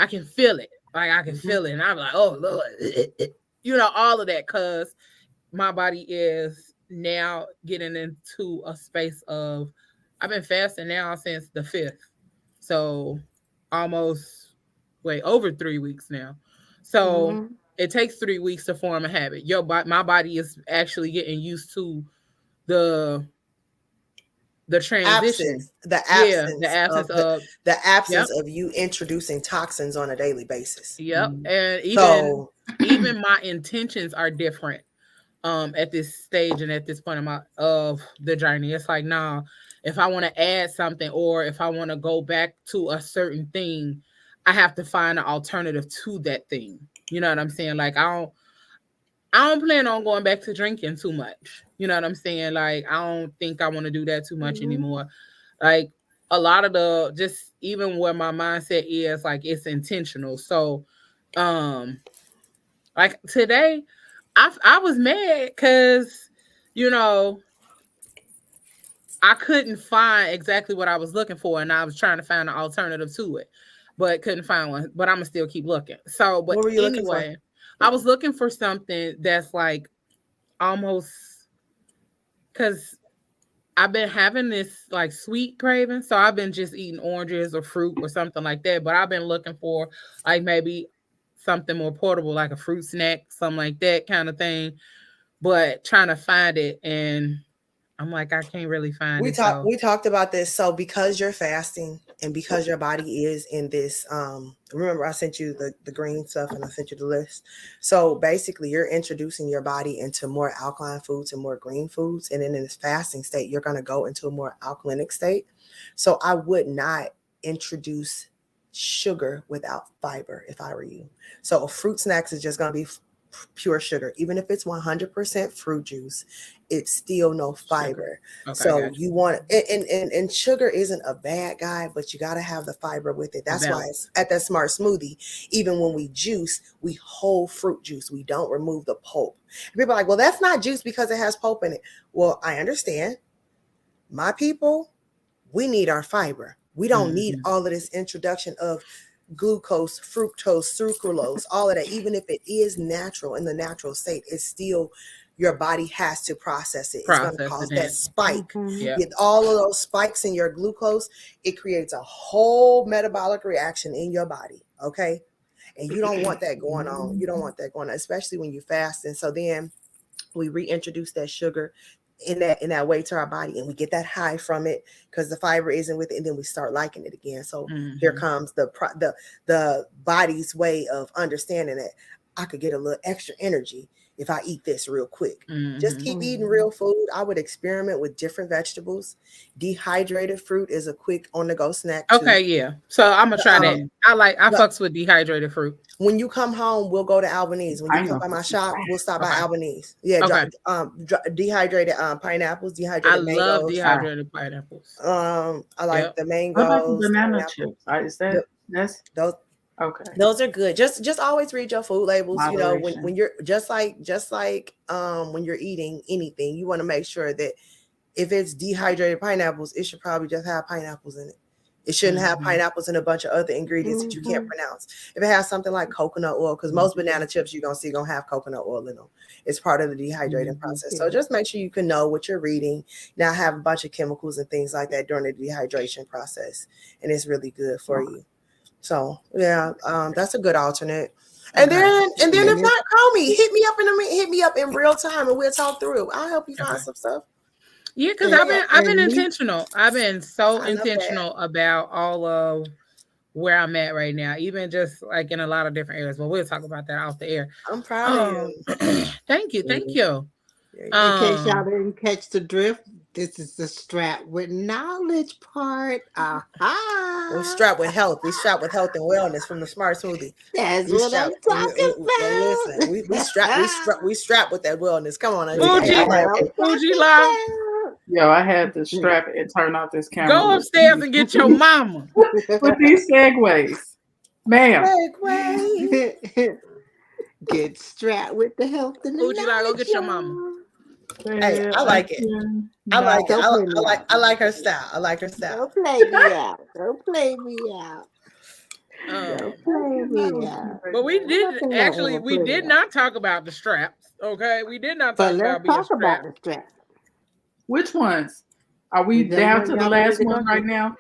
Speaker 2: can feel it. Like I can feel it, and I'm like, oh Lord, all of that, because my body is now getting into a space of, I've been fasting now since the 5th, so almost over 3 weeks now. So it takes 3 weeks to form a habit. My body is actually getting used to the transition,
Speaker 8: the absence of you introducing toxins on a daily basis.
Speaker 2: And even my intentions are different at this stage and at this point of the journey. It's like, nah, if I want to add something or if I want to go back to a certain thing, I have to find an alternative to that thing. You know what I'm saying? Like I don't plan on going back to drinking too much. You know what I'm saying? Like I don't think I want to do that too much anymore. Like a lot of just even where my mindset is, like it's intentional. So like today I was mad because I couldn't find exactly what I was looking for, and I was trying to find an alternative to it, but couldn't find one. But I'm gonna still keep looking. So, but
Speaker 8: what were you
Speaker 2: anyway,
Speaker 8: looking for?
Speaker 2: I was looking for something that's like almost, because I've been having this like sweet craving, so I've been just eating oranges or fruit or something like that. But I've been looking for like maybe something more portable, like a fruit snack, something like that kind of thing. But trying to find it, and I'm like, I can't really find it.
Speaker 8: We talked about this. So because you're fasting And because your body is in this, remember I sent you the green stuff and I sent you the list. So basically you're introducing your body into more alkaline foods and more green foods. And then in this fasting state, you're going to go into a more alkalinic state. So I would not introduce sugar without fiber if I were you. So fruit snacks is just going to be pure sugar. Even if it's 100% fruit juice, it's still no fiber. Okay, so you want and sugar isn't a bad guy, but you got to have the fiber with it. That's why it's at that smart smoothie. Even when we juice, we hold fruit juice. We don't remove the pulp. And people are like, well, that's not juice because it has pulp in it. Well, I understand. My people, we need our fiber. We don't need all of this introduction of glucose, fructose, sucralose, all of that. Even if it is natural in the natural state, it's still your body has to process it. It's going to cause that spike. With all of those spikes in your glucose, it creates a whole metabolic reaction in your body. Okay. And you don't want that going on. You don't want that going on, especially when you fast. And so then we reintroduce that sugar in that way to our body, and we get that high from it because the fiber isn't with it, and then we start liking it again. So here comes the body's way of understanding that I could get a little extra energy if I eat this real quick. Just keep eating real food. I would experiment with different vegetables. Dehydrated fruit is a quick on-the-go snack too.
Speaker 2: Okay, yeah. So I'm gonna try that. I fucks with dehydrated fruit.
Speaker 8: When you come home, we'll go to Albanese. When you come by my shop, we'll stop by Albanese. Yeah, dehydrated pineapples, dehydrated mangoes.
Speaker 2: I love dehydrated pineapples.
Speaker 8: I like the mangoes.
Speaker 3: What about the banana chips? Is that
Speaker 8: those? Okay, those are good. Just always read your food labels. Moderation. You know, when you're just like when you're eating anything, you want to make sure that if it's dehydrated pineapples, it should probably just have pineapples in it. It shouldn't have pineapples and a bunch of other ingredients that you can't pronounce. If it has something like coconut oil, because most banana chips you're gonna see gonna have coconut oil in them. It's part of the dehydrating process. So just make sure you can know what you're reading. Now have a bunch of chemicals and things like that during the dehydration process, and it's really good for you. So yeah, that's a good alternate. And then if not, call me. Hit me up in real time, and we'll talk through it. I'll help you find some stuff.
Speaker 2: Yeah, because I've been intentional. I've been so intentional about all of where I'm at right now, even just like in a lot of different areas. But we'll talk about that off the air.
Speaker 8: I'm proud of
Speaker 2: you. Thank you.
Speaker 4: In case y'all didn't catch the drift, this is the strap with knowledge part.
Speaker 8: We strap with health. We strap with health and wellness from the Smart Smoothie.
Speaker 4: That's what I'm talking about.
Speaker 8: Listen, we strap with that wellness. Come on,
Speaker 2: Fuji Live.
Speaker 3: Yo, I had to strap it and turn off this camera.
Speaker 2: Go upstairs and get your mama.
Speaker 3: With these segues. Ma'am.
Speaker 4: Segway. Get strapped with the health and the
Speaker 2: Fuji Live, go get your mama.
Speaker 8: Hey, I like it. I like her style. I like her style.
Speaker 4: Don't play me out. Don't play me out. Don't play me out.
Speaker 2: But we did not talk about the straps. Okay, we did not talk about
Speaker 4: the straps.
Speaker 3: Which ones? Are we down to the last one right now?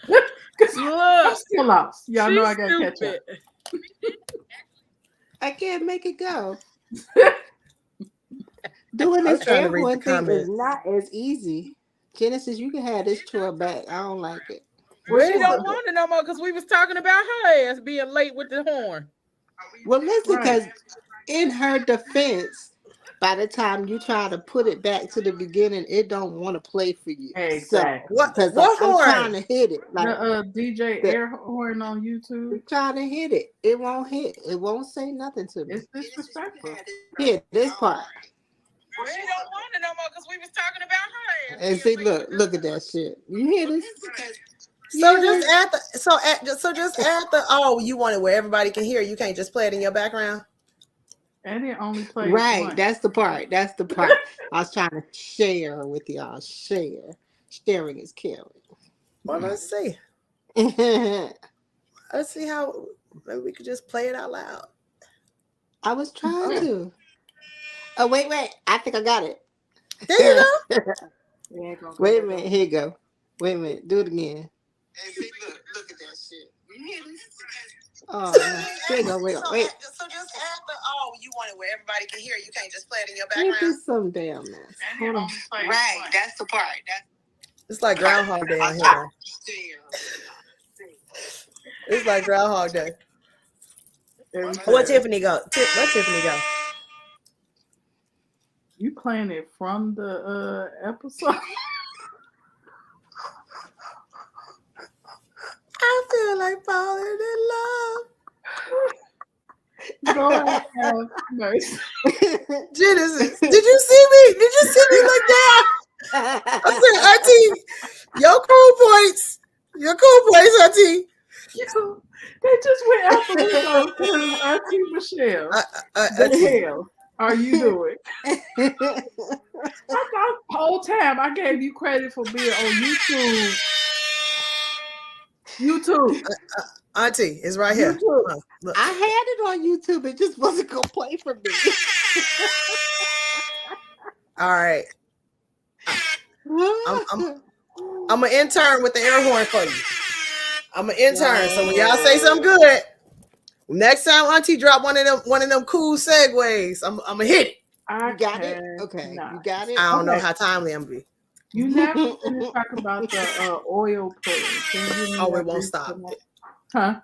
Speaker 2: Look,
Speaker 3: I'm still lost. Y'all know I gotta catch up.
Speaker 4: I can't make it go. Doing this airborne thing is not as easy. Genesis, you can have this tour back. I don't like it.
Speaker 2: Well, she don't want it no more because we was talking about her ass being late with the horn.
Speaker 4: Well, listen, because in her defense, by the time you try to put it back to the beginning, it don't want to play for you.
Speaker 3: Exactly.
Speaker 4: Because I'm trying to hit it. Like
Speaker 3: the DJ air horn on YouTube.
Speaker 4: I'm trying to hit it. It won't hit. It won't say nothing to me.
Speaker 3: It's disrespectful.
Speaker 4: Here, this part.
Speaker 2: Well, she don't want it no more because we was talking about her.
Speaker 4: And see, look at that shit. You hear this?
Speaker 8: So just add the you want it where everybody can hear. You can't just play it in your background.
Speaker 3: And it only plays
Speaker 4: right.
Speaker 3: once.
Speaker 4: That's the part. I was trying to share with y'all. Sharing is caring.
Speaker 8: Well, let's see. Let's see how maybe we could just play it out loud.
Speaker 4: I was trying to. Oh, wait. I think I got it.
Speaker 8: There you
Speaker 4: go. Wait a minute. Here you go. Wait a minute. Do it again. Hey, see, look at that shit. You hear this? Oh, there you go. Wait.
Speaker 8: So just add the you want it where everybody can hear. You can't just play it in your background.
Speaker 4: This is some damn mess. Hold on.
Speaker 7: Right. That's the part.
Speaker 8: It's like Groundhog Day on here. It's like Groundhog Day.
Speaker 3: Every
Speaker 8: What
Speaker 3: time.
Speaker 8: Tiffany go? Let Tiffany go.
Speaker 3: You playing it from the episode?
Speaker 8: I feel like falling in love.
Speaker 3: Lord have mercy.
Speaker 8: Genesis, did you see me? Did you see me like that? I said, Auntie, your cool points. Your cool points, Auntie.
Speaker 3: They just went out the window because Auntie Michelle. The
Speaker 8: Auntie.
Speaker 3: hell are you doing? I thought the whole time I gave you credit for being on YouTube. YouTube.
Speaker 8: Auntie, it's right here.
Speaker 3: YouTube.
Speaker 8: Look.
Speaker 4: I had it on YouTube. It just wasn't gonna play for me.
Speaker 8: All right. I'm an intern with the air horn for you. I'm an intern. So when y'all say something good, next time Auntie drop one of them cool segues, I'm gonna hit it.
Speaker 4: You got it? Okay. You got it?
Speaker 8: I don't know how timely I'm gonna be.
Speaker 3: You never finished talking about the oil pulling.
Speaker 8: Oh, it won't stop.
Speaker 3: Huh?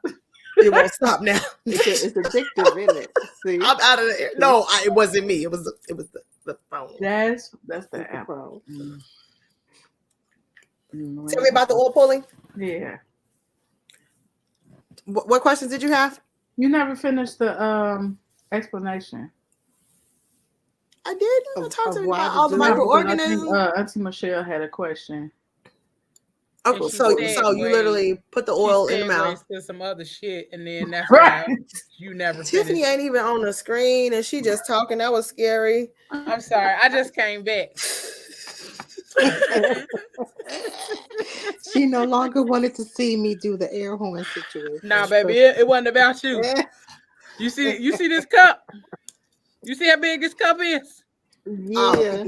Speaker 8: It won't stop now.
Speaker 4: It's addictive, isn't it? See?
Speaker 8: I'm out of there. No, it wasn't me. It was the phone.
Speaker 3: That's the phone.
Speaker 8: Tell me about the oil pulling.
Speaker 3: Yeah.
Speaker 8: What questions did you have?
Speaker 3: You never finished the explanation.
Speaker 8: I did. I talked to you about all the microorganisms.
Speaker 3: Auntie Michelle had a question.
Speaker 8: Okay, so you literally put the oil in the mouth.
Speaker 2: To some other shit, and then that's
Speaker 3: right.
Speaker 2: why you never.
Speaker 8: Tiffany ain't even on the screen, and she just talking. That was scary.
Speaker 2: I'm sorry. I just came back.
Speaker 4: She no longer wanted to see me do the air horn situation.
Speaker 2: Nah, baby, it wasn't about you. You see this cup? You see how big this cup is?
Speaker 4: Yeah.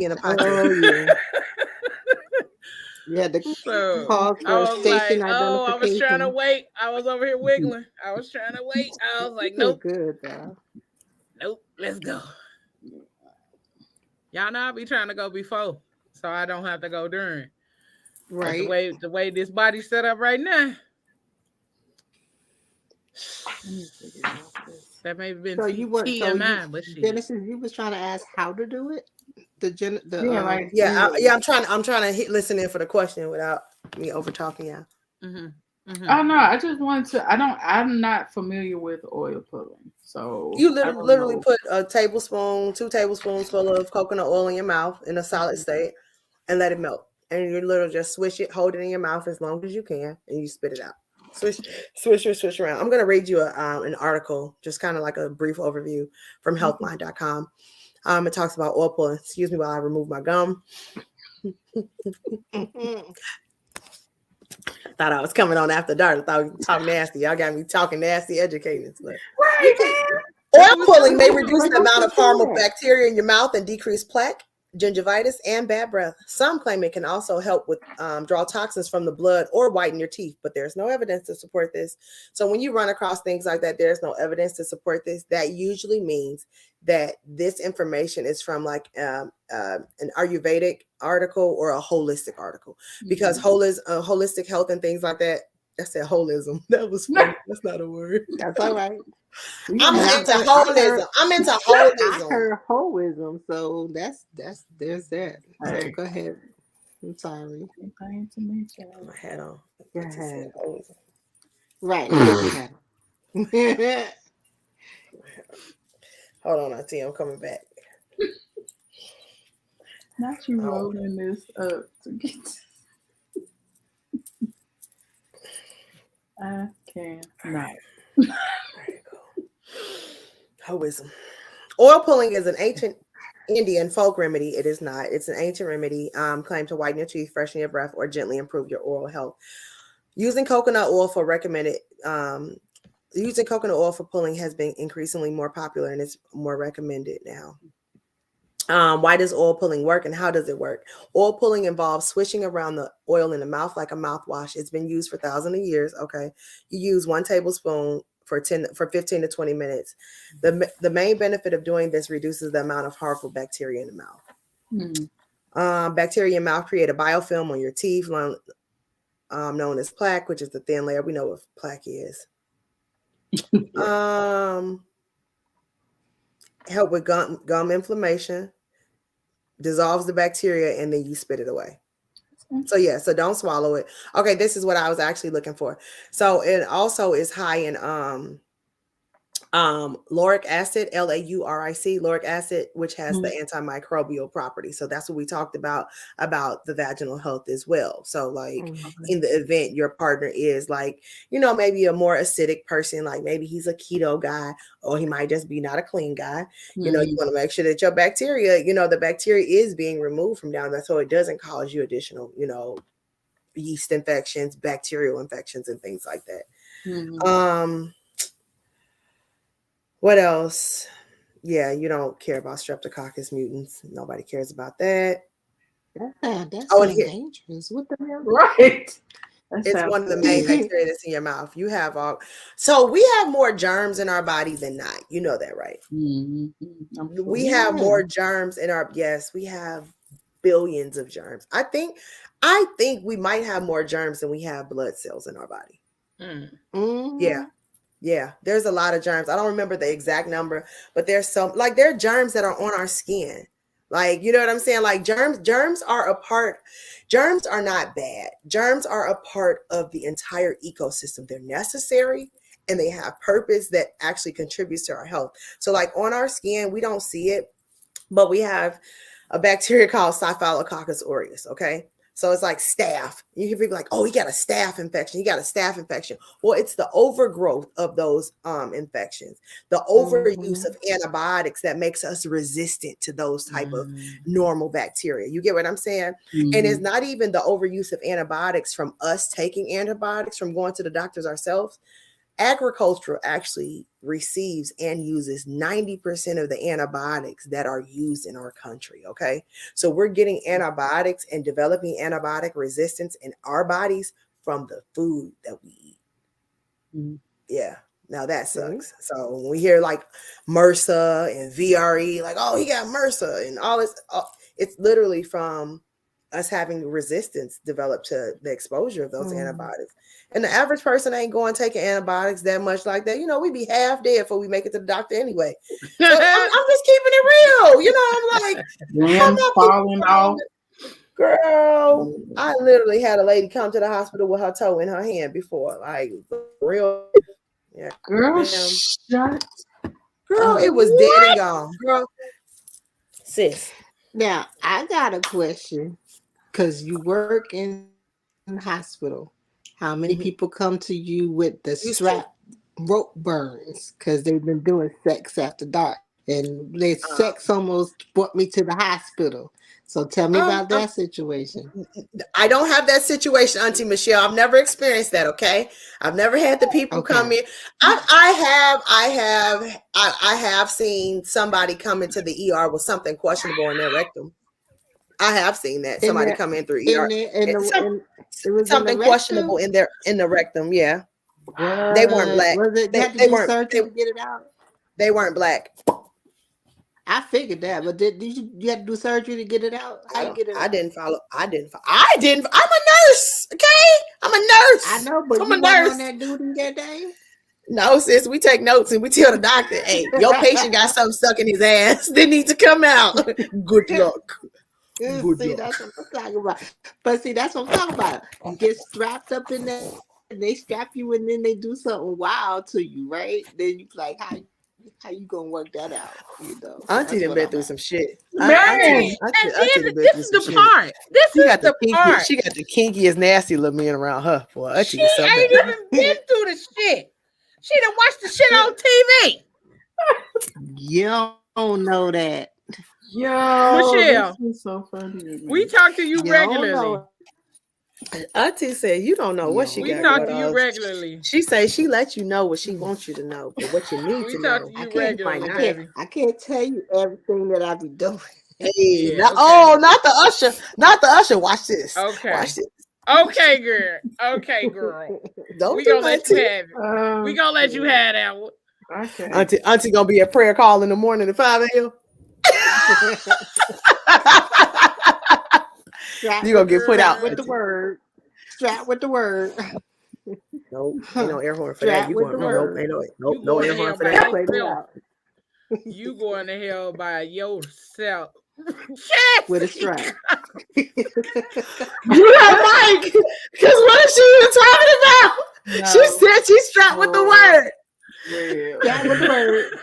Speaker 4: Yeah, the call for station identification.
Speaker 2: I was trying to wait. I was over here wiggling. I was trying to wait. I was like, nope.
Speaker 4: Good, though.
Speaker 2: Nope, let's go. Y'all know I be trying to go before, so I don't have to go during.
Speaker 4: Right.
Speaker 2: The way this body's set up right now. That may have been TMI, but
Speaker 4: Genesis, you was trying to ask how to do it?
Speaker 8: I'm trying to listen in for the question without me over talking y'all.
Speaker 3: Oh no, I just wanted to. I'm not familiar with oil pulling, so
Speaker 8: you literally put a tablespoon, 2 tablespoons full of coconut oil in your mouth in a solid state, and let it melt. And you literally just swish it, hold it in your mouth as long as you can, and you spit it out. Swish around. I'm gonna read you an article, just kind of like a brief overview from healthline.com. It talks about oil pulling. Excuse me while I remove my gum. Thought I was coming on after dark. I thought we were talking nasty. Y'all got me talking nasty, educating us. Oil pulling may reduce the amount of harmful bacteria in your mouth and decrease plaque, gingivitis, and bad breath. Some claim it can also help with draw toxins from the blood or whiten your teeth, but there's no evidence to support this. So when you run across things like that, there's no evidence to support this. That usually means that this information is from like an Ayurvedic article or a holistic article, because holistic health and things like that. I said holism. That was funny. That's not a word.
Speaker 4: That's all right.
Speaker 8: I'm into holism.
Speaker 4: I heard holism, so there's that. So go ahead. I'm sorry.
Speaker 8: My hat on.
Speaker 4: Go ahead. Right.
Speaker 8: Hold on, Auntie. I'm coming back.
Speaker 3: Not you rolling this up to get. I cannot.
Speaker 8: Holism. Oil pulling is an ancient Indian folk remedy. It is not. It's an ancient remedy claimed to whiten your teeth, freshen your breath, or gently improve your oral health. Using coconut oil for pulling has been increasingly more popular and it's more recommended now. Why does oil pulling work and how does it work? Oil pulling involves swishing around the oil in the mouth like a mouthwash. It's been used for thousands of years. Okay. You use 1 tablespoon for 15 to 20 minutes. The main benefit of doing this reduces the amount of harmful bacteria in the mouth. Bacteria in the mouth create a biofilm on your teeth, known as plaque, which is the thin layer. We know what plaque is. Help with gum inflammation, dissolves the bacteria, and then you spit it away. So yeah, so don't swallow it. Okay, this is what I was actually looking for. So it also is high in lauric acid, LAURIC, lauric acid, which has the antimicrobial property. So that's what we talked about the vaginal health as well. So like in the event your partner is like, maybe a more acidic person, like maybe he's a keto guy, or he might just be not a clean guy. You want to make sure that your bacteria, the bacteria is being removed from down there, so it doesn't cause you additional, yeast infections, bacterial infections, and things like that. What else? Yeah, you don't care about Streptococcus mutans. Nobody cares about that.
Speaker 4: That's dangerous. What the hell?
Speaker 3: Right.
Speaker 8: It's one of the main bacteria that's in your mouth. You have so we have more germs in our body than not. You know that, right? We have more germs in our, yes, we have billions of germs. I think we might have more germs than we have blood cells in our body. Yeah, there's a lot of germs. I don't remember the exact number, but there's some, like, there are germs that are on our skin. Like, you know what I'm saying? Like germs are not bad. Germs are a part of the entire ecosystem. They're necessary and they have purpose that actually contributes to our health. So like on our skin, we don't see it, but we have a bacteria called Staphylococcus aureus, okay? So it's like staph. You can be like, oh, he got a staph infection. He got a staph infection. Well, it's the overgrowth of those infections, the overuse of antibiotics that makes us resistant to those type of normal bacteria. You get what I'm saying? And it's not even the overuse of antibiotics from us taking antibiotics, from going to the doctors ourselves. Agriculture actually receives and uses 90% of the antibiotics that are used in our country. Okay. So we're getting antibiotics and developing antibiotic resistance in our bodies from the food that we eat. Yeah. Now that sucks. So when we hear like MRSA and VRE, like, oh, he got MRSA and all this, it's literally from us having resistance developed to the exposure of those antibiotics. And the average person ain't going taking antibiotics that much like that. We be half dead before we make it to the doctor anyway. So I'm just keeping it real. I'm like,
Speaker 3: limbs falling off.
Speaker 8: Girl, I literally had a lady come to the hospital with her toe in her hand before. Like, real. Yeah.
Speaker 3: Girl, shut.
Speaker 8: Girl, it was dead and gone. Girl, sis.
Speaker 4: Now, I got a question. Because you work in the hospital, how many people come to you with the strap rope burns because they've been doing sex after dark, and their sex almost brought me to the hospital? So tell me about that situation.
Speaker 8: I don't have that situation, Auntie Michelle. I've never experienced that. Okay, I've never had the people come in. I have seen somebody come into the ER with something questionable in their rectum. I have seen that somebody come in through ER. Something questionable in the rectum. Yeah, they weren't black.
Speaker 4: Was it? They weren't surgery to get it out.
Speaker 8: They weren't black.
Speaker 4: I figured that, but did you have to do surgery to get it out? How you get it out?
Speaker 8: I didn't. I'm a nurse. Okay, I'm a nurse.
Speaker 4: I know, but I'm a nurse. On that duty that day.
Speaker 8: No, sis, we take notes and we tell the doctor, hey, your patient got something stuck in his ass. They need to come out. Good luck.
Speaker 4: That's what I'm talking about. But see, that's what I'm talking about. You get strapped up in there, and they strap you, and then they do something wild to you, right? Then you like, how you gonna work that out?
Speaker 8: Auntie done been through some shit.
Speaker 2: This is the part. This is the part.
Speaker 8: She got the kinkiest, nasty little men around her. Boy,
Speaker 2: she ain't even been through the shit. She done watched the shit on TV.
Speaker 4: You don't know that.
Speaker 3: Yo,
Speaker 2: Michelle,
Speaker 3: this is so funny.
Speaker 2: We talk to you regularly.
Speaker 8: Auntie said you don't know what she got.
Speaker 2: We talk to you regularly.
Speaker 8: She say she lets you know what she wants you to know, but what you need to know.
Speaker 2: I
Speaker 4: can't tell you everything that I be doing.
Speaker 8: Hey, not the usher. Not the usher. Watch this.
Speaker 2: Okay.
Speaker 8: Watch this.
Speaker 2: Okay, girl. Okay, girl.
Speaker 8: We
Speaker 2: gonna let you have it. We gonna let you have that one.
Speaker 8: Okay. Auntie gonna be a prayer call in the morning at 5 a.m. You gonna get put out
Speaker 4: with the word. Strap with the word.
Speaker 8: Nope. Ain't no air horn for that.
Speaker 4: Strap
Speaker 8: You
Speaker 4: with
Speaker 8: going?
Speaker 4: the
Speaker 8: Nope.
Speaker 4: word.
Speaker 8: Ain't no.
Speaker 2: You
Speaker 8: Nope. No
Speaker 2: going
Speaker 8: air
Speaker 2: to
Speaker 8: horn
Speaker 2: hell
Speaker 8: for
Speaker 2: by
Speaker 8: that.
Speaker 4: Play me
Speaker 2: yourself.
Speaker 4: out.
Speaker 2: You going to hell by yourself.
Speaker 4: With a strap.
Speaker 8: You have Mike. Because what is she even talking about?
Speaker 3: No.
Speaker 8: She said she's strapped with the word.
Speaker 4: Strap with the word.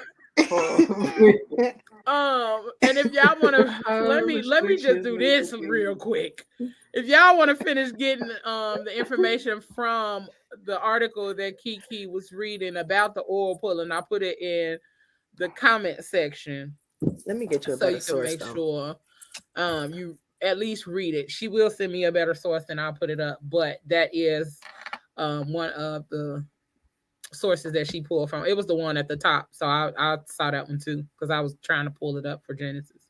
Speaker 2: And if y'all want to, let me just do this real quick. If y'all want to finish getting the information from the article that Kiki was reading about the oil pulling, I put it in the comment section.
Speaker 8: Let me get you a
Speaker 2: so
Speaker 8: better
Speaker 2: you can
Speaker 8: source,
Speaker 2: make
Speaker 8: though.
Speaker 2: sure you at least read it. She will send me a better source and I'll put it up, but that is one of the sources that she pulled from. It was the one at the top, so I saw that one too because I was trying to pull it up for Genesis.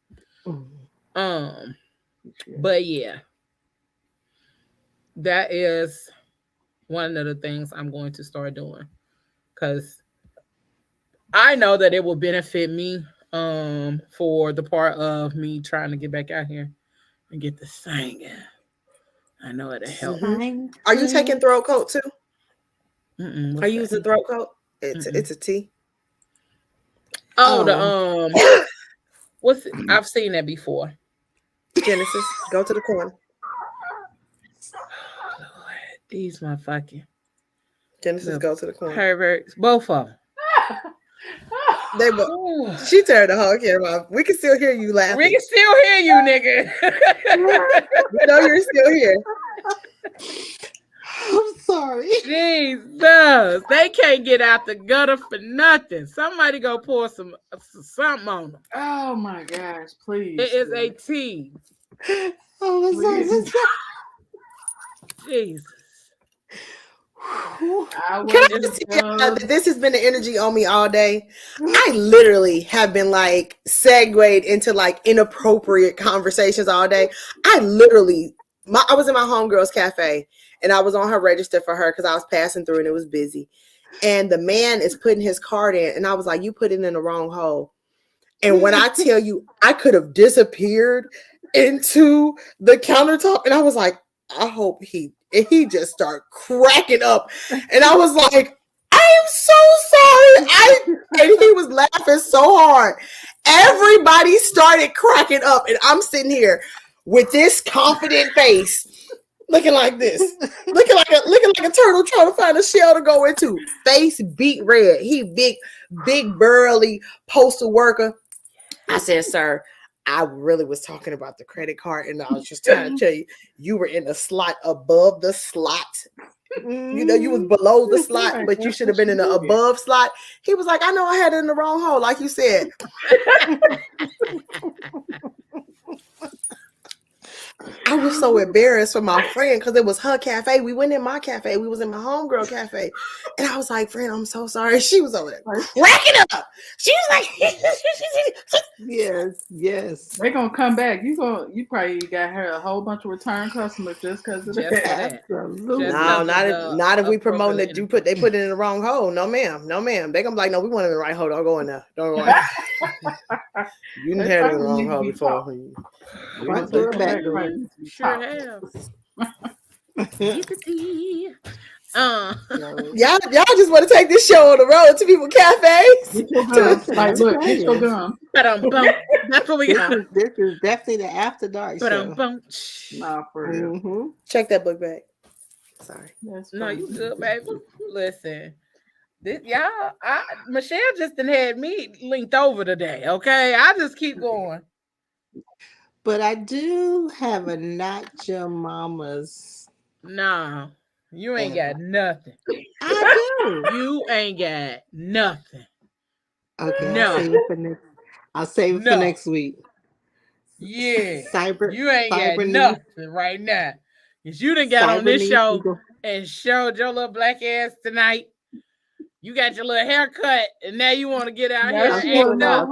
Speaker 2: But yeah, that is one of the things I'm going to start doing because I know that it will benefit me for the part of me trying to get back out here and get the singing. I know it'll help.
Speaker 8: Mm-hmm. Are you taking throat coat too? Are you using throat coat? It's a tea.
Speaker 2: What's it? I've seen that before.
Speaker 8: Genesis, go to the corner.
Speaker 2: Lord, these motherfucking
Speaker 8: Genesis, go to the corner.
Speaker 2: perverts, both of them.
Speaker 8: She turned the whole camera off. We can still hear you laughing.
Speaker 2: We can still hear you, nigga.
Speaker 8: We know you're still here.
Speaker 4: I'm sorry.
Speaker 2: Jesus, they can't get out the gutter for nothing. Somebody go pour something on them.
Speaker 3: Oh my gosh, please.
Speaker 2: It is a tea.
Speaker 4: Oh, I'm sorry.
Speaker 2: Jesus.
Speaker 8: Can I just tell you that this has been the energy on me all day? I literally have been like segued into like inappropriate conversations all day. I was in my homegirl's cafe and I was on her register for her because I was passing through and it was busy. And the man is putting his card in and I was like, you put it in the wrong hole. And when I tell you, I could have disappeared into the countertop and I was like, I hope he just started cracking up. And I was like, I am so sorry. And he was laughing so hard. Everybody started cracking up. And I'm sitting here with this confident face, looking like this, looking like a turtle trying to find a shell to go into. Face beat red. He big burly postal worker. I said, sir, I really was talking about the credit card, and I was just trying to tell you, you were in a slot above the slot. You know, you was below the slot, but you should have been in the above slot. He was like, I know I had it in the wrong hole, like you said. I was so embarrassed for my friend because it was her cafe. We went in my cafe. We was in my homegirl cafe. And I was like, friend, I'm so sorry. She was over there cracking up. She was like,
Speaker 4: yes.
Speaker 3: They're gonna come back. You probably got her a whole bunch of return customers just because of that.
Speaker 4: Absolutely.
Speaker 8: No, not if we promote that they put it in the wrong hole. No, ma'am. They gonna be like, no, we want it in the right hole. Don't go in there. Don't go in there. You didn't have it in the wrong hole before.
Speaker 4: Front door, back door.
Speaker 2: Sure have. Get the tea.
Speaker 8: Y'all just want to take this show on the road to people's cafes.
Speaker 3: Get your gum. Like, look, get your gum.
Speaker 2: That's what we got.
Speaker 4: This is definitely the after dark show.
Speaker 3: Nah, for real.
Speaker 4: Mm-hmm.
Speaker 8: Check that book back. Sorry.
Speaker 2: No, you good, baby. Listen. Michelle just had me linked over today. Okay, I just keep going.
Speaker 4: But I do have a not your mama's.
Speaker 2: No, you ain't got nothing.
Speaker 4: I do.
Speaker 2: You ain't got nothing.
Speaker 4: Okay,
Speaker 2: no.
Speaker 4: I'll save it for next week.
Speaker 2: Yeah,
Speaker 4: cyber.
Speaker 2: You ain't got nothing right now. Cause you done got on this show and showed your little black ass tonight. You got your little haircut, and now you want to get out here and act up.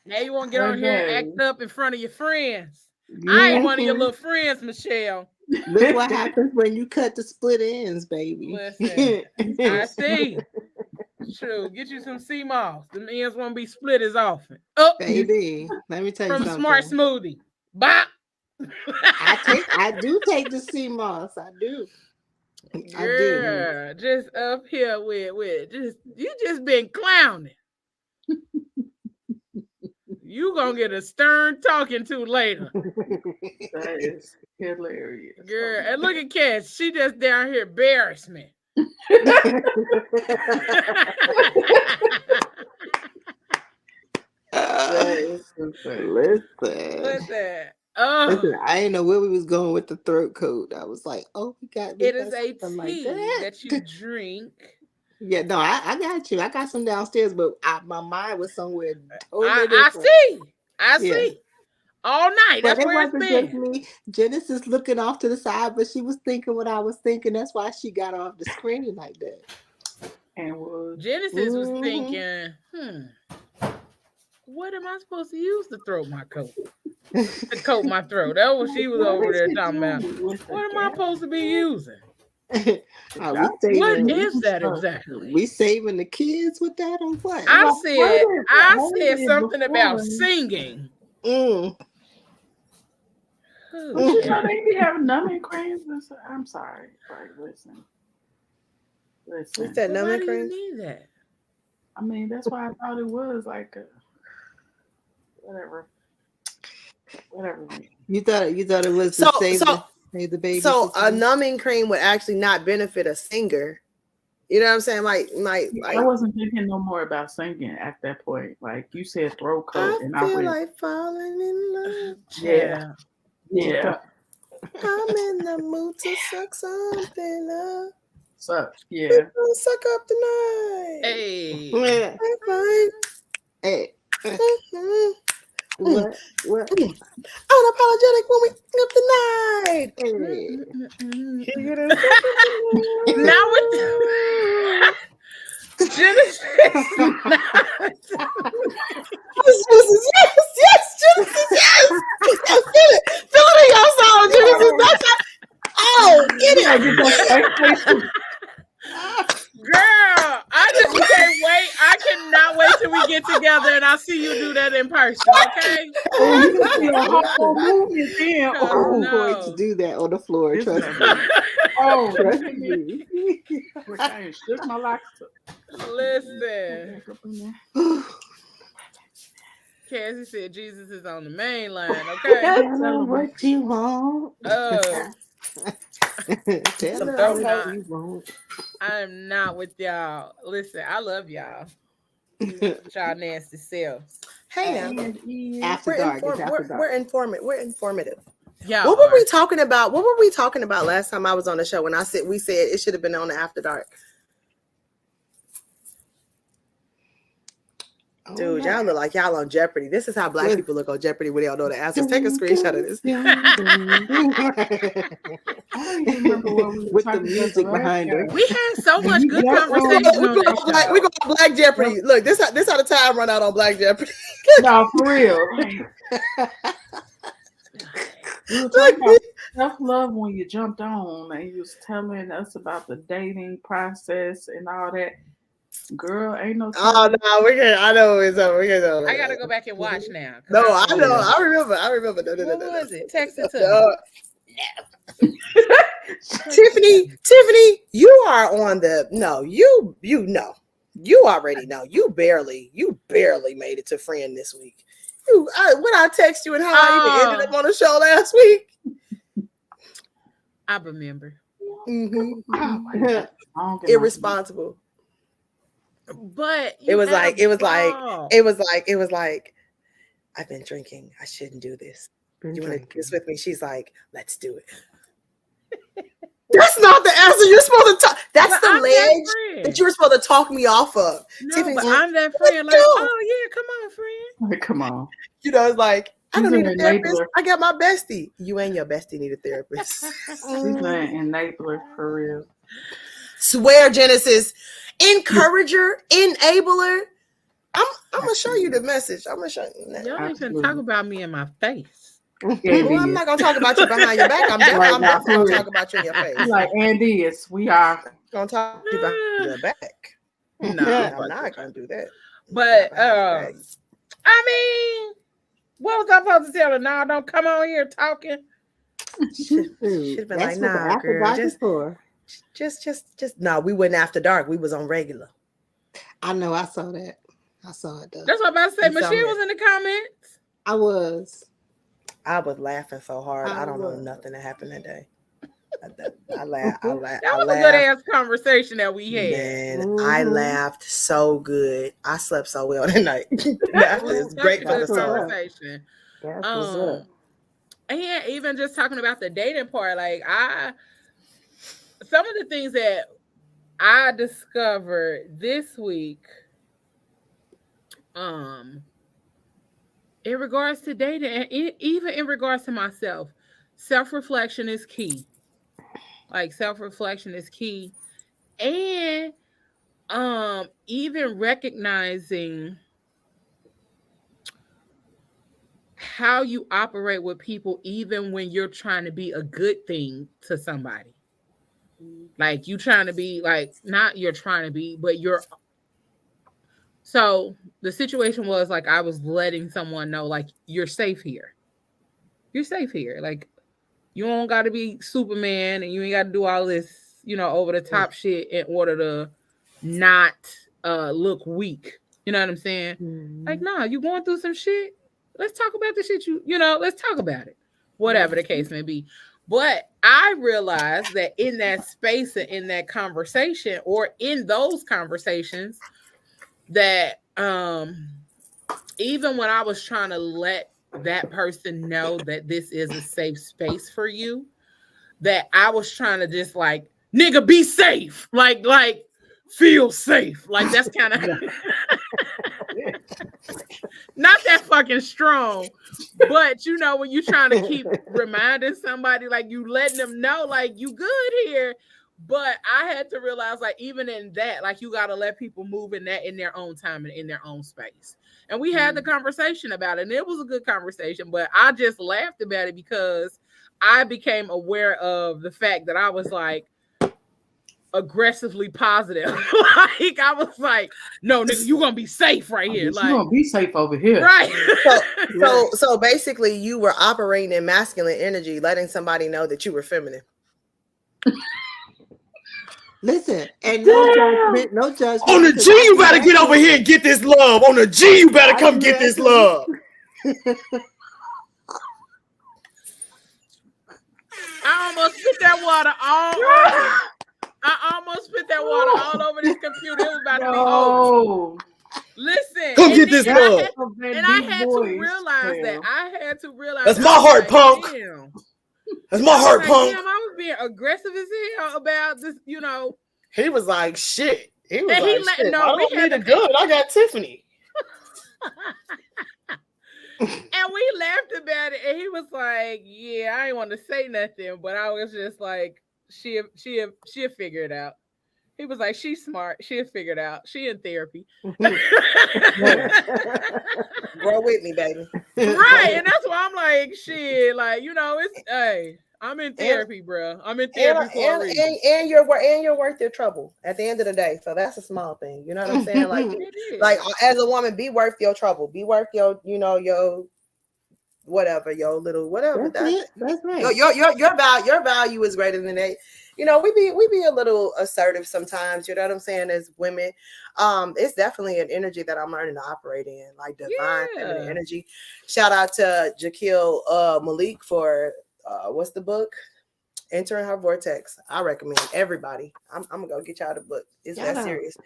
Speaker 2: Now you want to get on here and act up in front of your friends. I ain't one of your little friends, Michelle.
Speaker 4: Look what happens when you cut the split ends, baby.
Speaker 2: Listen, I see. True. Get you some sea moss. The ends won't be split as often. Oh,
Speaker 4: baby. Let me tell you something.
Speaker 2: From Smart Smoothie. Bop.
Speaker 4: I do take the sea moss. I do. I do.
Speaker 2: Girl, just up here with you just been clowning. You gonna get a stern talking to later.
Speaker 3: That is hilarious.
Speaker 2: Girl, and look at Cass. She just down here embarrassment.
Speaker 4: Listen.
Speaker 2: Listen. Oh,
Speaker 4: Listen, I didn't know where we was going with the throat coat. I was like, oh, we got
Speaker 2: it is a
Speaker 4: something like
Speaker 2: tea that you drink.
Speaker 4: Yeah, no, I got you. I got some downstairs, but my mind was somewhere totally
Speaker 2: I
Speaker 4: different.
Speaker 2: I see. All night.
Speaker 4: But
Speaker 2: That's
Speaker 4: it
Speaker 2: where it's
Speaker 4: wasn't
Speaker 2: been.
Speaker 4: just me. Genesis looking off to the side, but she was thinking what I was thinking. That's why she got off the screen like that.
Speaker 3: And
Speaker 2: Genesis was thinking, what am I supposed to use to throat my coat? To coat my throat. That was she was over there talking about. What am I supposed to be using? What is that exactly?
Speaker 4: We saving the kids with that or what?
Speaker 2: I said something about singing.
Speaker 3: But you know they be having numbing creams. I'm sorry. Like, listen.
Speaker 8: What's that numbing cream?
Speaker 2: Why do you need that?
Speaker 3: I mean, that's why I thought it was like whatever.
Speaker 4: You thought it was to save the baby.
Speaker 8: So a numbing cream would actually not benefit a singer. You know what I'm saying? Like
Speaker 3: I wasn't thinking no more about singing at that point. Like you said, throat coat, and I
Speaker 8: feel
Speaker 3: went
Speaker 8: like falling in love.
Speaker 3: Yeah.
Speaker 8: I'm in the mood to suck something up.
Speaker 3: Suck, yeah.
Speaker 8: Suck up tonight.
Speaker 2: Hey.
Speaker 4: Hey.
Speaker 8: What? Unapologetic when we up tonight.
Speaker 2: Now with Genesis.
Speaker 8: Yes, feel it in your soul, Genesis. Get it.
Speaker 2: Girl, I just can't wait. I cannot wait till we get together and I'll see you do that in person, okay?
Speaker 4: I'm going to do that on the floor. Trust me.
Speaker 3: Trust me. I shook my locks.
Speaker 2: Listen. Cassie said Jesus is on the main line, okay?
Speaker 4: Tell her what you want. Tell her what you want.
Speaker 2: I am not with y'all. Listen, I love y'all. Y'all nasty selves.
Speaker 8: Hey now.
Speaker 4: After dark.
Speaker 8: We're informative.
Speaker 2: Yeah.
Speaker 8: What were we talking about? What were we talking about last time I was on the show when we said it should have been on the After Dark? Dude, y'all look like y'all on Jeopardy. This is how Black people look on Jeopardy when they don't know the answers. Take a screenshot of this.
Speaker 4: With the music behind her.
Speaker 2: We had so much good conversation on this show.
Speaker 8: We go on Black Jeopardy. Look, this how the time run out on Black Jeopardy.
Speaker 3: No, for real. We were talking about self-love when you jumped on and you was telling us about the dating process and all that. Girl, ain't no.
Speaker 8: Oh no, I know it's over.
Speaker 2: I gotta go back and watch now.
Speaker 8: No, I know. I remember. No,
Speaker 2: what was it? Text it to me.
Speaker 8: Tiffany, you are on the you know. You already know. You barely made it to friend this week. When I text you and how I even ended up on the show last week.
Speaker 2: I remember.
Speaker 8: Irresponsible.
Speaker 2: But
Speaker 8: it was like I've been drinking. I shouldn't do this. You want to kiss with me? She's like, let's do it. That's not the answer you're supposed to talk. That's the ledge that you were supposed to talk me off of.
Speaker 2: No,
Speaker 8: Tiffany's
Speaker 2: but
Speaker 8: like,
Speaker 2: I'm that friend. Like, oh yeah, come on, friend.
Speaker 3: Like, come on.
Speaker 8: You know, it's like I don't need a therapist. I got my bestie. You and your bestie need a therapist.
Speaker 3: She's an enabler for real.
Speaker 8: Swear, Genesis. Encourager, enabler. I'm gonna show you the message. I'm gonna show you that.
Speaker 2: Y'all ain't gonna talk about me in my face.
Speaker 8: Well, I'm not gonna talk about you behind your back. I'm definitely gonna talk about you in your face.
Speaker 3: Like Aunties, we are
Speaker 8: gonna talk to you behind your back. No, I'm not gonna do that.
Speaker 2: But I mean, what was I supposed to tell her? No, don't come on here talking.
Speaker 8: Should have been like, nah, girl. Just no, we went after dark. We was on regular.
Speaker 4: I know. I saw that. I saw it though.
Speaker 2: That's what I'm about to say.
Speaker 8: You saw
Speaker 2: Michelle
Speaker 8: it.
Speaker 2: was in the comments.
Speaker 4: I was.
Speaker 8: I was laughing so hard. I don't know
Speaker 4: was.
Speaker 8: nothing that happened that day. I laughed.
Speaker 2: That was a good ass conversation that we had.
Speaker 8: Man, I laughed so good. I slept so well that night. That was great for the soul.
Speaker 2: Conversation. And even just talking about the dating part, like some of the things that I discovered this week, in regards to dating, and even in regards to myself, self-reflection is key. Like self-reflection is key. And even recognizing how you operate with people, even when you're trying to be a good thing to somebody. Like you trying to be like, not you're trying to be, but you're. So the situation was like, I was letting someone know, like, you're safe here. You're safe here. Like, you don't got to be Superman and you ain't got to do all this, over the top shit in order to not look weak. You know what I'm saying? Mm-hmm. Like, nah, you going through some shit. Let's talk about the shit let's talk about it. Whatever the case may be. But I realized that in that space and in that conversation or in those conversations that even when I was trying to let that person know that this is a safe space for you, that I was trying to just like, nigga, be safe. Like feel safe. Like that's kind of not that fucking strong, but when you're trying to keep reminding somebody, like you letting them know, like you good here. But I had to realize, like, even in that, like you gotta let people move in their own time and in their own space. And we had the conversation about it, and it was a good conversation, but I just laughed about it because I became aware of the fact that I was like aggressively positive. Like I was like, no, nigga, you gonna be safe right here. Like,
Speaker 3: you gonna be safe over here.
Speaker 2: Right.
Speaker 8: So basically you were operating in masculine energy, letting somebody know that you were feminine.
Speaker 4: Listen, and no judgment.
Speaker 8: On the G, you better get over here and get this love. On the G, you better come get this love.
Speaker 2: I almost spit that water all over this computer. It was about to be over. Listen,
Speaker 8: come get this love.
Speaker 2: I had to realize.
Speaker 8: That's my heart, punk. Damn. That's my heart, punk.
Speaker 2: Damn, I was being aggressive as hell about this,
Speaker 8: He was like, shit. He was
Speaker 2: and
Speaker 8: like, shit. I don't need a gun. I got Tiffany.
Speaker 2: And we laughed about it, and he was like, yeah, I didn't want to say nothing, but I was just like, she'll figure it out. He was like, she's smart. She'll figure it out. She in therapy.
Speaker 8: Grow with me, baby.
Speaker 2: Right. And that's why I'm like, shit, like, it's, hey, I'm in therapy, bro. I'm in therapy for a reason.
Speaker 8: And you're worth your trouble at the end of the day. So that's a small thing. You know what I'm saying? Like as a woman, be worth your trouble. Be worth your, your whatever, your little whatever.
Speaker 4: That's right.
Speaker 8: Your value is greater than that. We be a little assertive sometimes, you know what I'm saying, as women. It's definitely an energy that I'm learning to operate in, like divine feminine energy. Shout out to Jakil Malik for what's the book? Entering Her Vortex. I recommend everybody. I'm gonna go get y'all the book. It's that serious.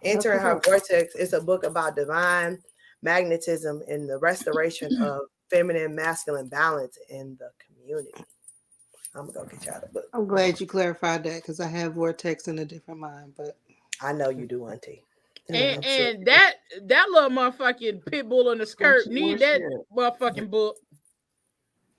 Speaker 8: Entering Her Vortex is a book about divine magnetism and the restoration of feminine masculine balance in the community. I'm gonna go get y'all the book.
Speaker 4: I'm glad you clarified that because I have vortex in a different mind, but
Speaker 8: I know you do, Auntie.
Speaker 2: And that little motherfucking pit bull in the skirt need that motherfucking book.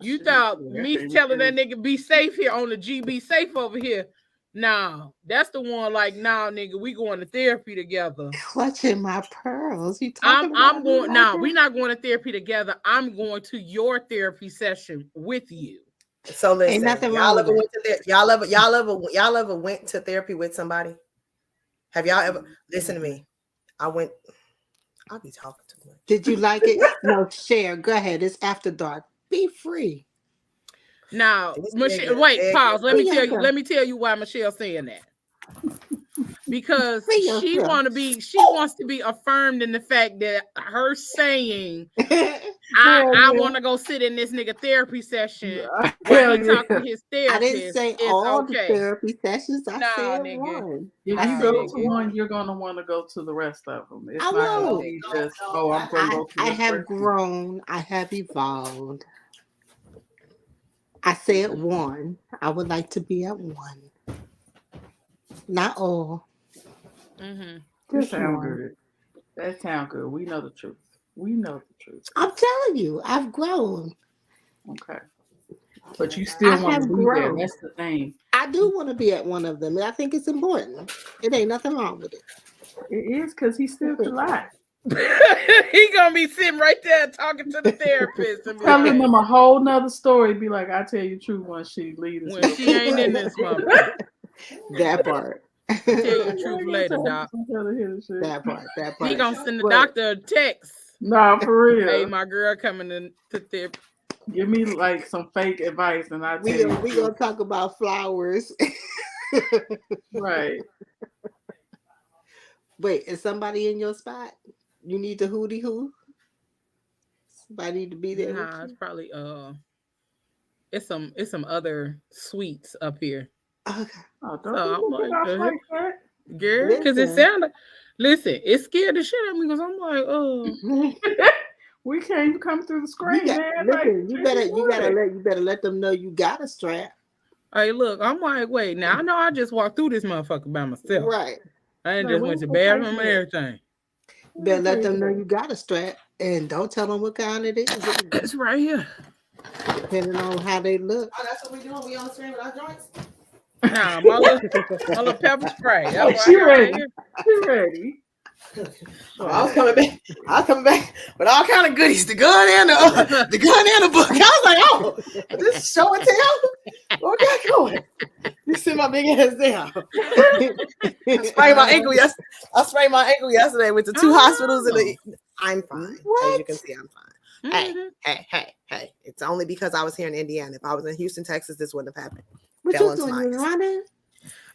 Speaker 2: You thought me telling that nigga be safe here on the G, be safe over here. Nah, that's the one. Like, nah, nigga, we going to therapy together.
Speaker 4: Clutching my pearls. You
Speaker 2: talking I'm going. Nah, we not going to therapy together. I'm going to your therapy session with you.
Speaker 8: So listen,
Speaker 4: ain't nothing wrong with
Speaker 8: y'all ever went to therapy with somebody? Have y'all ever? Listen to me. I'll be talking too much.
Speaker 4: Did you like it? No, share. Go ahead. It's after dark. Be free.
Speaker 2: Now,
Speaker 7: This
Speaker 2: Michelle,
Speaker 7: nigga
Speaker 2: wait,
Speaker 7: begging
Speaker 2: pause. Let me
Speaker 4: Free
Speaker 2: tell you.
Speaker 4: yourself.
Speaker 2: Let me tell you why Michelle's saying that. Because
Speaker 4: Free
Speaker 2: she
Speaker 4: yourself.
Speaker 2: wants to be affirmed in the fact that her saying, I want to go sit in this nigga therapy session while he talk to his
Speaker 4: I didn't
Speaker 2: therapist
Speaker 4: say
Speaker 2: is
Speaker 4: all the
Speaker 2: okay.
Speaker 4: therapy sessions. I
Speaker 2: Nah,
Speaker 4: said
Speaker 2: nigga.
Speaker 4: one.
Speaker 3: If
Speaker 4: I
Speaker 3: you
Speaker 4: said
Speaker 3: go to
Speaker 2: nigga.
Speaker 3: one, you're gonna want to go to the rest of them. It's
Speaker 4: I
Speaker 3: not gonna
Speaker 4: won't.
Speaker 3: be just, oh, I'm gonna go to
Speaker 4: I
Speaker 3: this
Speaker 4: have
Speaker 3: person.
Speaker 4: grown. I have evolved. I said one. I would like to be at one. Not all.
Speaker 2: Mm-hmm.
Speaker 3: That
Speaker 4: Just
Speaker 3: sound
Speaker 4: one.
Speaker 3: good. That sound good. We know the truth. We know the truth.
Speaker 4: I'm telling you, I've grown.
Speaker 3: Okay. But you still
Speaker 4: I
Speaker 3: want
Speaker 4: have
Speaker 3: to be there.
Speaker 4: grown.
Speaker 3: That's the thing.
Speaker 4: I do want to be at one of them, and I think it's important. It ain't nothing wrong with it.
Speaker 3: It is because he still could lie.
Speaker 2: He gonna be sitting right there talking to the therapist and be
Speaker 3: Telling
Speaker 2: like,
Speaker 3: them a whole nother story. Be like, I tell you the truth when she leaves.
Speaker 2: when she ain't in this motherfucker.
Speaker 4: That part.
Speaker 2: Tell you the truth later, doc.
Speaker 4: That part. That part.
Speaker 2: He gonna send the
Speaker 4: But-
Speaker 2: doctor a text.
Speaker 3: Nah, for real.
Speaker 2: Hey, my girl coming to therapy.
Speaker 3: Give me like some fake advice and I tell
Speaker 4: We
Speaker 3: you.
Speaker 4: gonna talk about flowers.
Speaker 3: Right.
Speaker 4: Wait, is somebody in your spot? You need to hootie hoo? Somebody need to be there. with
Speaker 2: Nah,
Speaker 4: you?
Speaker 2: it's probably it's some other suites up here.
Speaker 4: Okay.
Speaker 3: Oh,
Speaker 2: So
Speaker 3: don't
Speaker 2: I'm
Speaker 3: be looking
Speaker 2: like,
Speaker 3: off like that.
Speaker 2: girl, because it sounded. Listen, it scared the shit out of me because I'm like,
Speaker 3: We can't even come through the screen, man.
Speaker 4: Listen, you better let them know you got a strap.
Speaker 2: hey, look, I'm like, wait, now I know I just walked through this motherfucker by myself.
Speaker 4: Right.
Speaker 2: I ain't
Speaker 3: Right,
Speaker 2: just went to bathroom and everything.
Speaker 4: Better let them know you got a strap, and don't tell them what kind it is.
Speaker 2: It's right here.
Speaker 4: Depending on how they look.
Speaker 8: Oh, that's what we doing. We on the screen with our joints.
Speaker 2: Nah, my little pepper spray. That's what
Speaker 3: She
Speaker 2: I got
Speaker 3: ready.
Speaker 2: right here.
Speaker 3: She ready.
Speaker 8: Oh, I was coming back with all kind of goodies. The gun and the book. I was like, oh, this show and tell. What we got going? You sit my big ass down. I sprained my ankle yesterday with the two hospitals and I'm fine. As you can see, I'm fine. Hey. It's only because I was here in Indiana. If I was in Houston, Texas, this wouldn't have happened.
Speaker 4: What you doing? You running?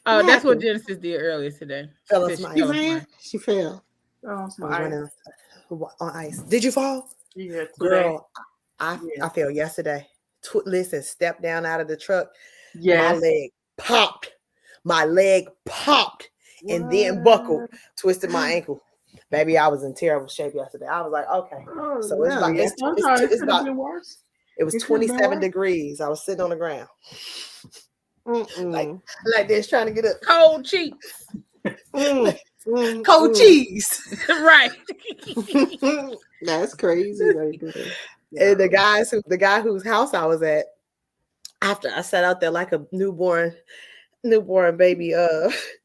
Speaker 2: Oh, that's what Genesis did earlier today.
Speaker 4: She fell.
Speaker 3: Oh,
Speaker 7: I was running on ice. Did you fall?
Speaker 3: Yeah,
Speaker 7: girl. I fell yesterday. Listen, stepped down out of the truck.
Speaker 3: Yes.
Speaker 7: My leg popped and then buckled, twisted my ankle. Baby, I was in terrible shape yesterday. I was like, okay. So it's about
Speaker 3: worse.
Speaker 7: It was 27 degrees. I was sitting on the ground. Like this, trying to get up.
Speaker 2: Cold cheeks.
Speaker 7: Cold cheese.
Speaker 2: Right.
Speaker 4: That's crazy right there.
Speaker 7: And the guy whose house I was at, after I sat out there like a newborn baby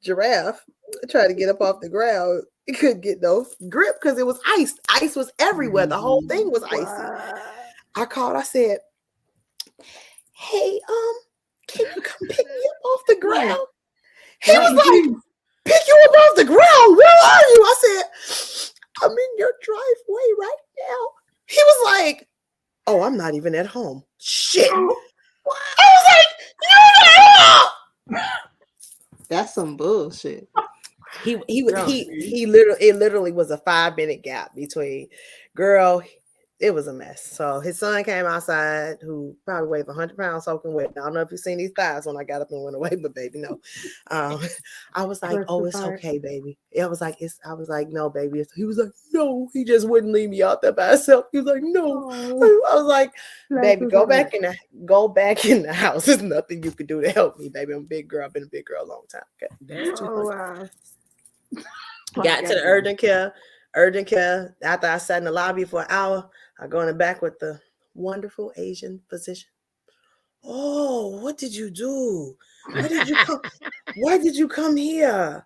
Speaker 7: giraffe, trying to get up off the ground. It couldn't get no grip because it was ice. Ice was everywhere. The whole thing was icy. I called. I said, "Hey, can you come pick me up off the ground?" He was like, "Pick you up off the ground? Where are you?" I said, "I'm in your driveway right now." He was like, "Oh, I'm not even at home." Shit. I was like, "You're not home."
Speaker 4: That's some bullshit.
Speaker 7: He literally was a 5-minute gap between, girl. It was a mess. So his son came outside, who probably weighed 100 pounds soaking wet. I don't know if you've seen these thighs when I got up and went away, but baby, no. I was like, "Oh, it's okay, baby." I was like, "No, baby." He was like, "No." He just wouldn't leave me out there by himself. He was like, "No." I was like, "Baby, go back in the house. There's nothing you can do to help me, baby. I'm a big girl. I've been a big girl a long time." Okay.
Speaker 2: That's too
Speaker 4: wow.
Speaker 7: Got to the urgent care. After I sat in the lobby for an hour, I go in the back with the wonderful Asian physician. "Oh, what did you do? Why did you come here?"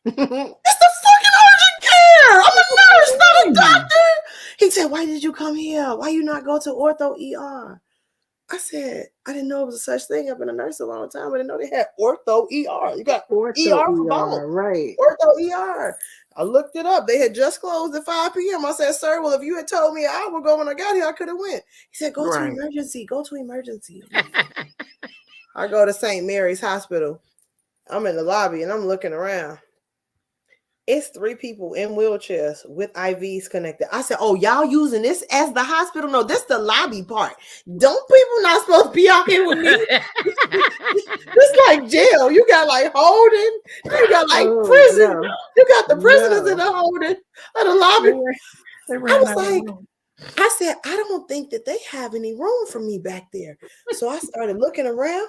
Speaker 7: It's the fucking urgent care. I'm a nurse, not a doctor. He said, "Why did you come here? Why you not go to ortho ER?"
Speaker 8: I said, I didn't know it was a such thing. I've been a nurse a long time. I didn't know they had ortho ER. You got
Speaker 4: Ortho
Speaker 8: ER for bones.
Speaker 4: right.
Speaker 8: Ortho ER. I looked it up. They had just closed at 5 p.m. I said, sir, well, if you had told me an hour ago when I got here, I could have went. He said, go to emergency. Go to emergency. I go to St. Mary's Hospital. I'm in the lobby and I'm looking around. It's 3 people in wheelchairs with IVs connected. I said, oh, y'all using this as the hospital? No, this the lobby part. Don't people not supposed to be out here with me? It's like jail. You got like holding. You got like prison. No. You got the prisoners in the holding of the lobby. I was like, I said, I don't think that they have any room for me back there. So I started looking around.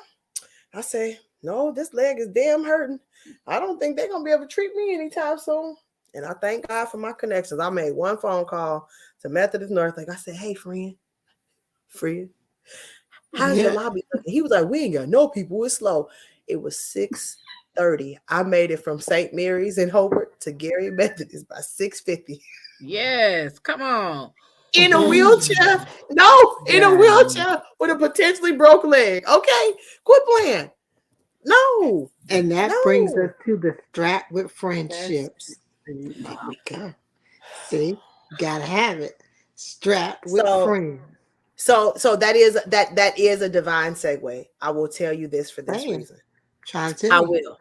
Speaker 8: I say, no, this leg is damn hurting. I don't think they're going to be able to treat me anytime soon. And I thank God for my connections. I made one phone call to Methodist North. Like I said, hey, friend, how's your lobby looking? He was like, we ain't got no people. It's slow. It was 6:30. I made it from St. Mary's in Hobart to Gary Methodist by 6:50.
Speaker 2: Yes, come on.
Speaker 8: In a wheelchair? No, in a wheelchair with a potentially broke leg. Okay, quit playing. No.
Speaker 4: And that brings us to the strap with friendships. There we go. See, gotta have it. Strapped with friends.
Speaker 8: So that is a divine segue. I will tell you this for this reason. I will.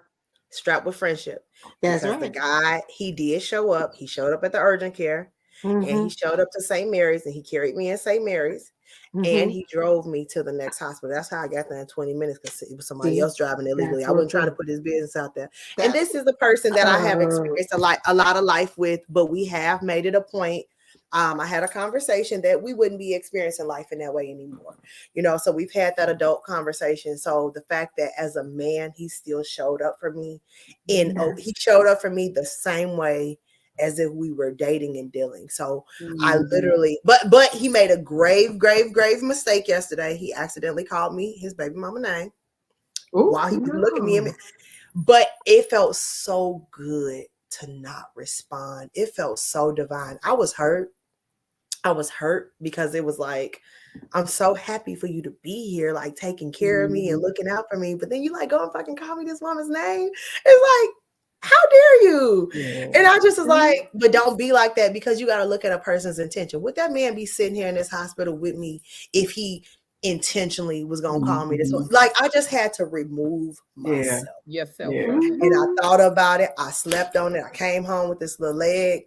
Speaker 8: Strapped with friendship.
Speaker 4: That's
Speaker 8: because the guy, he did show up. He showed up at the urgent care. And he showed up to St. Mary's and he carried me in St. Mary's and he drove me to the next hospital. That's how I got there in 20 minutes because it was somebody else driving illegally. I wasn't trying to put his business out there. And this is the person that I have experienced a lot of life with, but we have made it a point. I had a conversation that we wouldn't be experiencing life in that way anymore. You know, so we've had that adult conversation. So the fact that as a man, he still showed up for me he showed up for me the same way as if we were dating and dealing. So I literally, but he made a grave mistake yesterday. He accidentally called me his baby mama name while he was looking me. But it felt so good to not respond. It felt so divine. I was hurt because it was like, I'm so happy for you to be here, like taking care of me and looking out for me. But then you like go and fucking call me this woman's name. It's like, how dare you? And I just was like, but don't be like that because you got to look at a person's intention. Would that man be sitting here in this hospital with me if he intentionally was going to call me this one? Like, I just had to remove myself. And I thought about it. I slept on it. I came home with this little leg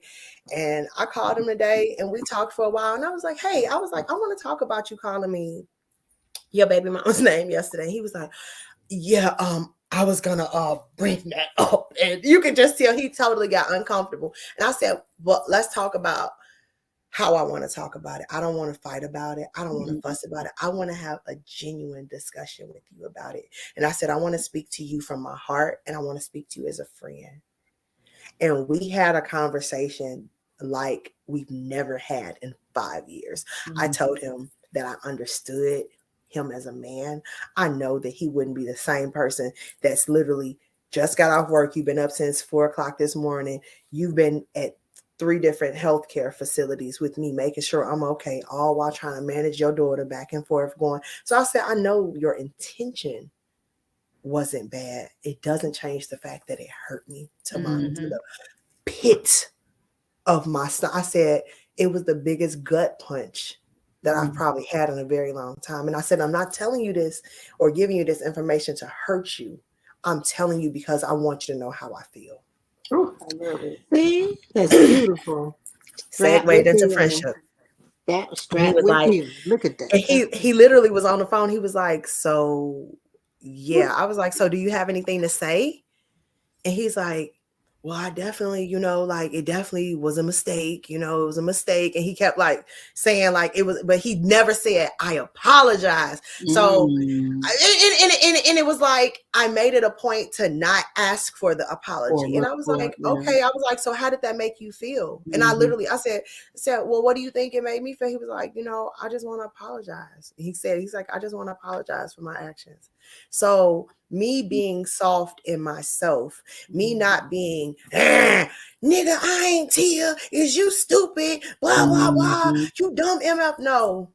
Speaker 8: and I called him today and we talked for a while. And I was like, hey, I want to talk about you calling me your baby mama's name yesterday. He was like, yeah, I was gonna bring that up, and you can just tell he totally got uncomfortable. And I said, well, let's talk about how I want to talk about it. I don't want to fight about it. I don't want to fuss about it. I want to have a genuine discussion with you about it. And I said, I want to speak to you from my heart, and I want to speak to you as a friend. And we had a conversation like we've never had in 5 years. I told him that I understood him as a man. I know that he wouldn't be the same person that's literally just got off work. You've been up since 4 o'clock this morning. You've been at 3 different healthcare facilities with me, making sure I'm okay, all while trying to manage your daughter back and forth going. So I said, I know your intention wasn't bad. It doesn't change the fact that it hurt me to the pit of my stomach. I said, it was the biggest gut punch that I've probably had in a very long time. And I said, I'm not telling you this or giving you this information to hurt you. I'm telling you because I want you to know how I feel.
Speaker 4: Oh, I love it. See, that's beautiful.
Speaker 8: Segued into friendship.
Speaker 4: That strap with like, you. Look at that.
Speaker 8: And he literally was on the phone. He was like, so yeah. I was like, so do you have anything to say? And he's like, well, I definitely, like it definitely was a mistake, it was a mistake. And he kept like saying like it was, but he never said, I apologize. So, and it was like, I made it a point to not ask for the apology. And I was like, okay. I was like, so how did that make you feel? And I said, well, what do you think it made me feel? He was like, I just want to apologize. He's like, I just want to apologize for my actions. So me being soft in myself, me not being, nigga, I ain't Tia, is you stupid, blah, blah, blah, you dumb MF. No.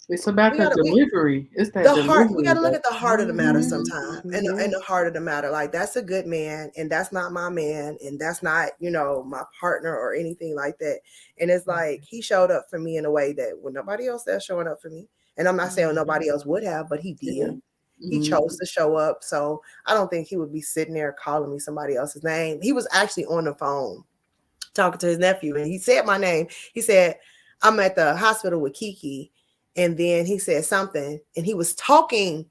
Speaker 3: It's about
Speaker 8: We
Speaker 3: the
Speaker 8: gotta- we-
Speaker 3: delivery. It's that
Speaker 8: the
Speaker 3: delivery.
Speaker 8: heart, we got to look at the heart of the matter
Speaker 3: Mhm.
Speaker 8: sometimes, and the heart of the matter, like that's a good man, and that's not my man, and that's not, you know, my partner or anything like that. And it's like he showed up for me in a way that when nobody else there showing up for me, and I'm not saying nobody else would have, but he did.
Speaker 3: Yeah.
Speaker 8: He chose to show up, so I don't think he would be sitting there calling me somebody else's name. He was actually on the phone talking to his nephew, and he said my name. He said, "I'm at the hospital with Kiki." And then he said something, and he was talking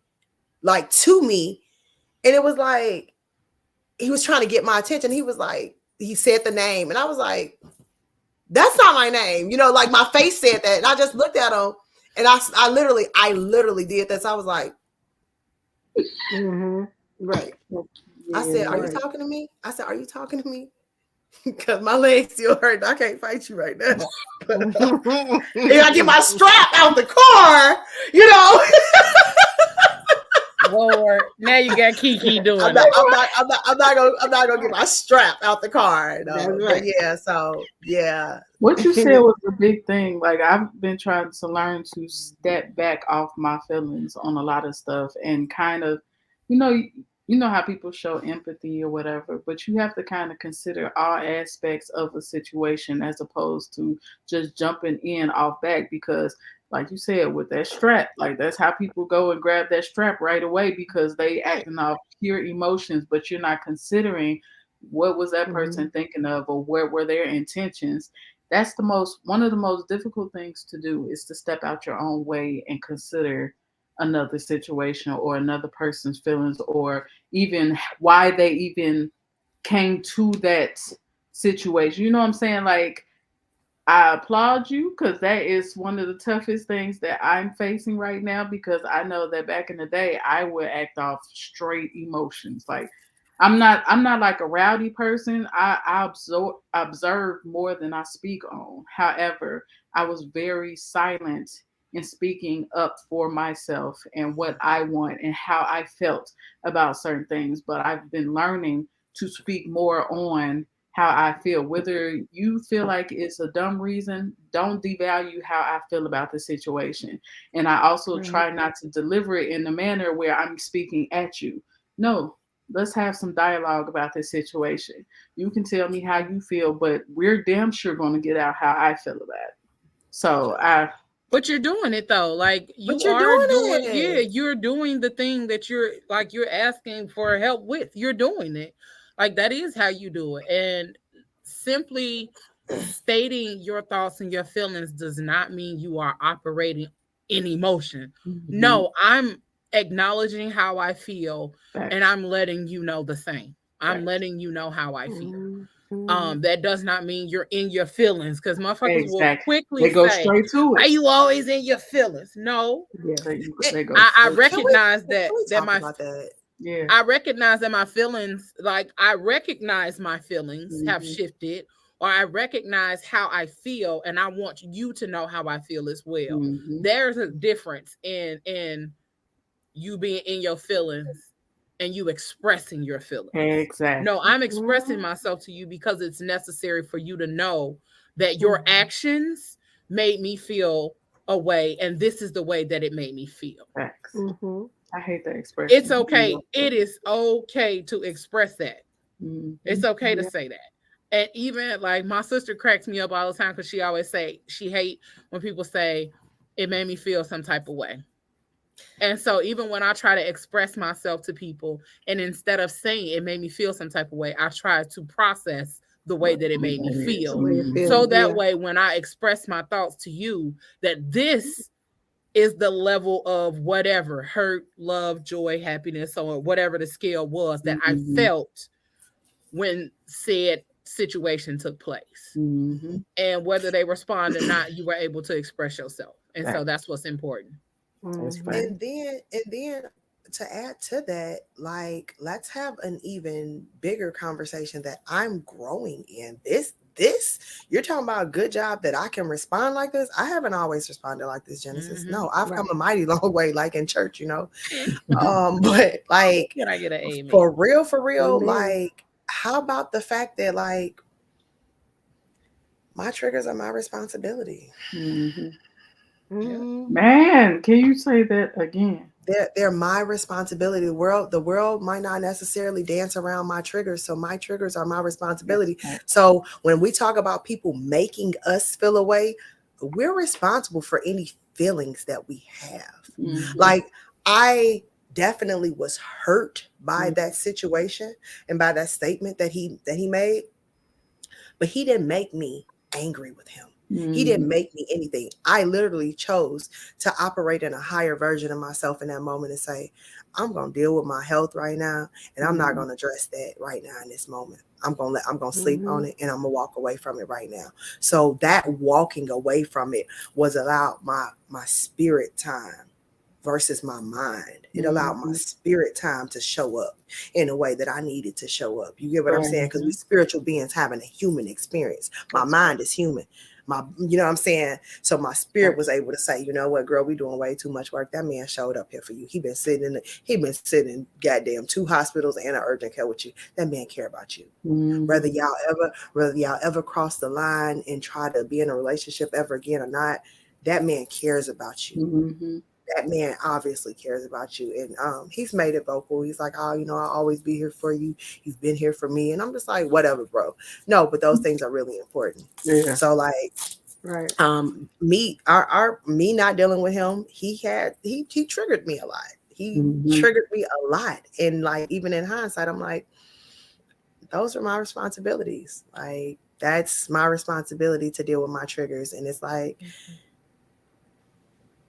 Speaker 8: like to me, and it was like he was trying to get my attention. He was like, he said the name, and I was like, that's not my name, you know, like my face said that. And I just looked at him, and I literally did this. I was like, right. I said, "Are you talking to me?" I said, "Are you talking to me?" Because my legs still hurt. I can't fight you right now. But if I get my strap out the car, you know.
Speaker 2: Lord, now you got Kiki doing
Speaker 8: I'm not gonna get my strap out the car. No. But yeah, so yeah.
Speaker 3: What you said was a big thing. Like I've been trying to learn to step back off my feelings on a lot of stuff and kind of, you know how people show empathy or whatever, but you have to kind of consider all aspects of a situation as opposed to just jumping in off back, because like you said, with that strap, like that's how people go and grab that strap right away because they acting off pure emotions, but you're not considering what was that person thinking of or what were their intentions. That's one of the most difficult things to do, is to step out your own way and consider another situation or another person's feelings, or even why they even came to that situation. You know what I'm saying? Like, I applaud you, because that is one of the toughest things that I'm facing right now, because I know that back in the day I would act off straight emotions. Like I'm not like a rowdy person. I observe more than I speak on. However, I was very silent in speaking up for myself and what I want and how I felt about certain things. But I've been learning to speak more on how I feel. Whether you feel like it's a dumb reason, don't devalue how I feel about the situation. And I also try not to deliver it in a manner where I'm speaking at you. No, let's have some dialogue about this situation. You can tell me how you feel, but we're damn sure going to get out how I feel about it. So
Speaker 2: But you're doing it though. Like you're doing the thing that you're asking for help with. You're doing it. Like that is how you do it. And simply stating your thoughts and your feelings does not mean you are operating in emotion. No, I'm acknowledging how I feel and I'm letting you know the same. I'm letting you know how I feel. That does not mean you're in your feelings, because motherfuckers will quickly
Speaker 3: go
Speaker 2: say,
Speaker 3: straight to it.
Speaker 2: "Are you always in your feelings?" No, I recognize that my I recognize that my feelings, I recognize my feelings have shifted, or I recognize how I feel, and I want you to know how I feel as well. There's a difference in you being in your feelings and you expressing your feelings.
Speaker 3: Exactly.
Speaker 2: No, I'm expressing myself to you because it's necessary for you to know that your actions made me feel a way, and this is the way that it made me feel.
Speaker 3: I hate that expression.
Speaker 2: It's okay. It is okay to express that. It's okay to say that. And even like my sister cracks me up all the time because she always say she hate when people say it made me feel some type of way. And so even when I try to express myself to people, and instead of saying it made me feel some type of way, I try to process the way that it made me feel. So that way, when I express my thoughts to you, that this is the level of whatever hurt, love, joy, happiness, or whatever the scale was that I felt when said situation took place. And whether they respond or not, you were able to express yourself. And so that's what's important.
Speaker 8: And then to add to that, like, let's have an even bigger conversation that I'm growing in. This you're talking about a good job that I can respond like this. I haven't always responded like this, Genesis. No, I've come a mighty long way, like in church, you know. But like,
Speaker 2: can I get an amen?
Speaker 8: For real, like, how about the fact that like my triggers are my responsibility?
Speaker 3: Man, can you say that again?
Speaker 8: They're my responsibility. The world might not necessarily dance around my triggers, so my triggers are my responsibility. So when we talk about people making us feel away, we're responsible for any feelings that we have. Like, I definitely was hurt by that situation and by that statement that he made, but he didn't make me angry with him. He didn't make me anything. I literally chose to operate in a higher version of myself in that moment and say, I'm going to deal with my health right now, and I'm not going to address that right now in this moment. I'm going to sleep on it, and I'm going to walk away from it right now. So that walking away from it was allowed my spirit time versus my mind. It allowed my spirit time to show up in a way that I needed to show up. You get what I'm saying? Because we spiritual beings having a human experience. My mind is human. You know what I'm saying? So my spirit was able to say, you know what, girl, we doing way too much work. That man showed up here for you. He been sitting in goddamn 2 hospitals and an urgent care with you. That man care about you. Whether y'all ever cross the line and try to be in a relationship ever again or not, that man cares about you. That man obviously cares about you. And he's made it vocal. He's like, oh, you know, I'll always be here for you. You've been here for me. And I'm just like, whatever, bro. No, but those things are really important. Yeah. So like, me not dealing with him, he triggered me a lot. He triggered me a lot. And like, even in hindsight, I'm like, those are my responsibilities. Like, that's my responsibility to deal with my triggers. And it's like,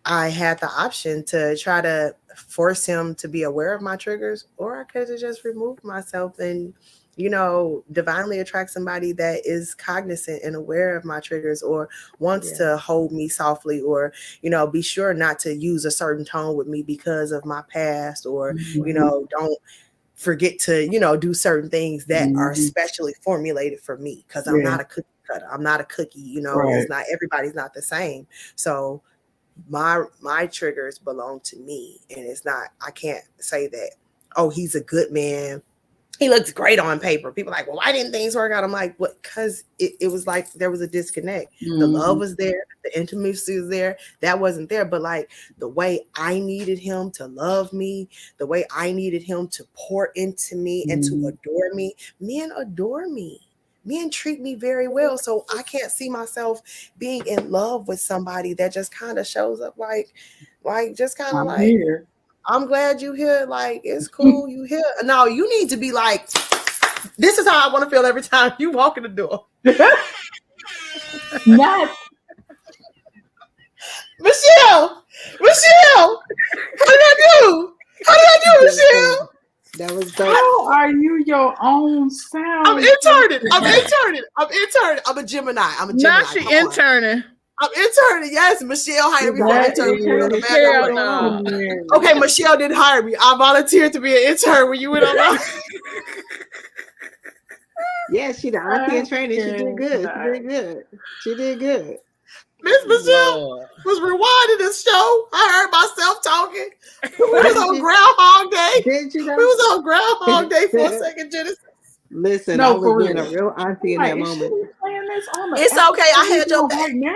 Speaker 8: I had the option to try to force him to be aware of my triggers, or I could have just removed myself and, you know, divinely attract somebody that is cognizant and aware of my triggers, or wants to hold me softly, or, you know, be sure not to use a certain tone with me because of my past, or, you know, don't forget to, you know, do certain things that are specially formulated for me, because I'm not a cookie cutter. I'm not a cookie, you know, it's not, everybody's not the same. So my triggers belong to me, and it's not, I can't say that, oh, he's a good man, he looks great on paper. People are like, well, why didn't things work out? I'm like, what? Because it was like there was a disconnect. The love was there, the intimacy was there, that wasn't there. But like the way I needed him to love me, the way I needed him to pour into me and to adore me, men adore me. Men treat me very well. So I can't see myself being in love with somebody that just kind of shows up like just kind of like, here. I'm glad you here. Like, it's cool. You here. No, you need to be like, this is how I want to feel every time you walk in the door.
Speaker 3: Not
Speaker 8: Michelle, how did I do, Michelle?
Speaker 4: That was dope.
Speaker 3: How are you your own sound?
Speaker 8: I'm interning. I'm a Gemini.
Speaker 2: Now she interning.
Speaker 8: I'm interning. Yes, Michelle hired me for an intern.
Speaker 2: Hell no.
Speaker 8: Okay, Michelle didn't hire me. I volunteered to be an intern when you went on that.
Speaker 4: Yeah, she the auntie in training. She did good. She did good.
Speaker 8: Miss Michelle was rewinding the show. I heard myself talking. We was on Groundhog Day.
Speaker 4: Did you know?
Speaker 8: We was on Groundhog Day for a second, Genesis.
Speaker 4: Listen, I was being a real auntie in that moment.
Speaker 8: It's okay. I had your back
Speaker 3: now.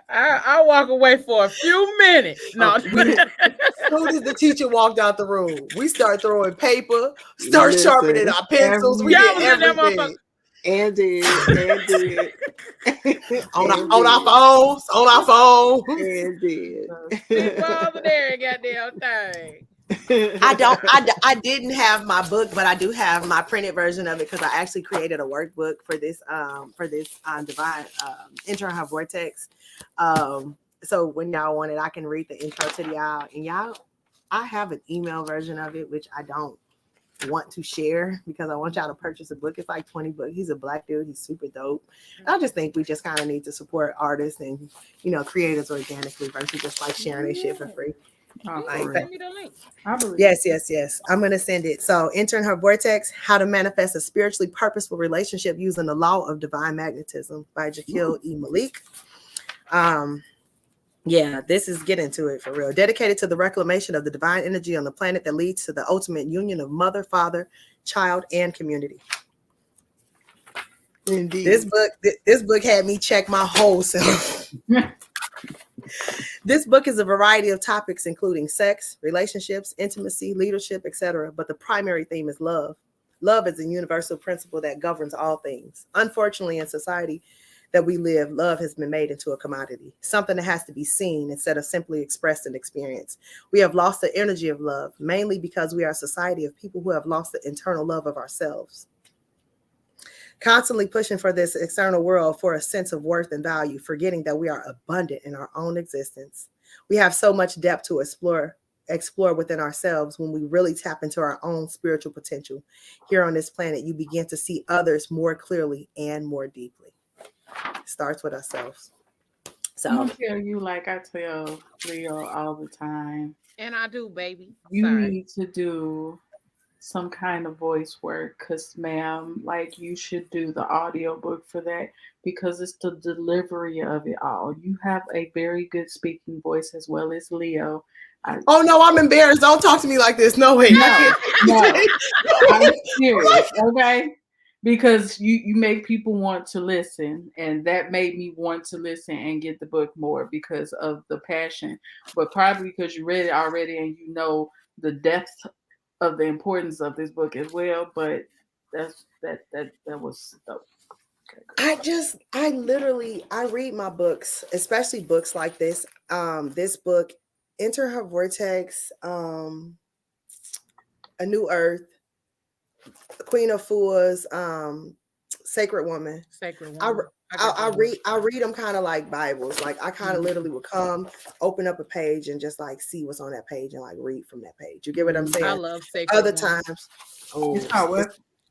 Speaker 2: I walk away for a few minutes. No,
Speaker 8: as soon as the teacher walked out the room, we start throwing paper, start sharpening our pencils. We did everything.
Speaker 4: And did.
Speaker 8: on our phone.
Speaker 4: And did.
Speaker 2: People over there, goddamn thing.
Speaker 8: I didn't have my book, but I do have my printed version of it because I actually created a workbook for this divine intro her vortex. So when y'all want it, I can read the intro to y'all, and I have an email version of it, which I don't want to share because I want y'all to purchase a book. It's like $20. He's a Black dude. He's super dope. I just think we just kind of need to support artists and, you know, creators organically versus just like sharing their shit for free.
Speaker 2: Send me the link.
Speaker 8: Yes. I'm going to send it. So Enter in Her Vortex, How to Manifest a Spiritually Purposeful Relationship Using the Law of Divine Magnetism by Jakil E. Malik. Yeah, this is get into it for real. Dedicated to the reclamation of the divine energy on the planet that leads to the ultimate union of mother, father, child, and community.
Speaker 4: Indeed.
Speaker 8: This book had me check my whole self. This book is a variety of topics, including sex, relationships, intimacy, leadership, etc. But the primary theme is love. Love is a universal principle that governs all things. Unfortunately, in society that we live, love has been made into a commodity, something that has to be seen instead of simply expressed and experienced. We have lost the energy of love, mainly because we are a society of people who have lost the internal love of ourselves. Constantly pushing for this external world for a sense of worth and value, forgetting that we are abundant in our own existence. We have so much depth to explore within ourselves. When we really tap into our own spiritual potential here on this planet, you begin to see others more clearly and more deeply. It starts with ourselves. So
Speaker 3: I'm gonna tell you, like I tell Leo all the time,
Speaker 2: And I do, baby.
Speaker 3: you
Speaker 2: Sorry.
Speaker 3: need to do some kind of voice work, because ma'am, like, you should do the audiobook for that, because it's the delivery of it all. You have a very good speaking voice as well as Leo.
Speaker 8: Oh no, I'm embarrassed. Don't talk to me like this. No way.
Speaker 3: No, I'm serious, okay? Because you make people want to listen, and that made me want to listen and get the book more because of the passion, but probably because you read it already and you know the depth of the importance of this book as well. But that was dope.
Speaker 8: Okay. I read my books, especially books like this. This book, Enter Her Vortex, A New Earth, Queen of Fools, Sacred Woman. I read them kind of like Bibles. Like I kind of literally would come, open up a page, and just like see what's on that page and like read from that page. You get what I'm saying?
Speaker 2: I love Sacred
Speaker 8: Other
Speaker 2: Woman.
Speaker 8: times,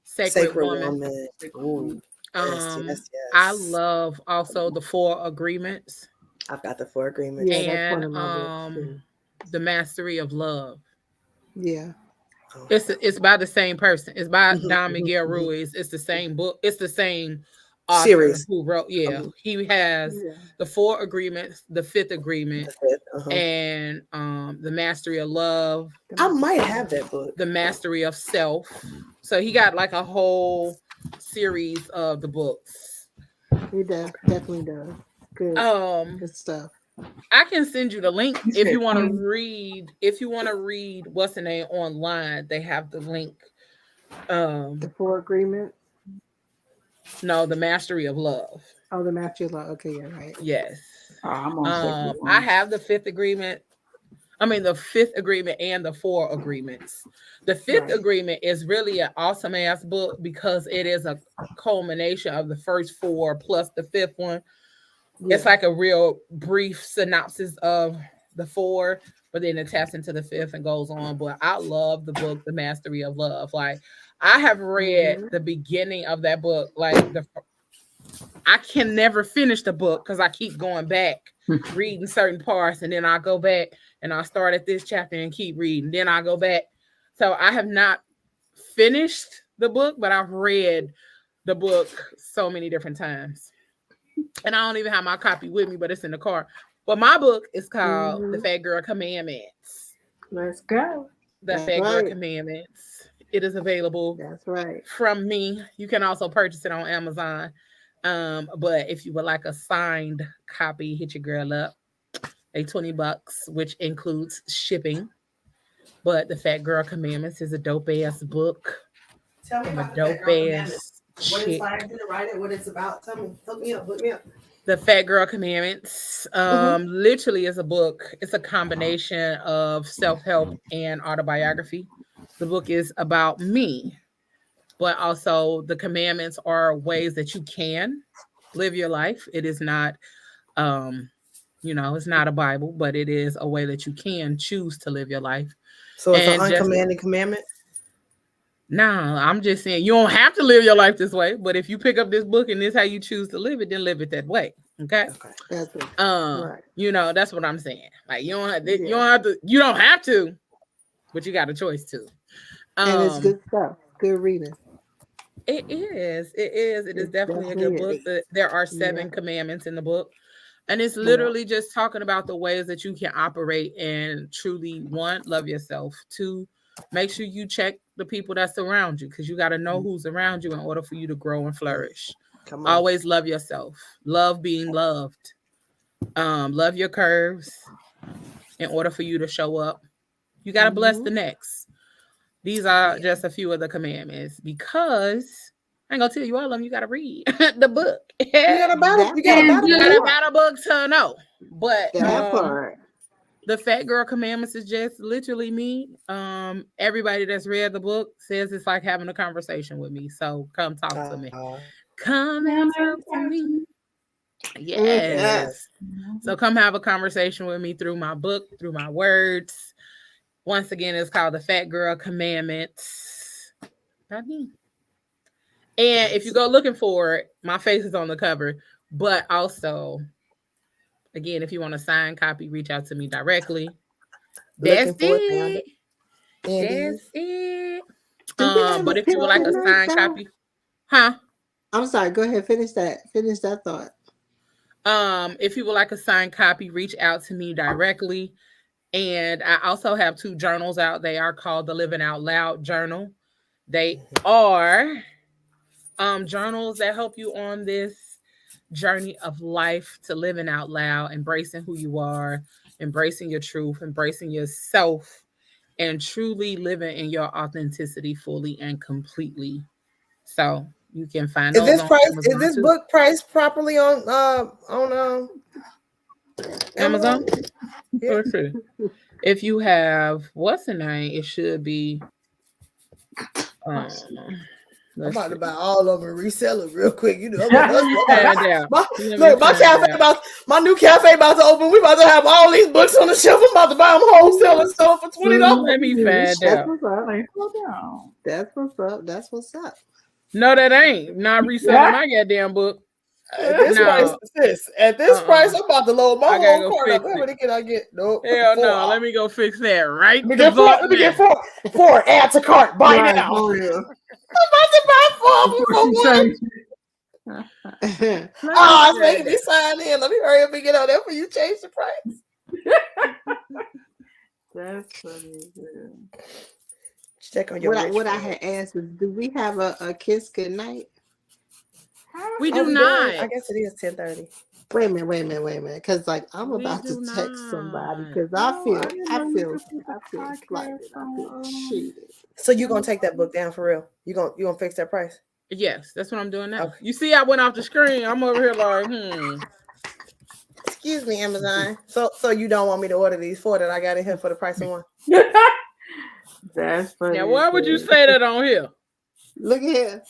Speaker 2: Sacred Woman.
Speaker 8: Ooh. Yes.
Speaker 2: I love also the 4 Agreements.
Speaker 8: I've got the 4 Agreements.
Speaker 4: Yeah, that's one
Speaker 2: And
Speaker 4: of my books,
Speaker 2: The Mastery of Love.
Speaker 4: Yeah.
Speaker 2: It's by the same person. It's by Don Miguel Ruiz. It's the same book. It's the same author
Speaker 8: series
Speaker 2: who wrote. Yeah, he has the 4 Agreements, the 5th Agreement, and the Mastery of Love.
Speaker 8: I might have that book.
Speaker 2: The Mastery of Self. So he got like a whole series of the books.
Speaker 4: He does, definitely does. Good stuff.
Speaker 2: I can send you the link if you want to read. If you want to read what's the name online, they have the link.
Speaker 4: The 4 Agreements.
Speaker 2: No, the Mastery of Love.
Speaker 4: Oh, the Mastery of Love. Okay, yeah, right.
Speaker 2: Yes.
Speaker 3: I'm on
Speaker 2: I have the 5th Agreement. I mean, the 5th Agreement and the 4 Agreements. The 5th Agreement is really an awesome ass book because it is a culmination of the first 4 plus the 5th one. Yeah. It's like a real brief synopsis of the 4, but then it taps into the 5th and goes on. But I love the book, The Mastery of Love. Like, I have read the beginning of that book. Like, I can never finish the book because I keep going back, reading certain parts, and then I go back and I start at this chapter and keep reading. Then I go back. So I have not finished the book, but I've read the book so many different times. And I don't even have my copy with me, but it's in the car. But my book is called The Fat Girl Commandments.
Speaker 3: Let's go.
Speaker 2: The Fat Girl Commandments. It is available.
Speaker 4: That's right.
Speaker 2: From me. You can also purchase it on Amazon. But if you would like a signed copy, hit your girl up. $20, which includes shipping. But The Fat Girl Commandments is a dope ass book.
Speaker 8: Tell me about
Speaker 2: a dope ass.
Speaker 8: What inspired you to write it? What it's about? Tell me. Hook me up.
Speaker 2: The Fat Girl Commandments literally is a book. It's a combination of self-help and autobiography. The book is about me, but also the commandments are ways that you can live your life. It is not, it's not a Bible, but it is a way that you can choose to live your life.
Speaker 8: So it's an uncommanded commandment?
Speaker 2: No, I'm just saying you don't have to live your life this way, but if you pick up this book and this is how you choose to live it, then live it that way. Okay.
Speaker 4: That's it.
Speaker 2: Right. That's what I'm saying. Like you don't have to, but you got a choice to.
Speaker 4: And it's good stuff. Good reading.
Speaker 2: It is. It is definitely a good book. There are 7 commandments in the book. And it's literally just talking about the ways that you can operate and truly, 1, love yourself. 2, make sure you check the people that surround you, because you got to know who's around you in order for you to grow and flourish.
Speaker 8: Come on.
Speaker 2: Always love yourself. Love being loved. Love your curves. In order for you to show up, you got to bless the next. These are just a few of the commandments, because I ain't gonna tell you all of them. You got to read the book.
Speaker 8: You got a battle. You got a battle.
Speaker 2: You got a battle book to know. But
Speaker 4: That part.
Speaker 2: the Fat Girl Commandments is just literally me. Everybody that's read the book says it's like having a conversation with me. So come talk to me. Come and talk to me. Yes. So come have a conversation with me through my book, through my words. Once again, it's called the Fat Girl Commandments. And if you go looking for it, my face is on the cover. But also, again, if you want a signed copy, reach out to me directly. That's it. That's it. But if you would like a signed copy,
Speaker 4: I'm sorry. Go ahead. Finish that. Finish that thought.
Speaker 2: If you would like a signed copy, reach out to me directly. And I also have 2 journals out. They are called the Living Out Loud Journal. They are journals that help you on this journey of life to living out loud, embracing who you are, embracing your truth, embracing yourself, and truly living in your authenticity fully and completely. So you can find
Speaker 8: Is this price?
Speaker 2: Amazon
Speaker 8: Is this
Speaker 2: too.
Speaker 8: book priced properly on
Speaker 2: Amazon? Let's see. If you have what's the name, it should be.
Speaker 8: I'm about to buy all of them and resell it real quick. You know, my new cafe about to open. We about to have all these books on the shelf. I'm about to buy them wholesale and sell for $20.
Speaker 2: Let me find out.
Speaker 4: That's what's up. That's what's up.
Speaker 2: No, that ain't. Not reselling my goddamn book.
Speaker 8: At this price, I'm about to load my whole cart up. How many can I get? No.
Speaker 2: Hell no. Let me go fix that right.
Speaker 8: Let me get four. Add to cart. Buy now. I'm about to buy 4 for one. It's making me sign in. Let me hurry up and get on there for you. Change the price.
Speaker 3: That's funny.
Speaker 8: Check on your.
Speaker 4: What I had asked is, do we have a kiss goodnight?
Speaker 2: We do not.
Speaker 8: I guess it is 10:30.
Speaker 4: Wait a minute. Because like I'm about to text somebody because I feel slighted. I feel cheated.
Speaker 8: So you gonna take that book down for real? You gonna fix that price?
Speaker 2: Yes, that's what I'm doing now. Okay. You see, I went off the screen. I'm over here like,
Speaker 8: Excuse me, Amazon. So you don't want me to order these 4 that I got in here for the price of 1?
Speaker 3: That's funny.
Speaker 2: Now, why would you say that on here?
Speaker 4: Look here.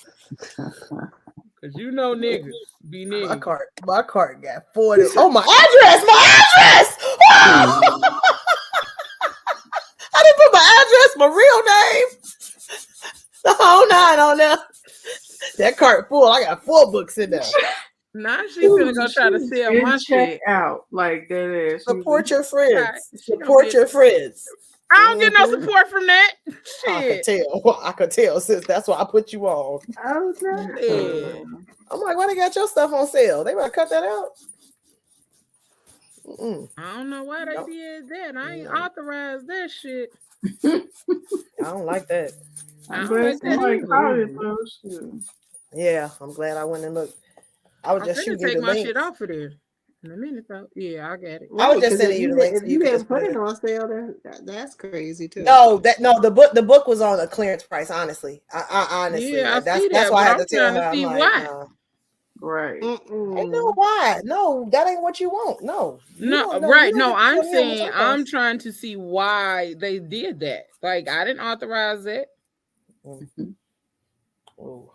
Speaker 2: Because you know niggas be niggas.
Speaker 8: My cart got 40. Oh, my address! Oh! I didn't put my address, my real name. The whole 9 on there. That cart full. I got 4 books in there.
Speaker 2: Now she's gonna go try to sell my shit
Speaker 3: out like that is.
Speaker 8: Support your friends. Support your friends.
Speaker 2: I don't get no support from that. Shit.
Speaker 8: I could tell, sis. That's why I put you on.
Speaker 2: Okay.
Speaker 8: I'm like, why they got your stuff on sale? They better cut that out.
Speaker 2: I don't know why they did that. I ain't authorized that shit.
Speaker 8: I don't like that.
Speaker 3: I'm glad somebody caught it, though.
Speaker 8: Yeah, I'm glad I went and looked. I was just shooting
Speaker 2: take
Speaker 8: the
Speaker 2: my
Speaker 8: links.
Speaker 2: shit off of there in a minute though. Yeah, I got it.
Speaker 8: I was just sending you the links.
Speaker 4: You didn't put it on sale. That's crazy too.
Speaker 8: No, the book was on a clearance price. Honestly, I honestly,
Speaker 2: yeah,
Speaker 8: that's why I had to tell her.
Speaker 2: I'm like,
Speaker 8: why.
Speaker 2: no.
Speaker 3: Right.
Speaker 8: Ain't no why. No, that ain't what you want. No.
Speaker 2: Right. No, I'm saying I'm trying to see why they did that. Like I didn't authorize it.
Speaker 3: Mm-hmm.
Speaker 8: Oh.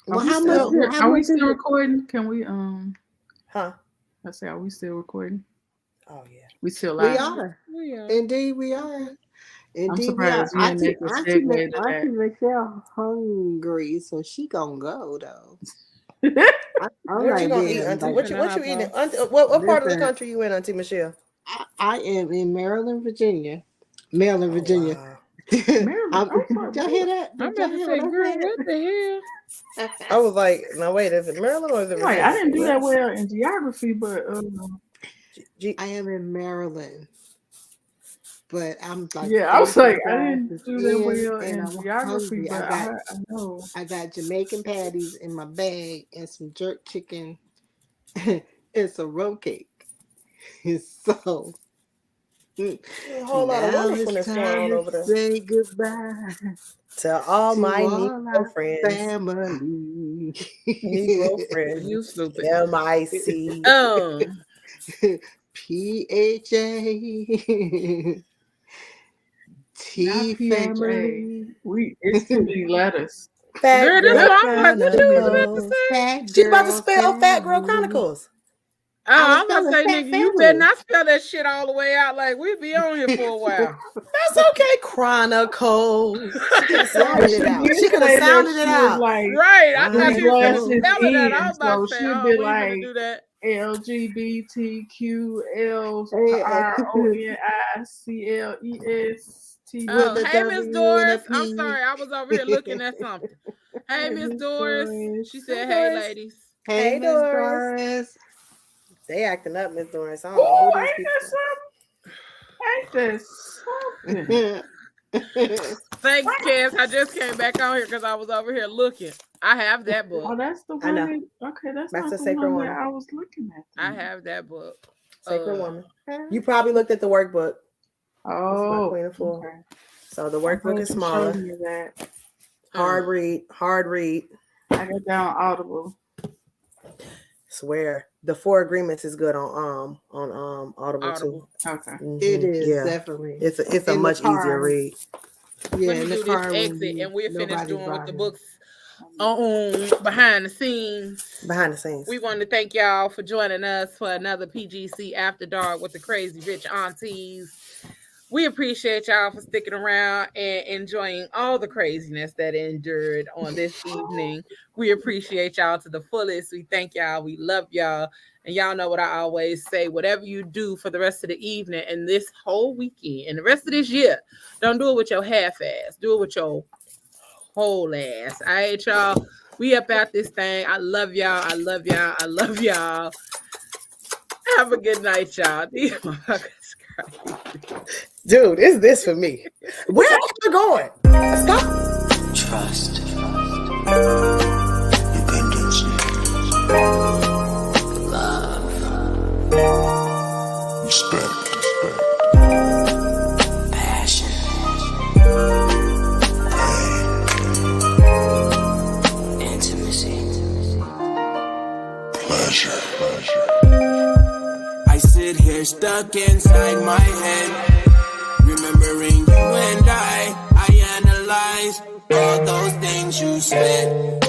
Speaker 3: Are we still recording? Can we
Speaker 8: I
Speaker 3: say, are we still recording?
Speaker 8: Oh yeah.
Speaker 3: We still live.
Speaker 4: We are. Indeed we are. Indeed
Speaker 3: I'm surprised
Speaker 4: we are.
Speaker 3: you didn't make a segue to
Speaker 4: Auntie Michelle hungry, so she gonna go though.
Speaker 8: What you gonna eat, Auntie? What you eating? What part of the country you in, Auntie Michelle?
Speaker 4: I am in Maryland, Virginia. Wow. Did y'all hear that?
Speaker 2: I'm about to say, girl, what the hell?
Speaker 8: I was like, no, wait, is it Maryland or is it Virginia?
Speaker 3: I didn't do that well in geography, but
Speaker 4: I am in Maryland. But I'm like,
Speaker 3: I was like, I
Speaker 4: classes
Speaker 3: didn't do that
Speaker 4: in,
Speaker 3: well
Speaker 4: and
Speaker 3: in
Speaker 4: I'm
Speaker 3: geography,
Speaker 4: hungry.
Speaker 3: but I know.
Speaker 4: I got Jamaican patties in my bag and some jerk chicken and some roll cake. So
Speaker 7: A whole lot of
Speaker 4: now
Speaker 7: wonderfulness
Speaker 4: it's
Speaker 7: going
Speaker 4: time
Speaker 7: on
Speaker 4: to
Speaker 7: over there.
Speaker 4: say goodbye
Speaker 7: To all
Speaker 4: to
Speaker 7: my
Speaker 4: all
Speaker 7: Negro
Speaker 4: our
Speaker 7: friends.
Speaker 4: family.
Speaker 7: Negro friends.
Speaker 2: You stupid.
Speaker 7: MIC.
Speaker 4: PHA.
Speaker 3: Not
Speaker 4: T family.
Speaker 3: It's too many letters.
Speaker 7: Fat
Speaker 2: Girl, that's
Speaker 7: Girl
Speaker 2: why I'm like, what you was about to
Speaker 7: Chronicles.
Speaker 2: say?
Speaker 4: Fat
Speaker 7: She's about to
Speaker 4: girl
Speaker 7: spell Fat Girl
Speaker 4: family.
Speaker 7: Chronicles.
Speaker 2: Oh,
Speaker 4: I was
Speaker 2: I'm gonna
Speaker 4: spelling
Speaker 2: say,
Speaker 4: fat
Speaker 2: nigga, you
Speaker 4: family.
Speaker 2: better not spell that shit all the way out. Like, we be on here for a while.
Speaker 7: That's okay. Chronicles. She could have sounded it out.
Speaker 3: did
Speaker 7: She could
Speaker 3: say
Speaker 7: have
Speaker 3: that
Speaker 7: sounded it
Speaker 3: shit
Speaker 7: out.
Speaker 3: like
Speaker 2: Right. I
Speaker 7: Right.
Speaker 2: thought you was
Speaker 3: glasses
Speaker 2: gonna spell it out. I
Speaker 3: in,
Speaker 2: was about
Speaker 3: so
Speaker 2: to say,
Speaker 3: she'd
Speaker 2: oh,
Speaker 3: be
Speaker 2: we ain't gonna
Speaker 3: like
Speaker 2: do that.
Speaker 3: LGBTQLRONICLES.
Speaker 2: Oh,
Speaker 4: With a
Speaker 2: hey, Miss
Speaker 4: W and a
Speaker 2: Doris. I'm
Speaker 4: P.
Speaker 2: sorry. I was over here looking at something. Hey, Miss Doris. She said,
Speaker 7: Hey,
Speaker 2: hey,
Speaker 7: Doris.
Speaker 2: ladies.
Speaker 4: Hey,
Speaker 7: Hey,
Speaker 4: Miss
Speaker 7: Doris.
Speaker 4: Doris.
Speaker 7: They acting up, Miss Doris. I don't know who these people
Speaker 3: Ain't that something?
Speaker 2: Thanks, Cass. I just came back on here because I was over here looking. I have that book.
Speaker 3: Oh, that's the
Speaker 7: I know.
Speaker 3: one. Okay, that's
Speaker 7: That's
Speaker 3: not
Speaker 7: the
Speaker 3: the
Speaker 7: Sacred
Speaker 3: one
Speaker 7: Woman.
Speaker 3: that I was looking at.
Speaker 2: I have that book.
Speaker 7: Sacred Woman. You probably looked at the workbook.
Speaker 3: Oh,
Speaker 7: Queen of Fool.
Speaker 3: okay.
Speaker 7: So the workbook is
Speaker 3: Show
Speaker 7: smaller.
Speaker 3: me that.
Speaker 7: Hard read.
Speaker 3: I got down Audible.
Speaker 7: Swear. The 4 Agreements is good on Audible too.
Speaker 3: Okay.
Speaker 7: Mhm.
Speaker 4: It is
Speaker 7: Yeah.
Speaker 4: definitely.
Speaker 7: It's a
Speaker 4: In the
Speaker 7: much easier
Speaker 4: car.
Speaker 7: read.
Speaker 4: Yeah,
Speaker 2: Let me
Speaker 4: in the
Speaker 2: do
Speaker 4: car
Speaker 2: this
Speaker 4: when
Speaker 2: exit and we're finished
Speaker 4: nobody's
Speaker 2: doing with the
Speaker 4: driving.
Speaker 2: books on behind the scenes.
Speaker 7: Behind the scenes.
Speaker 2: We want to thank y'all for joining us for another PGC After Dark with the Crazy Rich Aunties. We appreciate y'all for sticking around and enjoying all the craziness that endured on this evening. We appreciate y'all to the fullest. We thank y'all. We love y'all. And y'all know what I always say, whatever you do for the rest of the evening and this whole weekend and the rest of this year, don't do it with your half ass. Do it with your whole ass. All right, y'all. We up out this thing. I love y'all. I love y'all. I love y'all. Have a good night, y'all. These motherfuckers crazy.
Speaker 7: Dude, is this for me? Where are you going? Stop.
Speaker 1: Trust. Dependency. Love. Respect. Passion. Pain. Intimacy. Pleasure. I sit here stuck inside my head, remembering you and I analyze all those things you said.